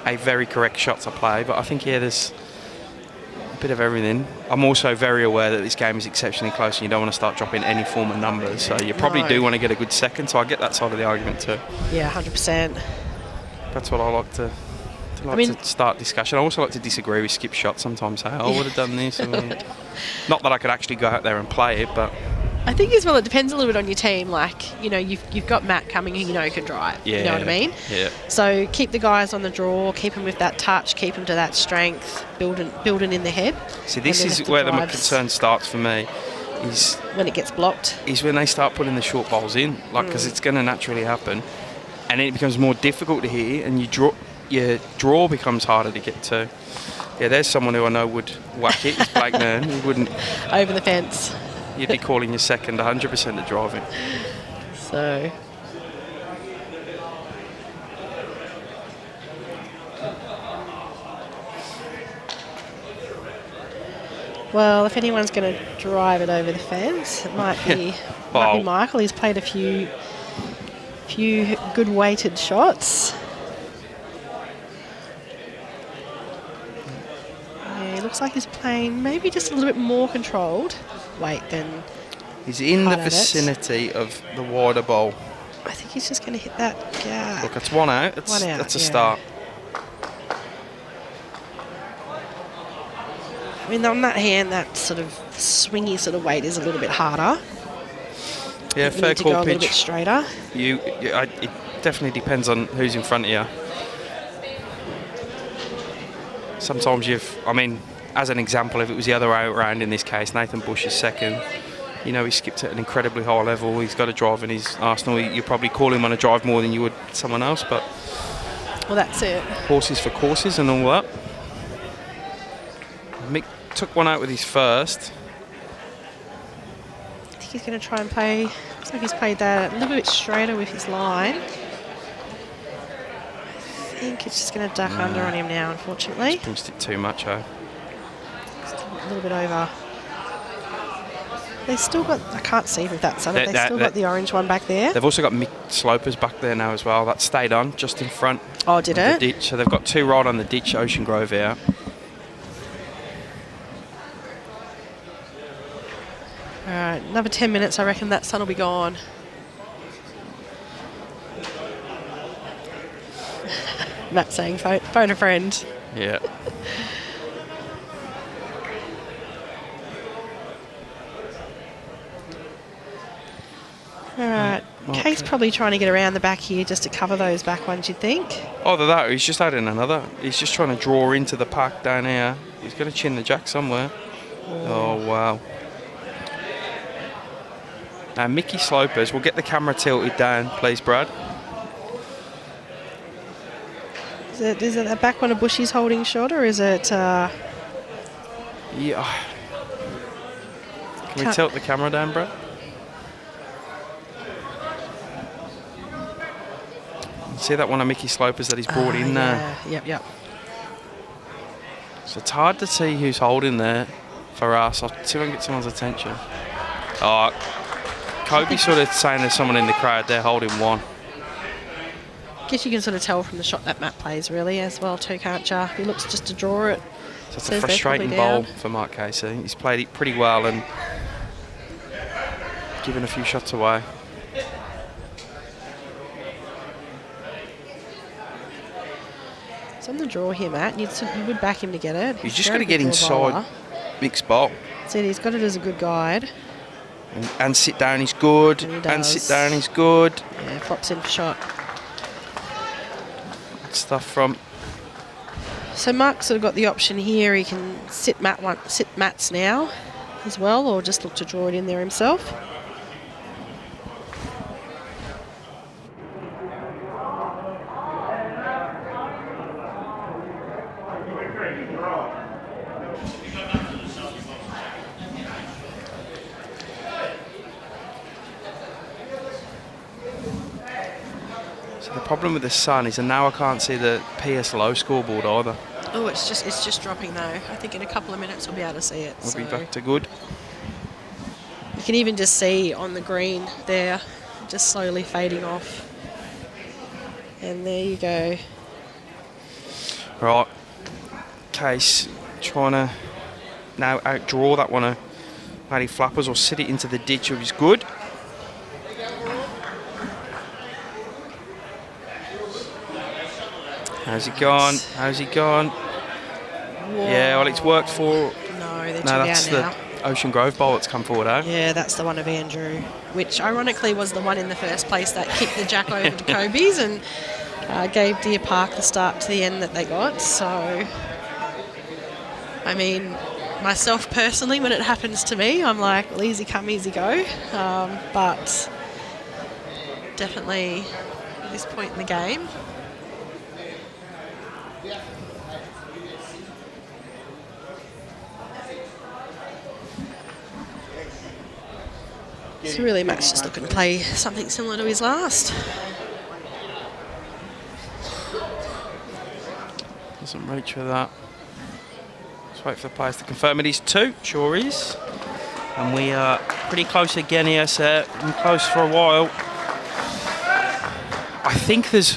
a very correct shot to play, but I think there's a bit of everything. I'm also very aware that this game is exceptionally close, and you don't want to start dropping any form of numbers. So you probably do want to get a good second. So I get that side of the argument too. Yeah, 100%. That's what I like to. To start discussion. I also like to disagree with skip shots sometimes. Hey, I would have done this. Not that I could actually go out there and play it, but I think as well it depends a little bit on your team. Like, you've got Matt coming who can drive. Yeah, you know what I mean? Yeah. So keep the guys on the draw, keep them with that touch, keep them to that strength, building in the head. See, this is where the concern starts for me. Is when it gets blocked. Is when they start putting the short bowls in, because it's going to naturally happen, and it becomes more difficult to hit, and your draw becomes harder to get to. Yeah, there's someone who I know would whack it. It's Blake Nairn. He wouldn't. Over the fence. You'd be calling your second 100% to driving. So. Well, if anyone's going to drive it over the fence, it might be Michael. He's played a few good weighted shots. Looks like he's playing maybe just a little bit more controlled weight than. He's in the vicinity of the wider bowl. I think he's just going to hit that gap. Look, it's one out. That's a start. I mean, on that hand, that sort of swingy sort of weight is a little bit harder. Yeah, fair call, pitch. A little bit straighter. It definitely depends on who's in front of you. Sometimes as an example, if it was the other way around in this case, Nathan Bush is second. He skipped at an incredibly high level. He's got a drive in his arsenal. You probably call him on a drive more than you would someone else, but well, that's it. Horses for courses and all that. Mick took one out with his first. I think he's going to try and play. Looks like he's played that a little bit straighter with his line. I think it's just going to duck under on him now, unfortunately. Just pinched it too much, Just a little bit over. They've still got, I can't see if that's on it, they've still got the orange one back there. They've also got Mick Slopers back there now as well. That stayed on just in front. Oh, did it? The ditch. So they've got two right on the ditch, Ocean Grove here. All right, another 10 minutes, I reckon that sun will be gone. Matt saying phone a friend. Yeah. All right. Okay. Kate's probably trying to get around the back here just to cover those back ones, you'd think. Either that or he's just adding another. He's just trying to draw into the pack down here. He's going to chin the jack somewhere. Oh, wow. Mickey Slopers, we'll get the camera tilted down, please, Brad. Is it that back one of Bushy's holding shot, or is it... Yeah. Can we tilt the camera down, Brad? See that one of Mickey Slopers that he's brought in there? Yep. So it's hard to see who's holding there for us. I'll see if I can get someone's attention. Oh, Kobe sort of saying there's someone in the crowd there holding one. I guess you can sort of tell from the shot that Matt plays really as well too, can't you? He looks just to draw it. So it's a frustrating bowl for Mark Casey. He's played it pretty well and given a few shots away. It's on the draw here, Matt. You would back him to get it. He's just got to get inside Mick's bowl. See, he's got it as a good guide. And sit down, he's good. And sit down, he's good. Yeah, flops in for shot. Stuff from... So Mark's sort of got the option here. He can sit Matt's now as well, or just look to draw it in there himself. So the problem with the sun is that now I can't see the PS low scoreboard either. Oh, it's just dropping though. I think in a couple of minutes we'll be able to see it. We'll be back to good. You can even just see on the green there, just slowly fading off. And there you go. Right. Case trying to now outdraw that one of Matty Flappers or sit it into the ditch, which is good. How's he gone? How's he gone? Whoa. Yeah, well, it's worked for... No, they're that's down now. The Ocean Grove bowl that's come forward, eh? Yeah, that's the one of Andrew, which ironically was the one in the first place that kicked the jack over to Kobe's and gave Deer Park the start to the end that they got. So, I mean, myself personally, when it happens to me, I'm like, well, easy come, easy go. But definitely at this point in the game, so really Matt's just looking to play something similar to his last. Doesn't reach for that. Let's wait for the players to confirm it is two. Sure is. And we are pretty close again here, sir. Been close for a while. I think there's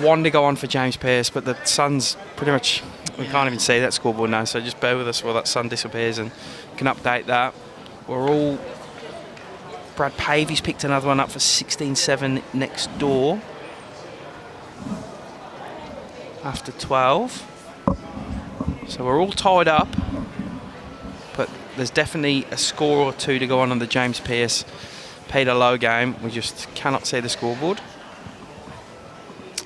one to go on for James Pearce, but the sun's pretty much... We can't even see that scoreboard now, so just bear with us while that sun disappears and can update that. We're all... Brad Pavey's picked another one up for 16-7 next door. After 12. So we're all tied up. But there's definitely a score or two to go on the James Pearce Peter Lowe game. We just cannot see the scoreboard.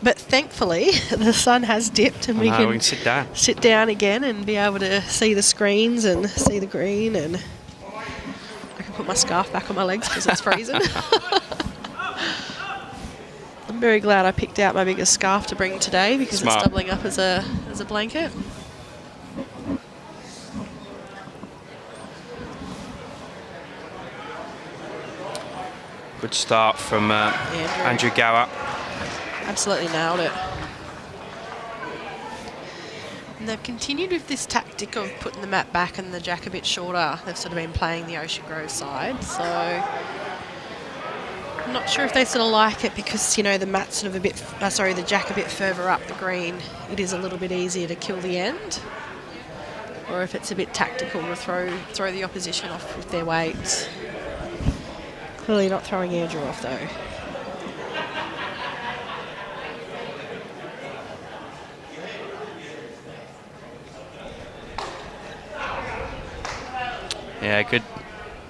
But thankfully, the sun has dipped and we can sit down again and be able to see the screens and see the green, and I can put my scarf back on my legs because it's freezing. I'm very glad I picked out my biggest scarf to bring today because it's doubling up as a blanket. Good start from Andrew Gower. Absolutely nailed it. And they've continued with this tactic of putting the mat back and the jack a bit shorter. They've sort of been playing the Ocean Grove side, so I'm not sure if they sort of like it because, you know, the mat's sort of a bit, the jack a bit further up the green. It is a little bit easier to kill the end, or if it's a bit tactical to throw the opposition off with their weight. Clearly not throwing Andrew off though. Yeah, good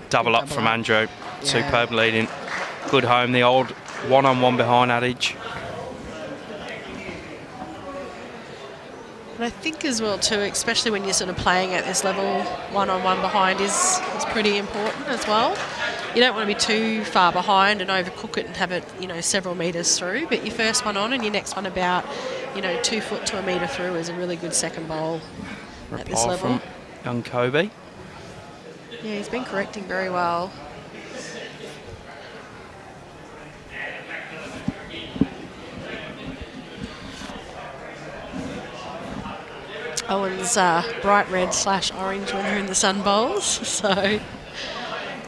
double up from Andrew. Yeah. Superb leading. Good home, the old one-on-one behind adage. And I think as well too, especially when you're sort of playing at this level, one-on-one behind is pretty important as well. you don't want to be too far behind and overcook it and have it, several metres through. But your first one on and your next one about, 2 foot to a metre through is a really good second bowl at this level. From young Kobe. Yeah, he's been correcting very well. Owen's bright red / orange when they're in the sun bowls, so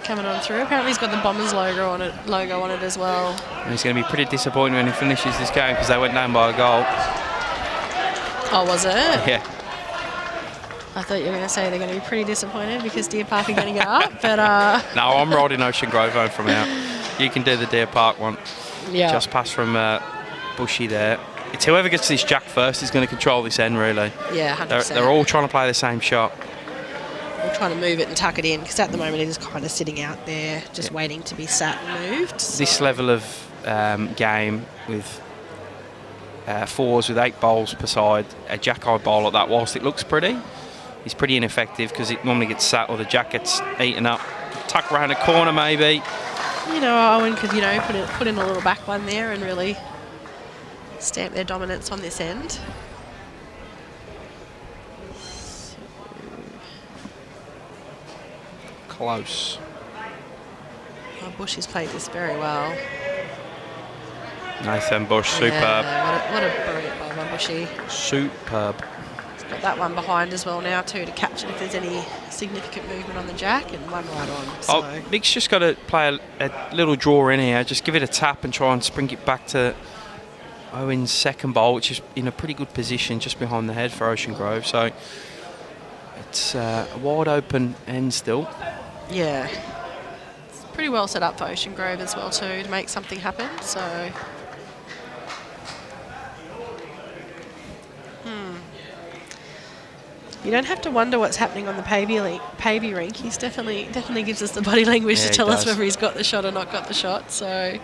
coming on through. Apparently he's got the Bombers logo on it as well. And he's going to be pretty disappointed when he finishes this game because they went down by a goal. Oh, was it? Yeah. I thought you were going to say they're going to be pretty disappointed because Deer Park are going to go up, but... No, I'm riding Ocean Grove home from out. You can do the Deer Park one. Yeah. Just past from Bushy there. It's whoever gets this jack first is going to control this end, really. Yeah, 100%. They're all trying to play the same shot. We're trying to move it and tuck it in because at the moment it is kind of sitting out there just waiting to be sat and moved. So. This level of game with 4s with 8 bowls per side, a jack-eye bowl like that, whilst it looks pretty, is pretty ineffective because it normally gets sat or the jack gets eaten up. Tuck around a corner maybe. Owen could, put in a little back one there and really stamp their dominance on this end. Close. Bush has played this very well. Nathan Bush, superb. Yeah, what a brilliant bowl by Bushy. Superb. He's got that one behind as well now too to catch it if there's any significant movement on the jack, and one right on. So. Mick's just got to play a little draw in here. Just give it a tap and try and spring it back to Owen's second bowl, which is in a pretty good position just behind the head for Ocean Grove. So it's a wide open end still. Yeah. It's pretty well set up for Ocean Grove as well too to make something happen. So you don't have to wonder what's happening on the Pavey rink. He's definitely gives us the body language to tell us whether he's got the shot or not got the shot. So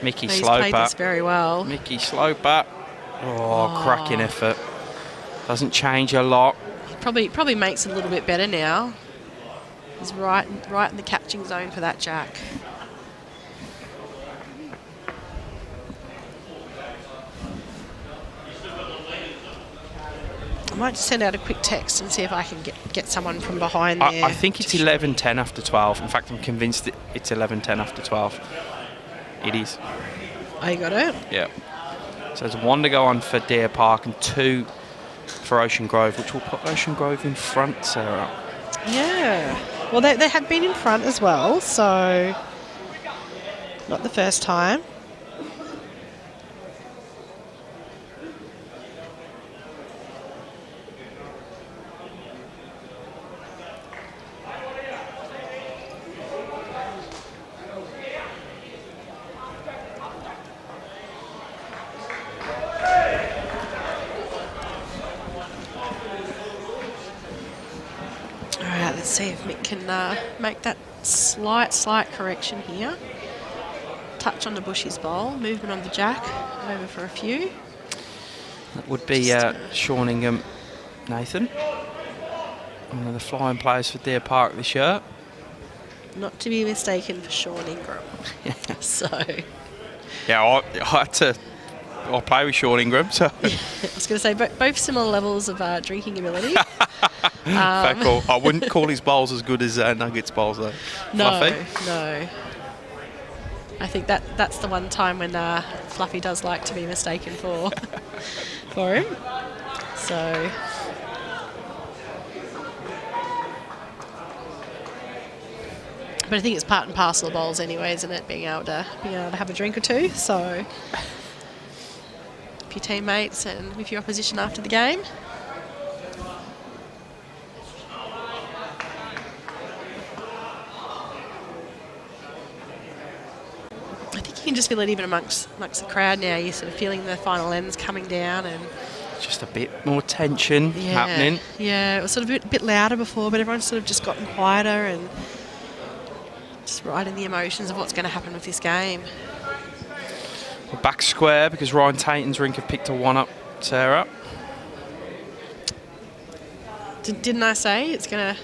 Mickey he's Sloper. played this very well. Mickey Sloper. Cracking effort. Doesn't change a lot. Probably makes it a little bit better now. He's right in the catching zone for that jack. I might just send out a quick text and see if I can get someone from behind there. I think it's 11:10 after 12. In fact, I'm convinced it's 11:10 after 12. It is. Oh, you got it? Yeah. So there's 1 to go on for Deer Park and 2 for Ocean Grove, which will put Ocean Grove in front, Sarah. Yeah. Well, they have been in front as well, so not the first time. Let's see if Mick can make that slight correction here. Touch on the Bushy's bowl, movement on the jack, over for a few. That would be Sean Ingham, Nathan. One of the flying players for Deer Park this year. Not to be mistaken for Sean Ingram. So. Yeah, I had to. I'll play with Sean Ingram. So. Yeah, I was going to say both similar levels of drinking ability. Fair call. I wouldn't call his bowls as good as Nuggets bowls though. No. I think that's the one time when Fluffy does like to be mistaken for him. So. But I think it's part and parcel of bowls anyway, isn't it? Being able to have a drink or two. So. With your teammates and with your opposition after the game. I think you can just feel it even amongst the crowd now. You're sort of feeling the final ends coming down and just a bit more tension happening. Yeah, it was sort of a bit louder before, but everyone's sort of just gotten quieter and just riding the emotions of what's going to happen with this game. We're back square because Ryan Tainton's Rink have picked a 1 up, Sarah. Didn't I say it's going to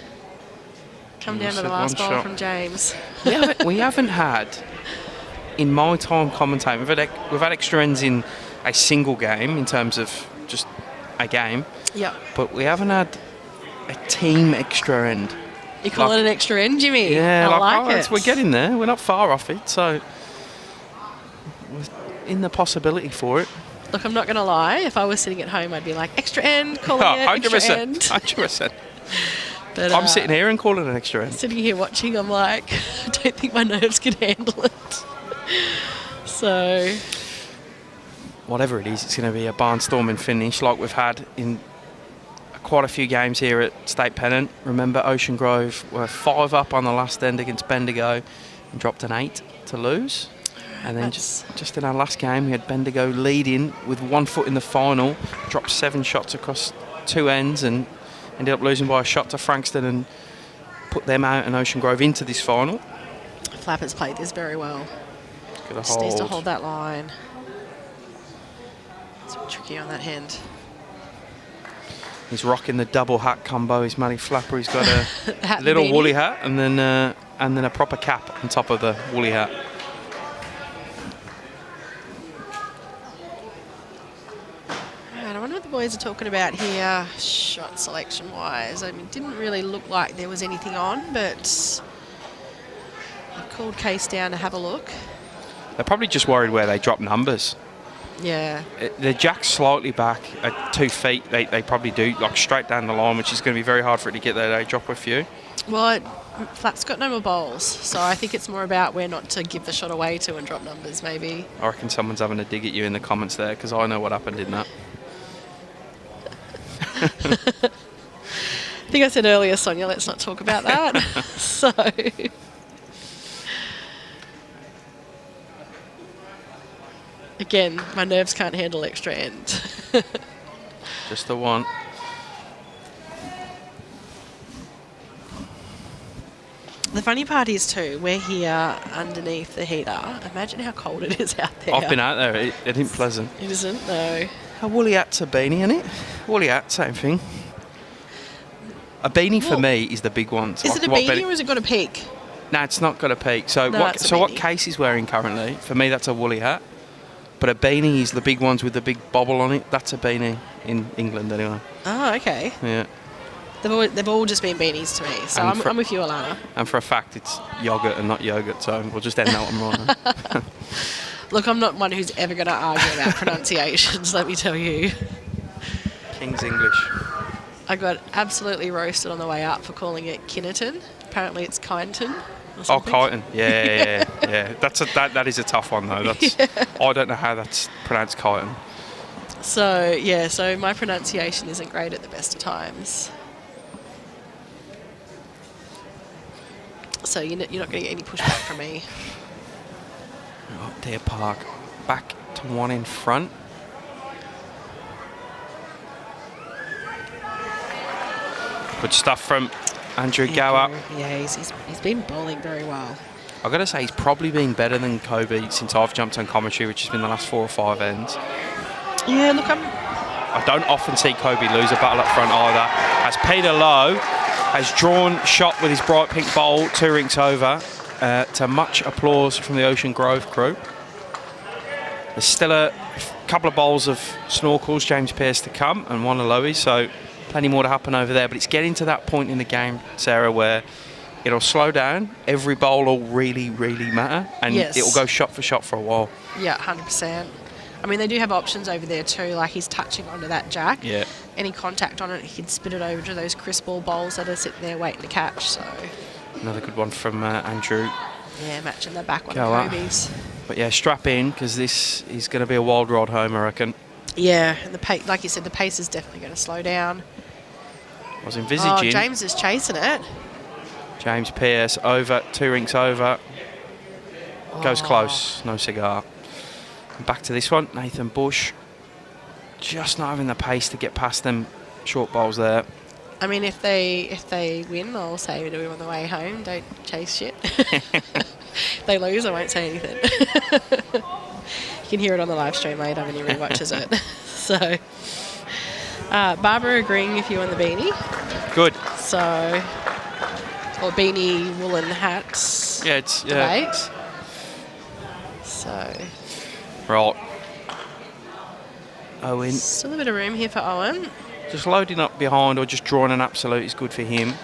Come down to the last bowl from James. We haven't had, in my time commentating, we've had extra ends in a single game in terms of just a game. Yeah. But we haven't had a team extra end. You call it an extra end, Jimmy? Yeah, I like it. We're getting there. We're not far off it, so we're in the possibility for it. Look, I'm not going to lie. If I was sitting at home, I'd be like, extra end, calling it extra end. 100%. But, I'm sitting here and calling it an extra end. Sitting here watching, I'm like, I don't think my nerves can handle it. So... whatever it is, it's going to be a barnstorming finish like we've had in quite a few games here at State Pennant. Remember, Ocean Grove were 5 up on the last end against Bendigo and dropped an 8 to lose. And then just in our last game, we had Bendigo leading with 1 foot in the final, dropped 7 shots across 2 ends and ended up losing by a shot to Frankston and put them out and Ocean Grove into this final. Flapper's played this very well. Just needs to hold that line. It's a bit tricky on that hand. He's rocking the double hat combo. He's Matty Flapper. He's got a little beanie. woolly hat and then a proper cap on top of the woolly hat. Right, I wonder what the boys are talking about here, shot selection wise. I mean, it didn't really look like there was anything on, but I've called Case down to have a look. They're probably just worried where they drop numbers. Yeah. The jack's slightly back at 2 feet. They probably do, like straight down the line, which is going to be very hard for it to get there. They drop a few. Well, Flap's got no more bowls, so I think it's more about where not to give the shot away to and drop numbers, maybe. I reckon someone's having a dig at you in the comments there because I know what happened in that. I think I said earlier, Sonia, let's not talk about that. So... again, my nerves can't handle extra end. Just the one. The funny part is too, we're here underneath the heater. Imagine how cold it is out there. I've been out there. It isn't pleasant. It isn't, no. A woolly hat's a beanie, isn't it? Woolly hat, same thing. A beanie for me is the big one. Is it a beanie or has it got a peak? No, it's not got a peak. So No, what Case is wearing currently, for me that's a woolly hat. But a beanie is the big ones with the big bobble on it. That's a beanie in England anyway. Oh, okay. Yeah. They've all just been beanies to me. So I'm with you, Alana. And for a fact, it's yogurt and not yogurt. So we'll just end that one wrong. Look, I'm not one who's ever going to argue about pronunciations, let me tell you. King's English. I got absolutely roasted on the way up for calling it Kinnerton. Apparently it's Kyneton. Oh, Kyneton. Yeah. That is a tough one though. I don't know how that's pronounced Kyneton. So my pronunciation isn't great at the best of times. So you're not going to get any pushback from me. Oh, Deer Park. Back to one in front. Good stuff from Andrew Gower. Yeah, he's been bowling very well. I've got to say, he's probably been better than Kobe since I've jumped on commentary, which has been the last 4 or 5 ends. Yeah, look, I don't often see Kobe lose a battle up front either. As Peter Lowe has drawn shot with his bright pink bowl 2 rinks over, to much applause from the Ocean Grove crew. There's still a couple of bowls of snorkels, James Pearce to come, and one of Loe's, so plenty more to happen over there. But it's getting to that point in the game, Sarah, where it'll slow down. Every bowl will really, really matter, and it'll go shot for a while. Yeah, 100%. I mean, they do have options over there too, like he's touching onto that jack. Yeah. Any contact on it, he can spit it over to those crisp ball bowls that are sitting there waiting to catch. So another good one from Andrew. Yeah, matching the back one Go of Kobe's. But yeah, strap in, because this is going to be a wild ride home, I reckon. Yeah, and the pace, like you said, the pace is definitely going to slow down. I was envisaging. Oh, James is chasing it. James Pearce over, 2 rinks over. Goes close, no cigar. And back to this one, Nathan Bush. Just not having the pace to get past them short bowls there. I mean, if they win, I'll say to him on the way home, don't chase shit. If they lose, I won't say anything. You can hear it on the live stream later when he rewatches it. So, Barbara agreeing with you on the beanie. Good. So, or beanie woolen hats. Yeah, it's debate. So right. Owen still a bit of room here for Owen. just loading up behind or just drawing an absolute is good for him.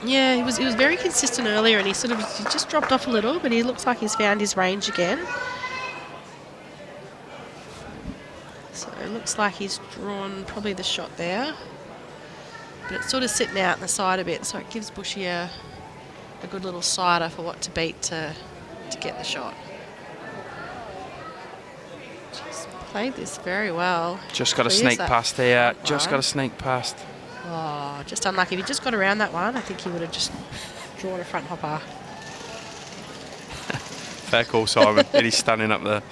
Yeah, he was very consistent earlier, and he just dropped off a little, but he looks like he's found his range again. So it looks like he's drawn probably the shot there, but it's sort of sitting out on the side a bit, so it gives Bushy a good little sider for what to beat to get the shot. Just played this very well. Just got a sneak past there. Just got a sneak past. Oh, just unlucky. If he just got around that one, I think he would have just drawn a front hopper. Fair call, Simon. He's standing up there.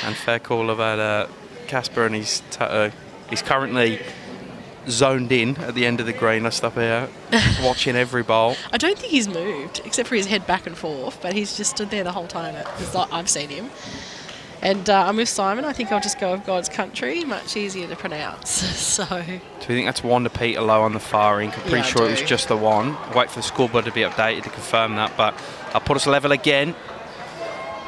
And fair call about Casper and his tattoo. He's currently zoned in at the end of the green. Let's stop here, watching every bowl. I don't think he's moved, except for his head back and forth, but he's just stood there the whole time. I've seen him. And I'm with Simon. I think I'll just go with God's Country. Much easier to pronounce. So. Do you think that's one to Peter Low on the far Rink? I'm pretty sure it was just the one. Wait for the scoreboard to be updated to confirm that. But I'll put us level again.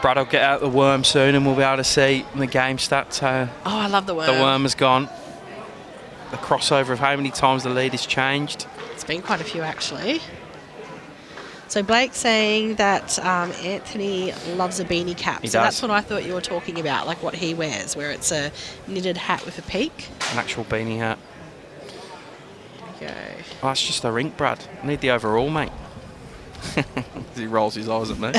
Brad will get out the worm soon and we'll be able to see the game stats. I love the worm. The worm has gone. The crossover of how many times the lead has changed. It's been quite a few, actually. So Blake's saying that Anthony loves a beanie cap. So that's what I thought you were talking about, like what he wears, where it's a knitted hat with a peak. An actual beanie hat. There you go. Oh, that's just the Rink, Brad. I need the overall, mate. He rolls his eyes at me.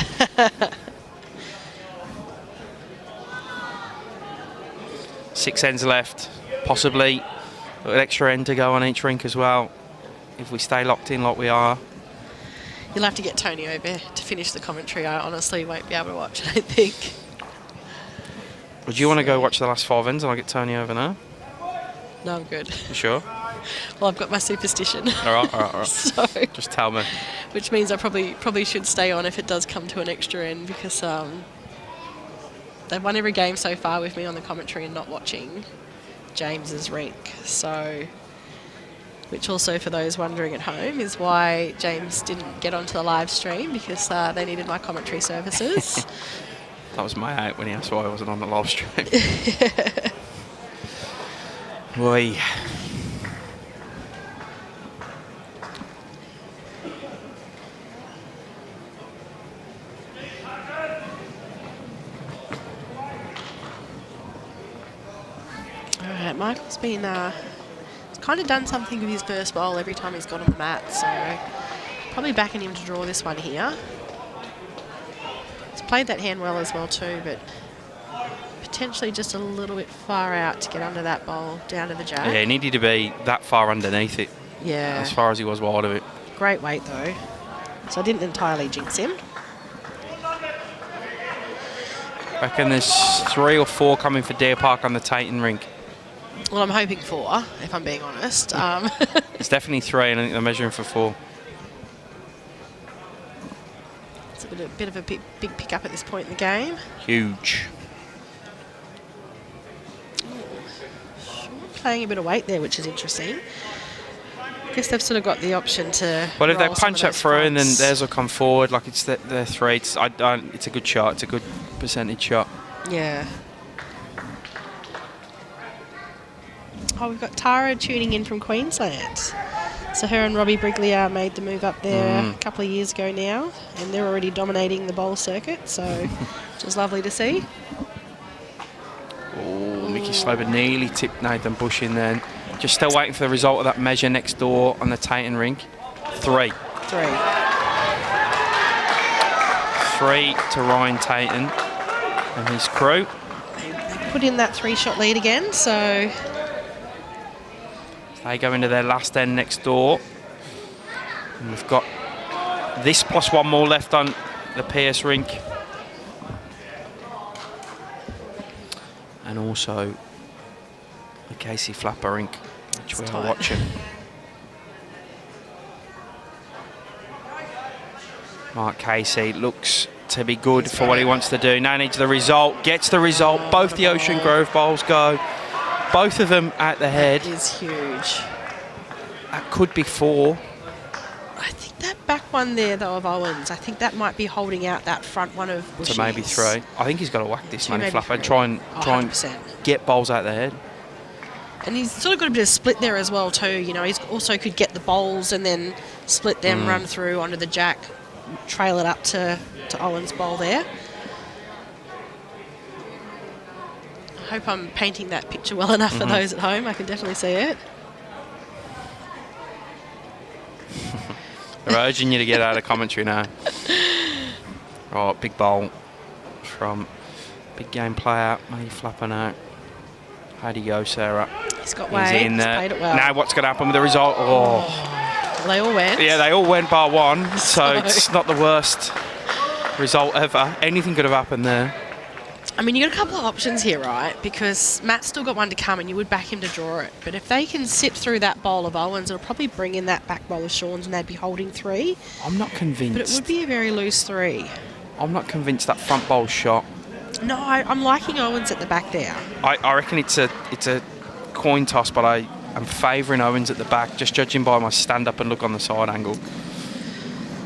6 ends left. Possibly an extra end to go on each rink as well, if we stay locked in like we are. You'll have to get Tony over to finish the commentary. I honestly won't be able to watch it, I think. Would you want to go watch the last 5 ends and I'll get Tony over now? No, I'm good. You sure? Well, I've got my superstition. All right. So, just tell me. Which means I probably should stay on if it does come to an extra end, because they've won every game so far with me on the commentary and not watching James's Rink. So, which also, for those wondering at home, is why James didn't get onto the live stream, because they needed my commentary services. That was my out when he asked why I wasn't on the live stream. Boy. Alright, Michael's been kind of done something with his first bowl every time he's got on the mat, so probably backing him to draw this one here. He's played that hand well as well too, but potentially just a little bit far out to get under that bowl, down to the jack. Yeah, he needed to be that far underneath it. Yeah. As far as he was wide of it. Great weight though, so I didn't entirely jinx him. Reckon there's 3 or 4 coming for Deer Park on the Tainton Rink. Well, I'm hoping 4, if I'm being honest. It's definitely 3, and I think they're measuring for 4. It's a bit of a big pick-up at this point in the game. Huge. Playing a bit of weight there, which is interesting. I guess they've sort of got the option to. Well, if they punch that through and then theirs will come forward, like it's their 3, it's a good shot. It's a good percentage shot. Yeah. Oh, we've got Tara tuning in from Queensland. So her and Robbie Briglia made the move up there a couple of years ago now, and they're already dominating the bowl circuit, so which is lovely to see. Oh, Mickey Slover nearly tipped Nathan Bush in then. Just still waiting for the result of that measure next door on the Tainton Rink. 3. 3. 3 to Ryan Tainton and his crew. They put in that 3-shot lead again, so they go into their last end next door. And we've got this plus 1 more left on the PS Rink. And also the Casey Flapper Rink, which we are watching. Mark Casey looks to be good for what he wants to do. Now needs the result, gets the result. Both the Ocean Grove bowls go. Both of them at the head. That is huge. That could be 4. I think that back one there, though, of Owen's. I think that might be holding out that front one of Bushy's. So maybe 3. I think he's got to whack this, Matty Flapper, and 3. try and 100%. get bowls out the head. And he's sort of got a bit of split there as well too. You know, he's also could get the bowls and then split them, run through onto the jack, trail it up to Owen's bowl there. I hope I'm painting that picture well enough for those at home. I can definitely see it. They're urging you to get out of commentary now. Right, big bowl from big game player, Matty Flapper now. How do you go, Sarah? He's got weight. He's played it well. Now what's going to happen with the result? Oh. Well, they all went. Yeah, they all went bar 1, so it's not the worst result ever. Anything could have happened there. I mean, you got a couple of options here, right? Because Matt's still got one to come and you would back him to draw it. But if they can sit through that bowl of Owens, it'll probably bring in that back bowl of Sean's and they'd be holding 3. I'm not convinced. But it would be a very loose 3. I'm not convinced that front bowl shot. No, I'm liking Owens at the back there. I reckon it's a coin toss, but I'm favouring Owens at the back, just judging by my stand up and look on the side angle.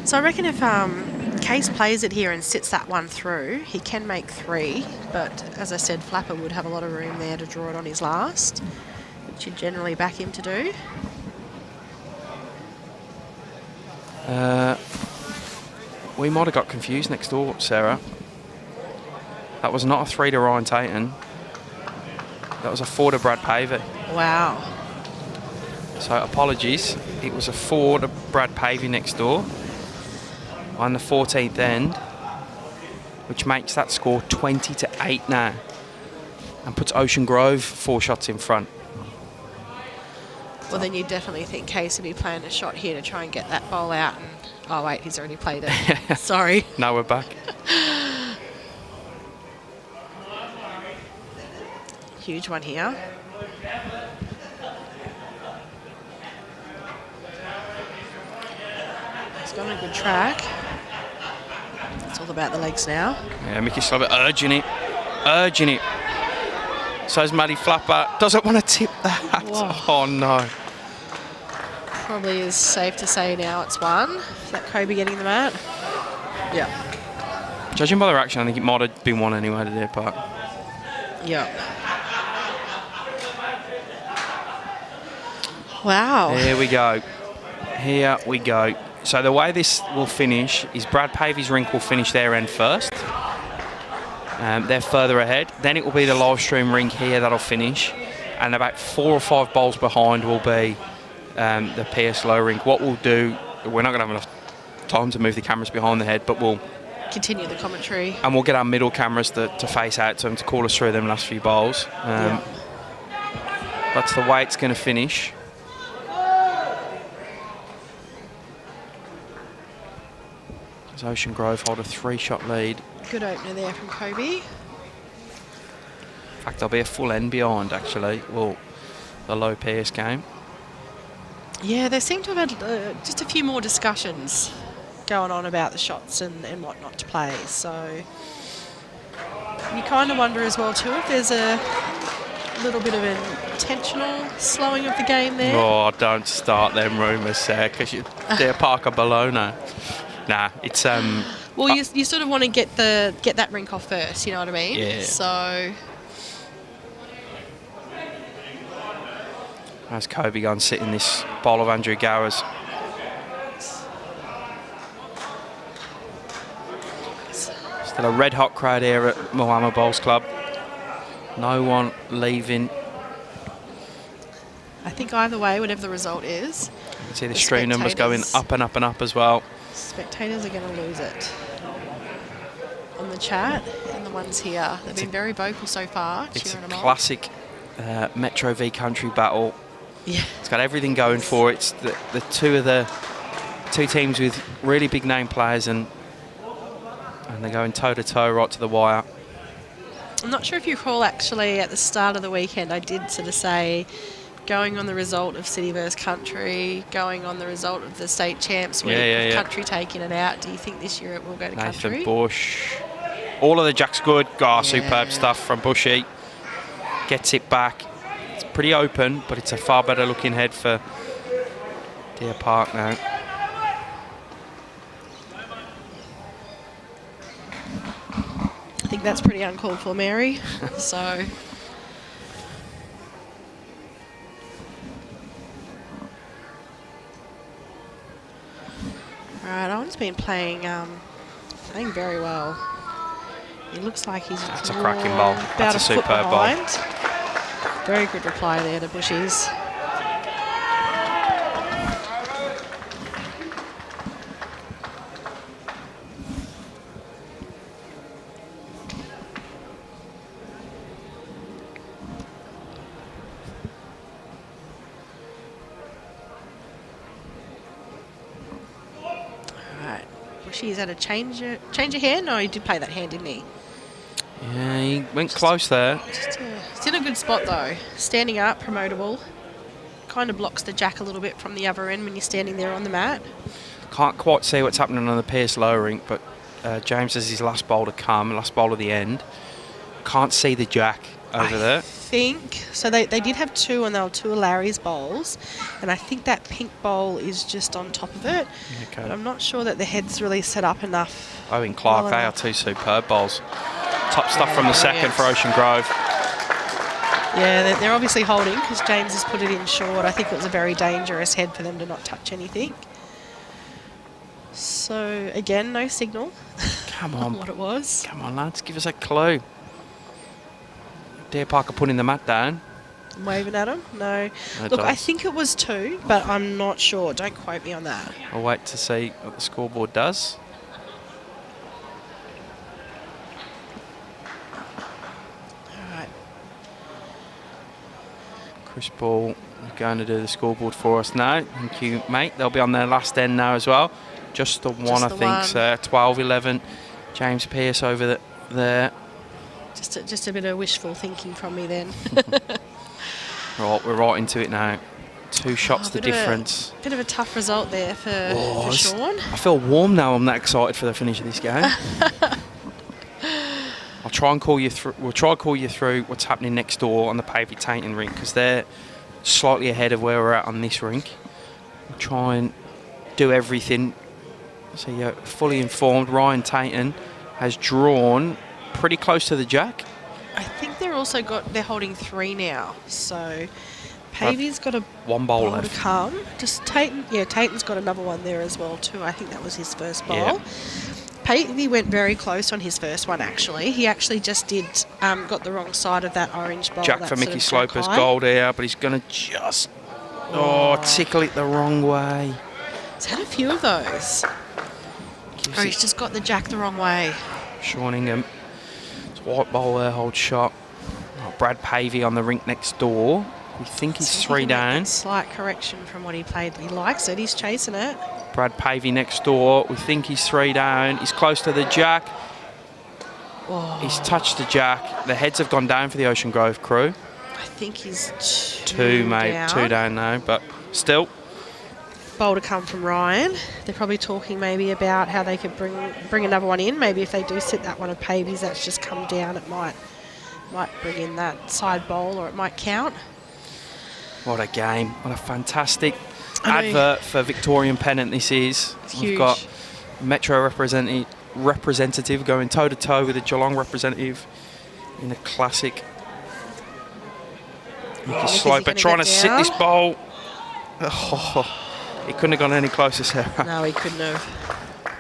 So I reckon if Case plays it here and sits that one through, he can make 3. But as I said, Flapper would have a lot of room there to draw it on his last, which you'd generally back him to do. We might have got confused next door, Sarah. That was not a 3 to Ryan Tatum. That was a 4 to Brad Pavey. Wow. So apologies. It was a 4 to Brad Pavey next door on the 14th end, which makes that score 20 to 8 now, and puts Ocean Grove 4 shots in front. Well, then you definitely think Case would be playing a shot here to try and get that bowl out. And oh wait, he's already played it. Sorry. Now we're back. Huge one here. He's got on a good track. It's all about the legs now. Yeah, Mickey Slobbert urging it. Urging it. So's Matty Flapper. Doesn't want to tip that. Whoa. Oh, no. Probably is safe to say now it's 1. Is that Kobe getting the mat? Yeah. Judging by the reaction, I think it might have been 1 anyway to their part. Yeah. Wow. Here we go. Here we go. So the way this will finish is Brad Pavey's Rink will finish their end first. They're further ahead. Then it will be the live stream Rink here that'll finish. And about 4 or 5 bowls behind will be the PSLO Rink. What we'll do, we're not going to have enough time to move the cameras behind the head, but we'll continue the commentary. And we'll get our middle cameras to face out to them to call us through them last few bowls. That's the way it's going to finish. As Ocean Grove hold a 3-shot lead. Good opener there from Kobe. In fact, there'll be a full end behind, actually. Well, the low PS game. Yeah, there seem to have had just a few more discussions going on about the shots and what not to play. So you kind of wonder as well, too, if there's a little bit of an intentional slowing of the game there. Oh, don't start them rumours, Sarah, because you dare Parker below now. Nah, it's well, you sort of want to get that Rink off first. You know what I mean? Yeah. So. How's Kobe going to sit in this bowl of Andrew Gower's? Still a red hot crowd here at Moama Bowls Club. No one leaving. I think either way, whatever the result is. You can see the stream numbers going up and up and up as well. Spectators are going to lose it on the chat, and the ones here. They've been very vocal so far. It's a classic Metro v Country battle. Yeah. It's got everything going for it. It's the two teams with really big name players, and they're going toe to toe right to the wire. I'm not sure if you recall, actually, at the start of the weekend, I did sort of say, going on the result of City versus Country, going on the result of the state champs, with Country taking it out. Do you think this year it will go to Country? Nathan Bush. All of the jacks good. Superb stuff from Bushy. Gets it back. It's pretty open, but it's a far better looking head for Deer Park now. think that's pretty uncalled for, Mary. So. Alright, Owen's been playing very well. It looks like he's That's a cracking ball. That's a superb ball. Very good reply there to Bushies. Bushies had a change of hand. No, he did play that hand, didn't he? Yeah, he went close there. He's in a good spot though. Standing up, promotable. Kind of blocks the jack a little bit from the other end when you're standing there on the mat. Can't quite see what's happening on the Pierce low rink, but James has his last bowl to come, last bowl of the end. Can't see the jack over there. I think so. They did have two, and they were two of Larry's bowls, and I think that pink bowl is just on top of it. Okay. But I'm not sure that the head's really set up enough. Owen Clark, they are two superb bowls. Top stuff from the second for Ocean Grove. Yeah, they're obviously holding because James has put it in short. I think it was a very dangerous head for them to not touch anything. So again, no signal. Come on. What it was. Come on, lads, give us a clue. Deer Parker putting the mat down. Waving at him? No. It Look, does. I think it was two, but I'm not sure. Don't quote me on that. I'll wait to see what the scoreboard does. All right. Chris Ball is going to do the scoreboard for us now. Thank you, mate. They'll be on their last end now as well. Just the one, I think, sir. 12-11. James Pearce over there. Just a bit of wishful thinking from me then. Right, we're right into it now. Two shots the difference. Bit of a tough result there for Sean. I feel warm now. I'm that excited for the finish of this game. I'll try and call you through. We'll try and call you through what's happening next door on the Pavey Tainton rink because they're slightly ahead of where we're at on this rink. We'll try and do everything so you're fully informed. Ryan Tainton has drawn pretty close to the jack. I think they're holding three now. So Pavey's got a one bowl to left. come. Just Tainton. Yeah, Tainton's got another one there as well too. I think that was his first bowl. Yeah. Pavey went very close on his first one actually. He actually just got the wrong side of that orange bowl. Jack for Mickey Sloper's gold here, but he's going to just tickle it the wrong way. He's had a few of those. He's just got the jack the wrong way. Sean Ingham. White bowl there, hold shot. Brad Pavey on the rink next door. We think he's three down. Slight correction from what he played. He likes it. He's chasing it. Brad Pavey next door. We think he's three down. He's close to the jack. Whoa. He's touched the jack. The heads have gone down for the Ocean Grove crew. I think he's two down now, but still. Bowl to come from Ryan. They're probably talking maybe about how they could bring another one in. Maybe if they do sit that one of Pavey's that's just come down, it might bring in that side bowl or it might count. What a game. What a fantastic advert for Victorian Pennant this is. We've got Metro representative going toe-to-toe with a Geelong representative in a classic. Mickey Sloper trying to sit this bowl. Oh. He couldn't have gone any closer, Sarah. No, he couldn't have.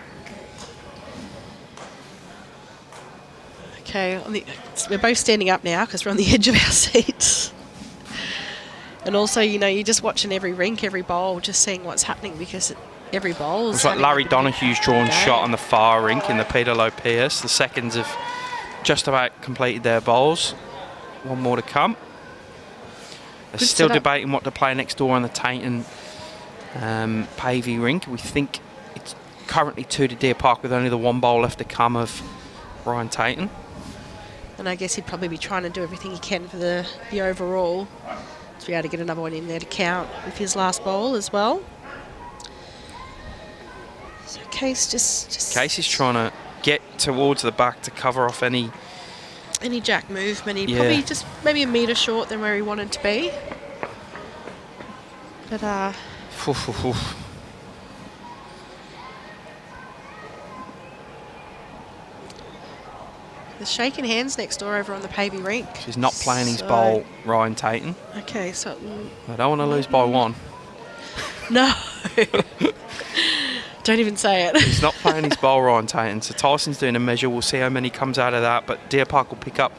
Okay, we're both standing up now because we're on the edge of our seats. And also, you're just watching every rink, every bowl, just seeing what's happening because every bowl is... It's like Larry Donohue's drawn shot on the far rink in the Peter Lowe Pierce. The seconds have just about completed their bowls. One more to come. They're still debating what to play next door on the Tainton Pavey rink. We think it's currently 2 to Deer Park with only the one bowl left to come of Ryan Tainton. And I guess he'd probably be trying to do everything he can for the overall to be able to get another one in there to count with his last bowl as well. So Casey's trying to get towards the back to cover off any jack movement. He probably just maybe a metre short than where he wanted to be. But They're shaking hands next door over on the Pavey Rink. He's not playing his bowl, Ryan Tatum. Okay, so... I don't want to lose by 1. No. Don't even say it. He's not playing his bowl, Ryan Tatum. So Tyson's doing a measure. We'll see how many comes out of that. But Deer Park will pick up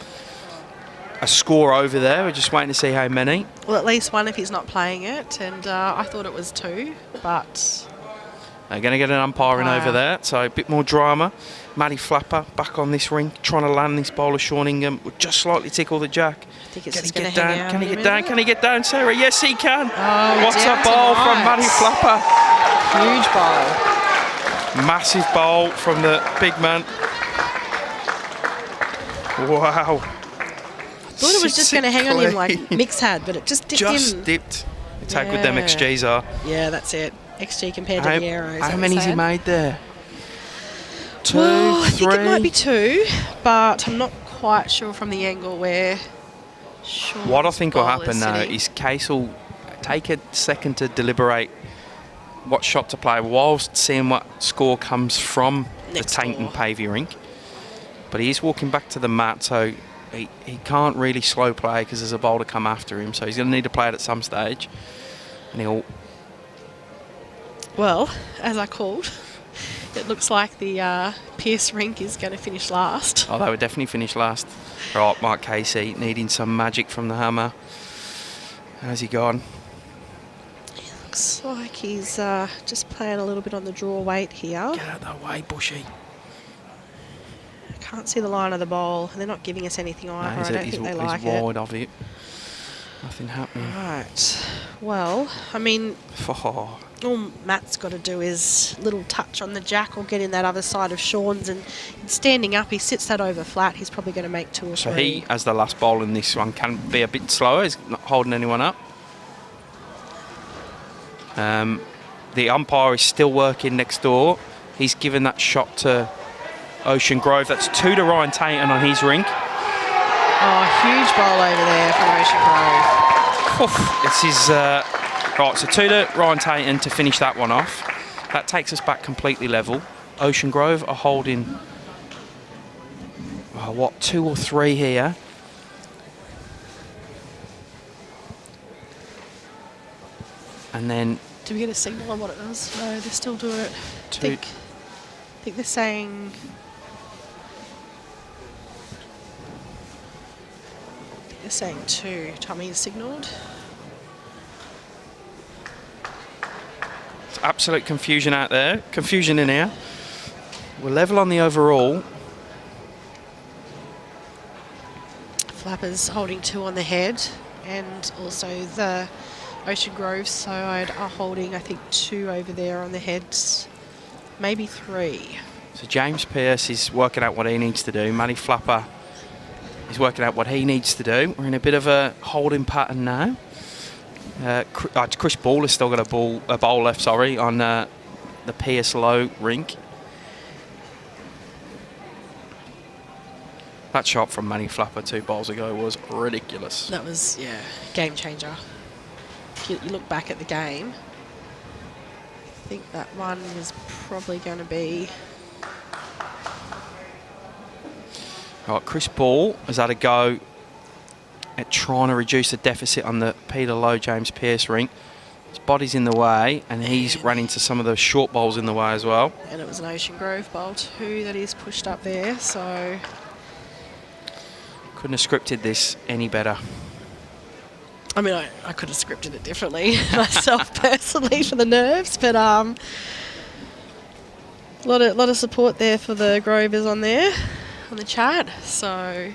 a score over there. We're just waiting to see how many. Well, at least 1 if he's not playing it. And I thought it was 2, but... They're going to get an umpiring over there. So a bit more drama. Matty Flapper back on this rink, trying to land this bowler. Sean Ingham would just slightly tickle the jack. I think it's Can he just get going to down? hang out. Can he get down? Can he get down, Sarah? Yes, he can. Oh, what's a down bowl tonight. from Matty Flapper? Huge bowl. Massive bowl from the big man. Wow. Thought it was just going to hang on him like Mick's had, but it just dipped in. Just dipped. It's how good them XGs are. Yeah, that's it. XG compared to the arrows. How many's he made there? 2, Well, 3? I think it might be 2, but I'm not quite sure from the angle where Sean's What I think will ball happen now sitting. is Case will take a second to deliberate what shot to play whilst seeing what score comes from Next the Tainton door. Pavey Rink. But he is walking back to the mat, so he can't really slow play because there's a bowler come after him. So he's going to need to play it at some stage. And he'll... Well, as I called, it looks like the Pierce Rink is going to finish last. Oh, they would definitely finish last. Right, Mark Casey needing some magic from the hammer. How's he gone? Looks like he's just playing a little bit on the draw weight here. Get out of the way, Bushy. Can't see the line of the bowl. They're not giving us anything either. I don't think they like he's it. wide of it. Nothing happening. Right. Well, I mean, Oh, all Matt's got to do is little touch on the jack or get in that other side of Sean's, and standing up, he sits that over flat. He's probably going to make 2 or 3. so he, as the last bowl in this one, can be a bit slower. He's not holding anyone up. The umpire is still working next door. He's given that shot to Ocean Grove. That's 2 to Ryan Tainton on his rink. Oh, huge bowl over there from Ocean Grove. Oof, this is right. So 2 to Ryan Tainton to finish that one off. That takes us back completely level. Ocean Grove are holding 2 or 3 here. And then Do we get a signal on what it does? No, they're still doing it. I think they're saying... They're saying 2. Tommy's signalled. it's absolute confusion out there. Confusion in here. We're level on the overall. Flappers holding 2 on the head, and also the Ocean Grove side are holding, I think, 2 over there on the heads, maybe 3. So James Pearce is working out what he needs to do. Matty Flapper is working out what he needs to do. We're in a bit of a holding pattern now. Chris Ball has still got a bowl left, on the Pearce Low rink. That shot from Matty Flapper 2 bowls ago was ridiculous. That was, game changer. If you look back at the game, I think that one was probably going to be... Right, Chris Ball has had a go at trying to reduce the deficit on the Peter Lowe James Pearce rink. His body's in the way, and he's run into some of the short bowls in the way as well. And it was an Ocean Grove bowl too that he's pushed up there, so... Couldn't have scripted this any better. I mean, I could have scripted it differently myself personally for the nerves, but a lot of support there for the Grovers on there, on the chat. So,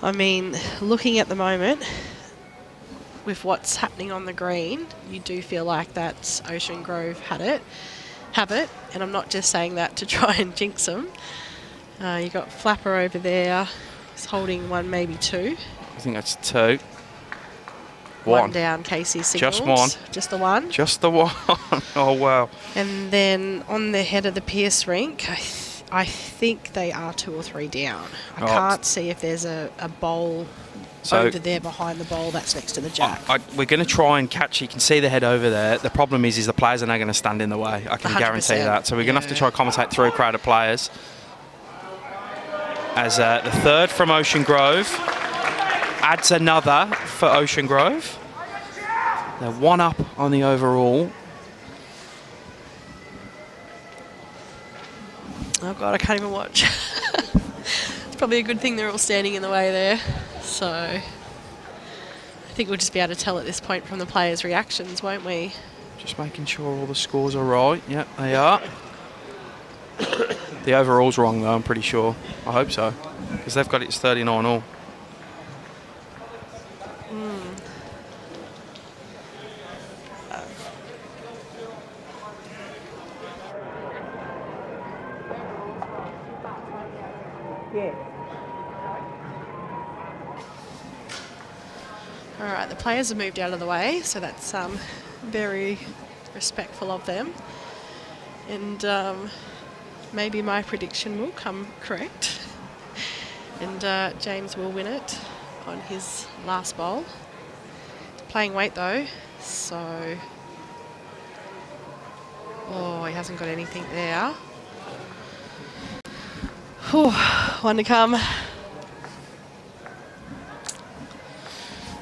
I mean, looking at the moment, with what's happening on the green, you do feel like that Ocean Grove have it, and I'm not just saying that to try and jinx them. You got Flapper over there, he's holding 1, maybe 2. I think that's 2. 1 down, Casey signalled. Just 1. Just the 1. Just the 1. Oh, wow. And then on the head of the Pierce Rink, I think they are 2 or 3 down. I can't see if there's a bowl over there behind the bowl that's next to the jack. We're going to try and catch. You can see the head over there. The problem is the players are now going to stand in the way. I can 100%. guarantee that. So we're going to have to try and commentate through a crowd of players. as the third from Ocean Grove adds another for Ocean Grove. They're one up on the overall. Oh God, I can't even watch. It's probably a good thing they're all standing in the way there. So I think we'll just be able to tell at this point from the players' reactions, won't we? Just making sure all the scores are right. Yep, they are. The overall's wrong though, I'm pretty sure. I hope so, because they've got it as 39 all. All right, the players have moved out of the way, so that's very respectful of them. And maybe my prediction will come correct. And James will win it on his last bowl. Playing weight though, so... Oh, he hasn't got anything there. Whew, one to come.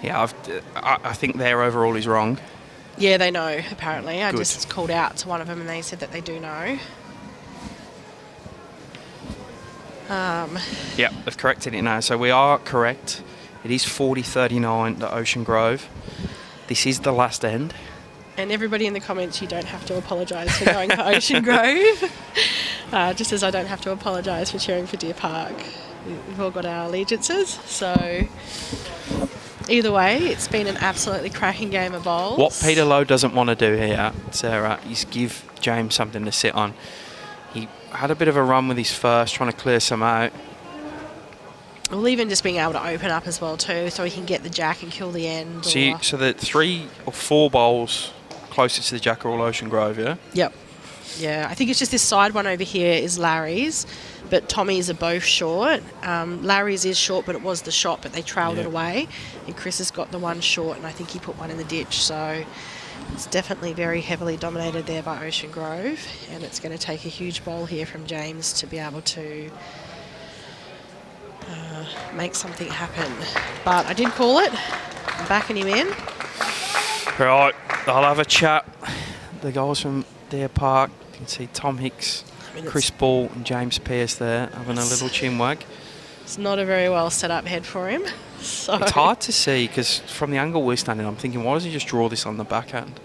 Yeah, I think their overall is wrong. Yeah, they know, apparently. I Good. just called out to one of them and they said that they do know. Yep, they've corrected it now. So we are correct. It is 40-39 to Ocean Grove. This is the last end. And everybody in the comments, you don't have to apologise for going for Ocean Grove. Just as I don't have to apologise for cheering for Deer Park. We've all got our allegiances. So either way, it's been an absolutely cracking game of bowls. What Peter Lowe doesn't want to do here, Sarah, is give James something to sit on. He had a bit of a run with his first, trying to clear some out. Well, even just being able to open up as well too, so he can get the jack and kill the end. So the 3 or 4 bowls closest to the jack are all Ocean Grove, yeah? Yep. Yeah, I think it's just this side one over here is Larry's, but Tommy's are both short. Larry's is short, but it was the shot, but they trailed it away. And Chris has got the one short, and I think he put one in the ditch. So it's definitely very heavily dominated there by Ocean Grove, and it's going to take a huge bowl here from James to be able to make something happen. But I did call it. I'm backing him in. Right, I'll have a chat. The guys from Deer Park, you can see Tom Hicks, Chris Ball and James Pearce there having a little chin wag. It's not a very well set up head for him. So it's hard to see because from the angle we're standing, I'm thinking, why does he just draw this on the backhand?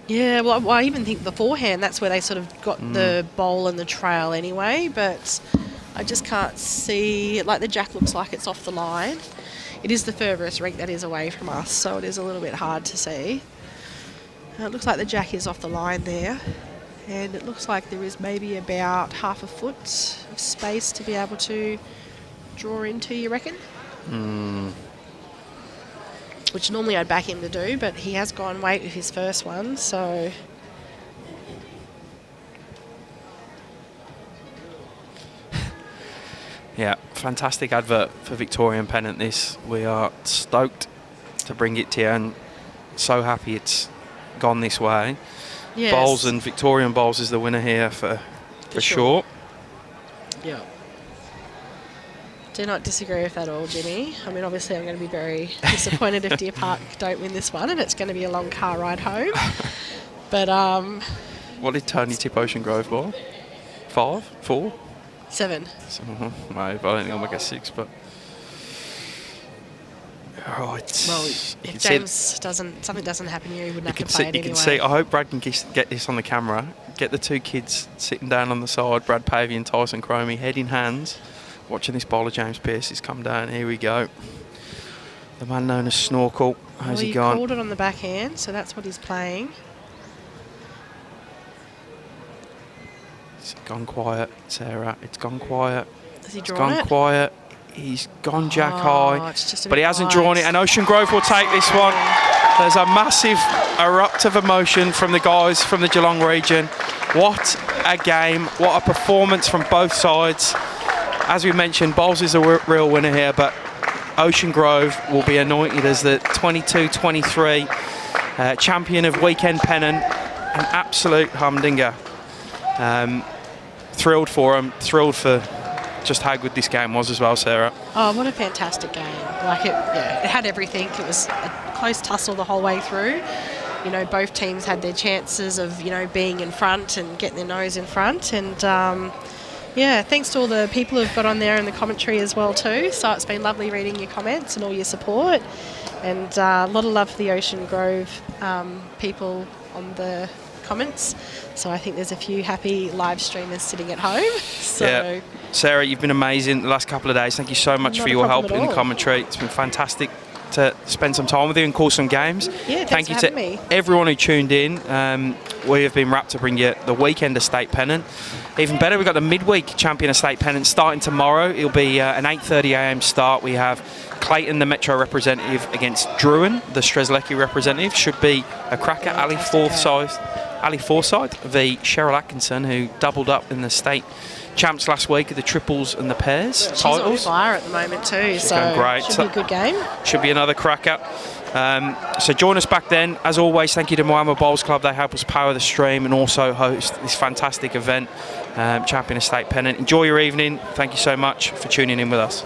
Yeah, well, I even think the forehand, that's where they sort of got the bowl and the trail anyway, but I just can't see, like the jack looks like it's off the line. It is the furthest rink that is away from us, so it is a little bit hard to see. It looks like the jack is off the line there, and it looks like there is maybe about half a foot of space to be able to draw into, you reckon? Which normally I'd back him to do, but he has gone weight with his first one, so... Yeah, fantastic advert for Victorian Pennant this. We are stoked to bring it to you and so happy it's gone this way. Yes. Bowls and Victorian Bowls is the winner here for sure. Yeah. Do not disagree with that at all, Jimmy. I mean, obviously I'm going to be very disappointed if Deer Park don't win this one, and it's going to be a long car ride home. But what did Tony tip Ocean Grove by? 5? 4? 7. Maybe, I don't think I'll make a 6, but... Right. Well, if James something doesn't happen here, he wouldn't have to play it anyway. You can see, I hope Brad can get this on the camera. Get the 2 kids sitting down on the side, Brad Pavey and Tyson Cromie, head in hands, watching this bowler, James Pearce, has come down. Here we go. The man known as Snorkel. How's he gone? He called it on the backhand, so that's what he's playing. It's gone quiet, Sarah. It's gone quiet. Has he drawn it? It's gone quiet. He's gone jack high, it's just but he hasn't drawn it, and Ocean Grove will take this one. There's a massive erupt of emotion from the guys from the Geelong region. What a game, what a performance from both sides. As we mentioned, Bowles is a real winner here, but Ocean Grove will be anointed as the 22-23 champion of Weekend Pennant. An absolute humdinger. Thrilled for him, thrilled for just how good this game was as well, Sarah. Oh, what a fantastic game. It had everything. It was a close tussle the whole way through. You know, both teams had their chances of, you know, being in front and getting their nose in front. And, thanks to all the people who've got on there in the commentary as well too. So it's been lovely reading your comments and all your support. And a lot of love for the Ocean Grove people on the comments. So I think there's a few happy live streamers sitting at home. So yeah. Sarah, you've been amazing the last couple of days. Thank you so much for your help in the commentary. It's been fantastic to spend some time with you and call some games. Yeah, thank you to everyone who tuned in. We have been wrapped to bring you the weekend estate pennant. Even better, we've got the midweek champion estate pennant starting tomorrow. It'll be an 8:30 a.m. start. We have Clayton, the Metro representative, against Druin, the Strzelecki representative. Should be a cracker. Ali Forsyth v Cheryl Atkinson, who doubled up in the state champs last week of the triples and the pairs She's titles. on fire at the moment too. She's so going great. Should be a good game. Should be another cracker. So join us back then. As always, thank you to Moama Bowls Club. They help us power the stream and also host this fantastic event, Champion Estate Pennant. Enjoy your evening. Thank you so much for tuning in with us.